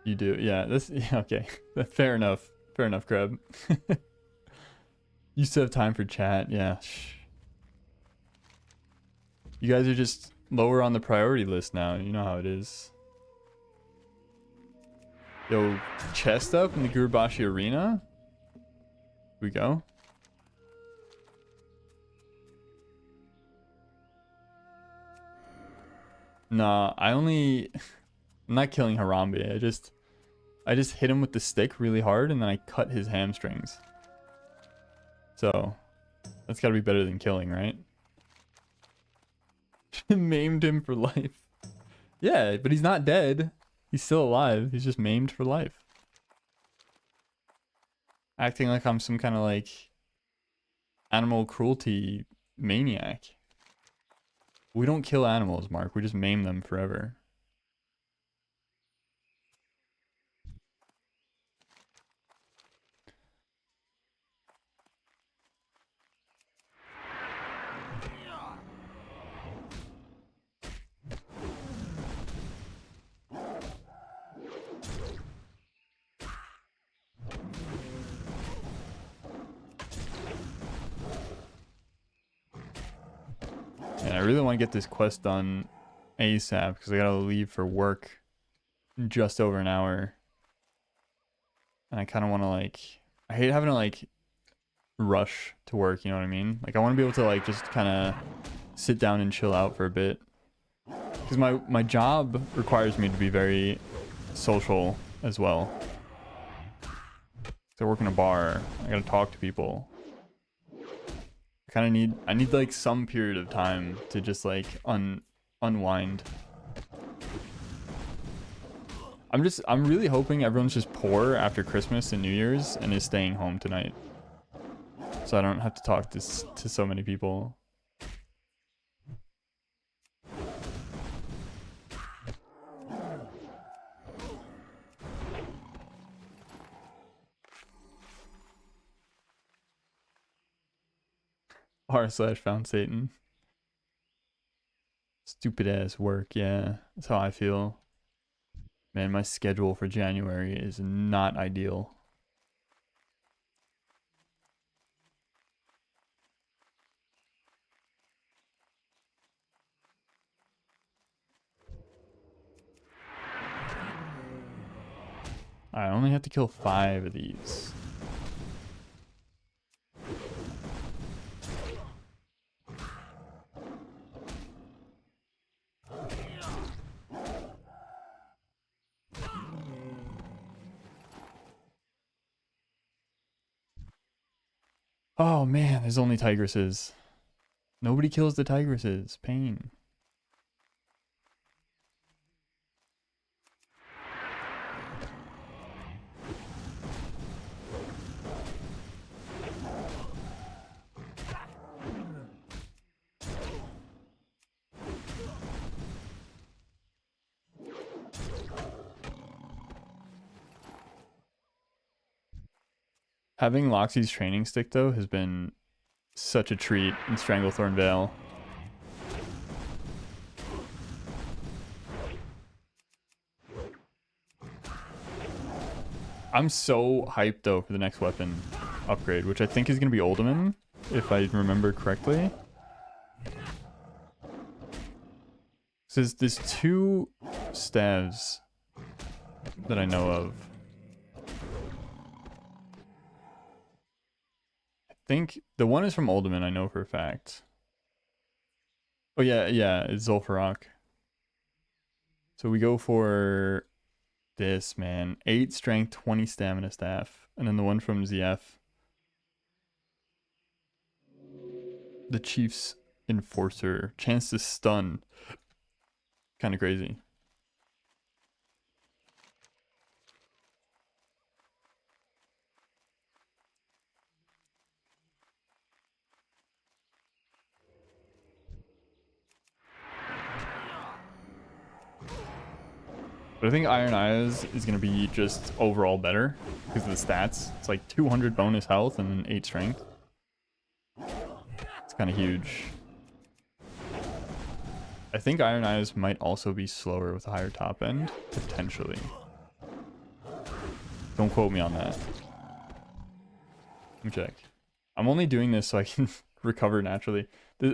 [SPEAKER 1] You do, yeah. This, yeah, okay. Fair enough. Fair enough, Crab. You still have time for chat, yeah. Shh. You guys are just lower on the priority list now. You know how it is. Yo, chest up in the Gurubashi Arena. Here we go. Nah, I'm not killing Harambe. I just hit him with the stick really hard and then I cut his hamstrings. So, that's gotta be better than killing, right? Maimed him for life. Yeah, but he's not dead. He's still alive. He's just maimed for life. Acting like I'm some kind of like animal cruelty maniac. We don't kill animals, Mark. We just maim them forever. And I really want to get this quest done ASAP because I gotta leave for work in just over an hour. And I kind of want to like, I hate having to like rush to work, you know what I mean? Like I want to be able to like just kind of sit down and chill out for a bit. Because my job requires me to be very social as well. So I work in a bar, I gotta talk to people. I need like some period of time to just like unwind. I'm really hoping everyone's just poor after Christmas and New Year's and is staying home tonight. So I don't have to talk to so many people. r/found Satan. Stupid ass work, yeah. That's how I feel. Man, my schedule for January is not ideal. I only have to kill 5 of these. Oh man, there's only tigresses. Nobody kills the tigresses. Pain. Having Loxy's training stick, though, has been such a treat in Stranglethorn Vale. I'm so hyped, though, for the next weapon upgrade, which I think is going to be Uldaman, if I remember correctly. So there's 2 staves that I know of. I think the one is from Uldaman, I know for a fact. Oh yeah, it's Zul'Farrak. So we go for this, man. 8 strength, 20 stamina staff. And then the one from ZF. The Chief's Enforcer. Chance to stun. kind of crazy. But I think Iron Eyes is going to be just overall better because of the stats. It's like 200 bonus health and 8 strength. It's kind of huge. I think Iron Eyes might also be slower with a higher top end, potentially. Don't quote me on that. Let me check. I'm only doing this so I can recover naturally.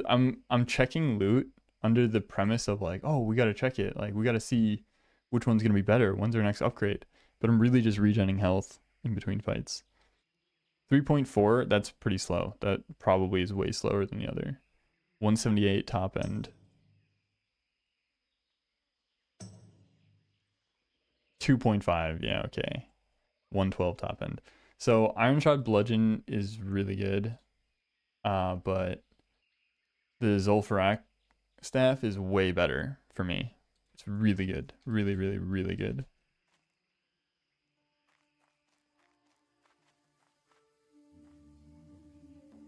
[SPEAKER 1] I'm checking loot under the premise of like, oh, we got to check it. Like, we got to see which one's going to be better. When's our next upgrade? But I'm really just regenning health in between fights. 3.4, that's pretty slow. That probably is way slower than the other. 178 top end. 2.5, yeah, okay. 112 top end. So Iron Shot Bludgeon is really good. But the Zul'Farrak staff is way better for me. It's really good. Really, really, really good.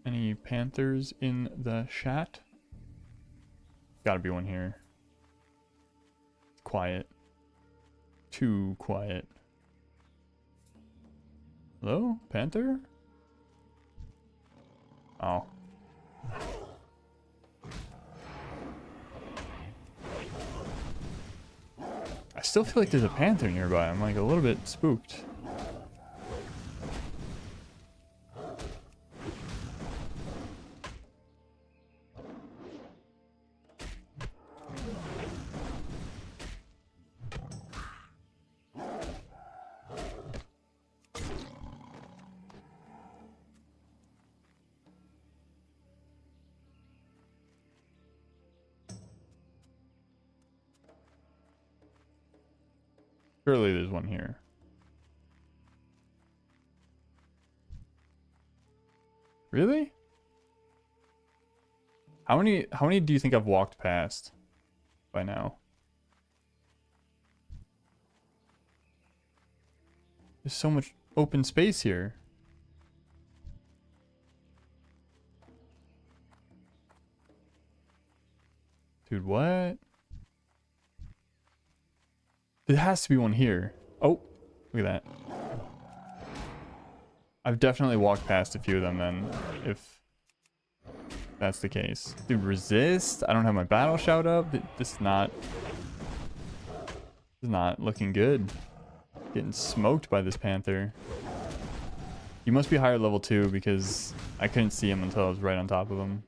[SPEAKER 1] Any Panthers in the chat? Gotta be one here. It's quiet. Too quiet. Hello? Panther? Oh. I still feel like there's a panther nearby. I'm like a little bit spooked. Surely there's one here. Really? How many do you think I've walked past by now? There's so much open space here. Dude, what? There has to be one here. Oh, look at that. I've definitely walked past a few of them then, if that's the case. Dude, resist? I don't have my battle shout up. This is not looking good. Getting smoked by this panther. You must be higher level 2 because I couldn't see him until I was right on top of him.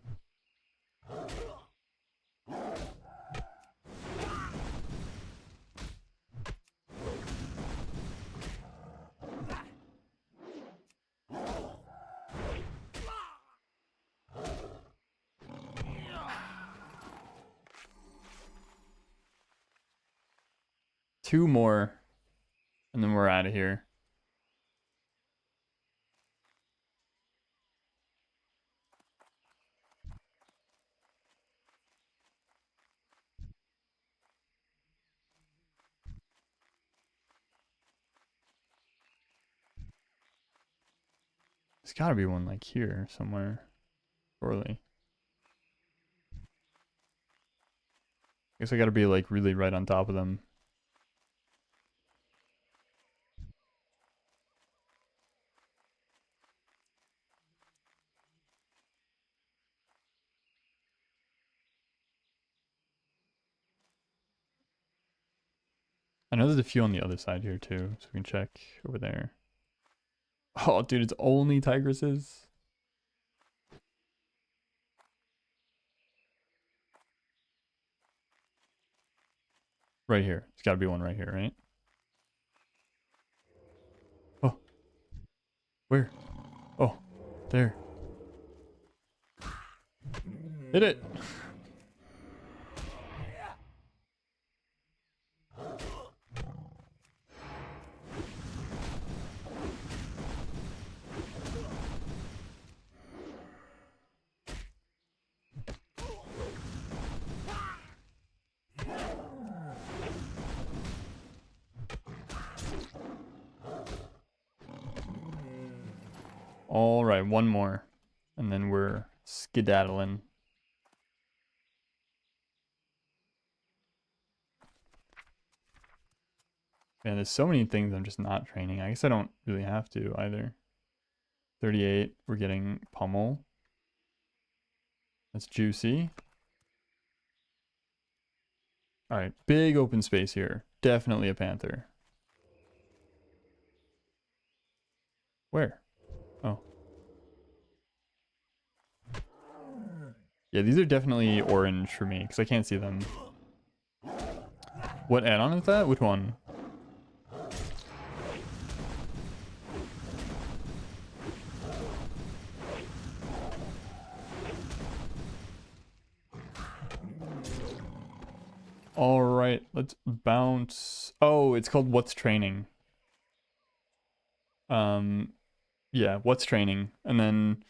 [SPEAKER 1] Two more, and then we're out of here. There's gotta be one like here somewhere, surely. I guess I gotta be like really right on top of them. I know there's a few on the other side here too, so we can check over there. Oh, dude, it's only tigresses. Right here. There's gotta be one right here, right? Oh. Where? Oh, there. Hit it! All right, one more, and then we're skedaddling. Man, there's so many things I'm just not training. I guess I don't really have to either. 38, we're getting pummel. That's juicy. All right, big open space here. Definitely a panther. Where? Oh. Yeah, these are definitely orange for me because I can't see them. What add-on is that? Which one? All right, let's bounce. Oh, it's called What's Training. Yeah, What's Training. And then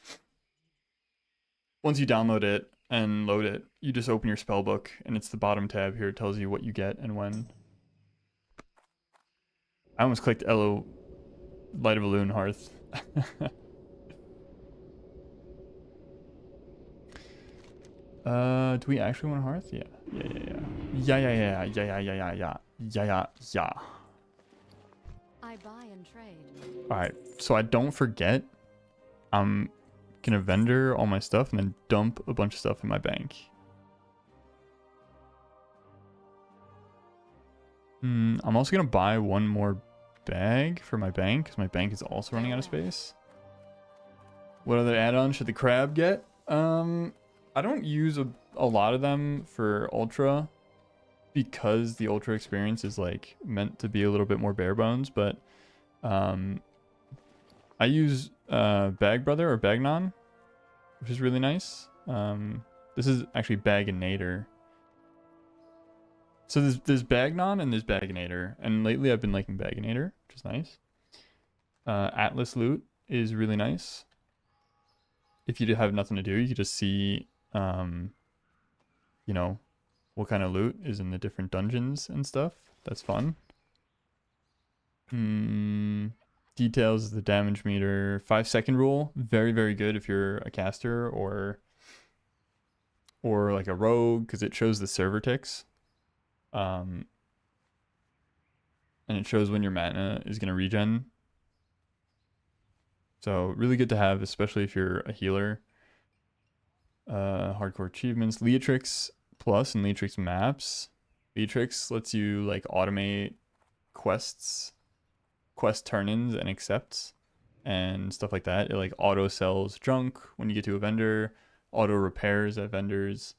[SPEAKER 1] once you download it and load it, you just open your spell book and it's the bottom tab here. It tells you what you get and when. I almost clicked Elo Light of a Loon Hearth. Do we actually want a hearth? Yeah. Yeah.
[SPEAKER 9] I buy and trade.
[SPEAKER 1] Alright, so I don't forget, I'm gonna vendor all my stuff and then dump a bunch of stuff in my bank. I'm also gonna buy one more bag for my bank, because my bank is also running out of space. What other add-ons should the crab get? I don't use a lot of them for Ultra, because the Ultra experience is like meant to be a little bit more bare bones, but I use Bag Brother or Bagnon, which is really nice. This is actually Baginator. So there's Bagnon and there's Baginator, and lately I've been liking Baginator, which is nice. Atlas Loot is really nice. If you have nothing to do, you can just see, you know, what kind of loot is in the different dungeons and stuff. That's fun. Details, the damage meter, 5-second rule, very, very good if you're a caster or like a rogue, because it shows the server ticks. And it shows when your mana is going to regen. So really good to have, especially if you're a healer. Hardcore achievements, Leatrix Plus and Leatrix Maps. Leatrix lets you like automate quests, quest turn-ins and accepts and stuff like that. It like auto sells junk when you get to a vendor, auto repairs at vendors.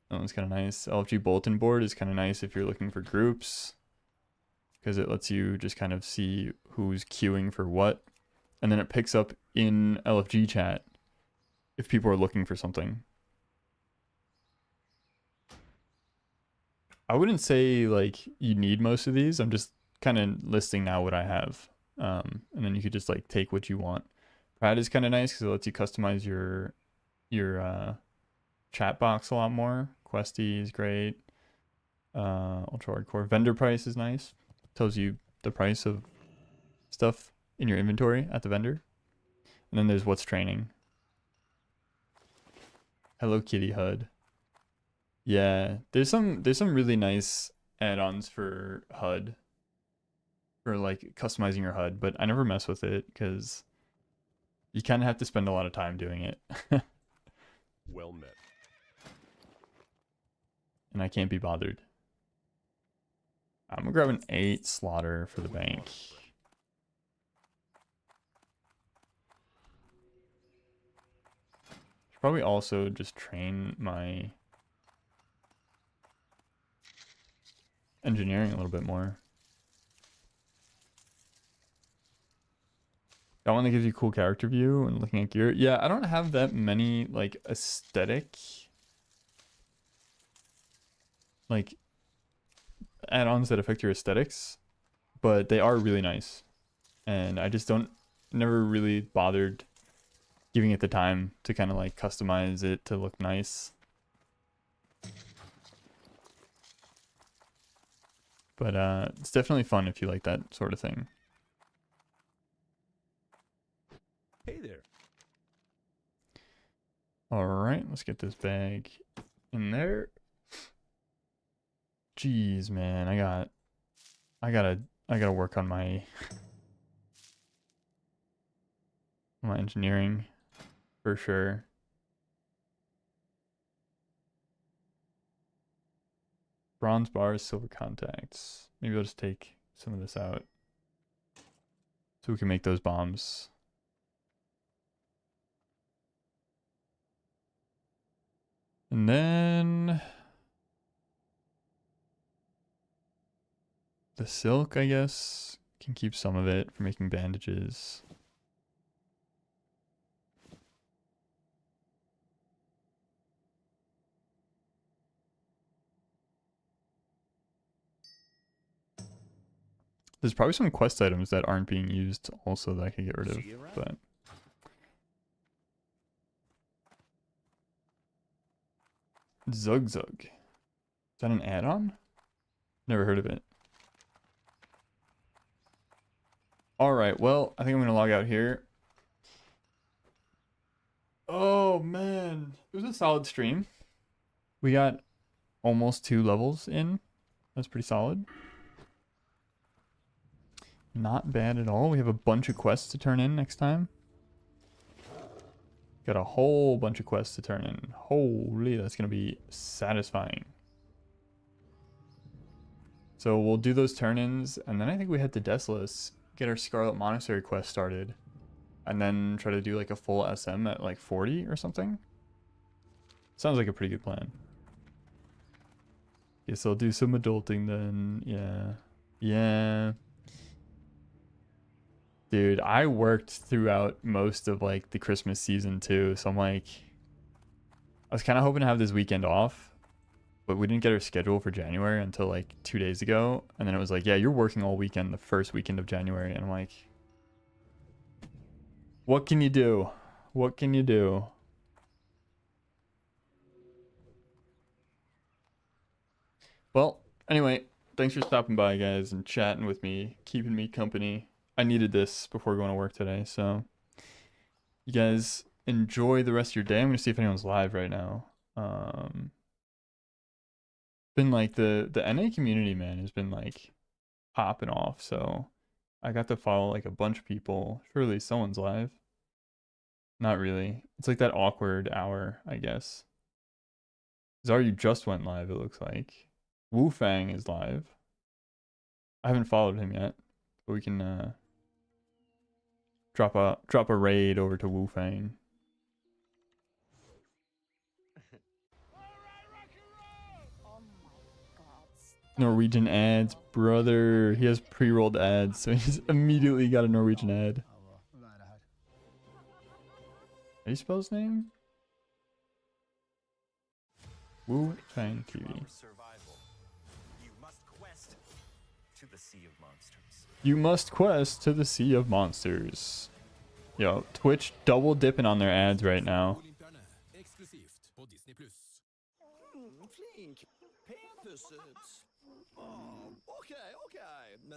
[SPEAKER 1] That one's kind of nice. LFG bulletin board is kind of nice if you're looking for groups, because it lets you just kind of see who's queuing for what, and then it picks up in LFG chat if people are looking for something. I wouldn't say like you need most of these. I'm just kind of listing now what I have, and then you could just like take what you want. Prad is kind of nice because it lets you customize your chat box a lot more. Questy is great. Ultra hardcore. Vendor price is nice. Tells you the price of stuff in your inventory at the vendor. And then there's What's Training. Hello Kitty HUD. Yeah, there's some really nice add-ons for HUD, for like customizing your HUD, but I never mess with it because you kind of have to spend a lot of time doing it.
[SPEAKER 13] Well met.
[SPEAKER 1] And I can't be bothered. I'm gonna grab an 8 slaughter for the bank. Should probably also just train my engineering a little bit more. That one that gives you cool character view and looking at gear. Yeah, I don't have that many like aesthetic like add-ons that affect your aesthetics, but they are really nice, and I just never really bothered giving it the time to kind of like customize it to look nice. But it's definitely fun if you like that sort of thing.
[SPEAKER 13] Hey there.
[SPEAKER 1] All right, let's get this bag in there. Jeez, man, I gotta work on my engineering for sure. Bronze bars, silver contacts. Maybe I'll just take some of this out so we can make those bombs. And then the silk, I guess, can keep some of it for making bandages. There's probably some quest items that aren't being used also that I could get rid of, but Zug Zug. Is that an add-on? Never heard of it. Alright, well, I think I'm gonna log out here. Oh man. It was a solid stream. We got almost 2 levels in. That's pretty solid. Not bad at all. We have a bunch of quests to turn in next time. Got a whole bunch of quests to turn in. Holy, that's going to be satisfying. So we'll do those turn-ins, and then I think we head to Desolus, get our Scarlet Monastery quest started, and then try to do like a full SM at like 40 or something. Sounds like a pretty good plan. Guess I'll do some adulting then. Yeah. Yeah. Dude, I worked throughout most of like the Christmas season too, so I'm like, I was kind of hoping to have this weekend off, but we didn't get our schedule for January until like 2 days ago, and then it was like, yeah, you're working all weekend the first weekend of January, and I'm like, what can you do? What can you do? Well, anyway, thanks for stopping by, guys, and chatting with me, keeping me company. I needed this before going to work today, so you guys enjoy the rest of your day. I'm gonna see if anyone's live right now. Been like the NA community, man, has been like popping off, so I got to follow like a bunch of people. Surely someone's live. Not really. It's like that awkward hour, I guess. Zaryu just went live, it looks like. Wu Fang is live. I haven't followed him yet, but we can drop a raid over to Wu Fang. Norwegian ads, brother. He has pre-rolled ads, so he's immediately got a Norwegian ad. How do you spell his name? Wu Fang TV.
[SPEAKER 13] You must quest to the Sea of Monsters.
[SPEAKER 1] You must quest to the Sea of Monsters. Yo, Twitch double dipping on their ads right now.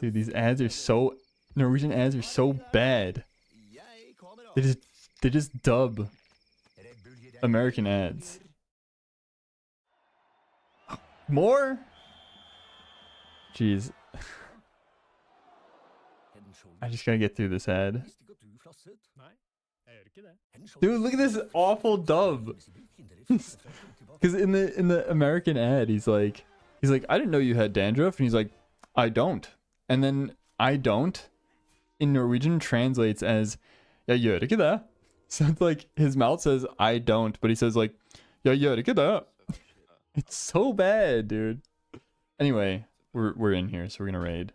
[SPEAKER 1] Dude, these ads are so... Norwegian ads are so bad. They just dub American ads. More? Jeez. I just gotta get through this ad. Dude, look at this awful dub. Because in the American ad, he's like, I didn't know you had dandruff, and he's like, I don't. And then I don't in Norwegian translates as "Jeg gjør ikke det." So it's like his mouth says I don't, but he says like "Jeg gjør ikke det." It's so bad, dude. Anyway, we're in here, so we're gonna raid.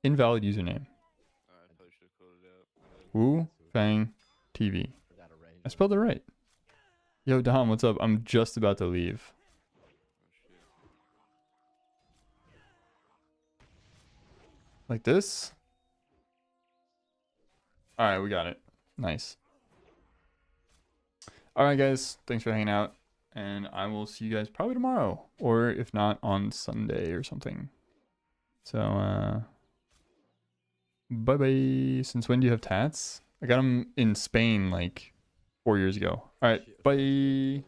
[SPEAKER 1] Invalid username. Wu Fang TV. I spelled it right. Yo, Dom, what's up? I'm just about to leave. Like this? Alright, we got it. Nice. Alright, guys. Thanks for hanging out. And I will see you guys probably tomorrow. Or if not, on Sunday or something. So, Bye bye. Since when do you have tats? I got them in Spain like 4 years ago. All right. Bye.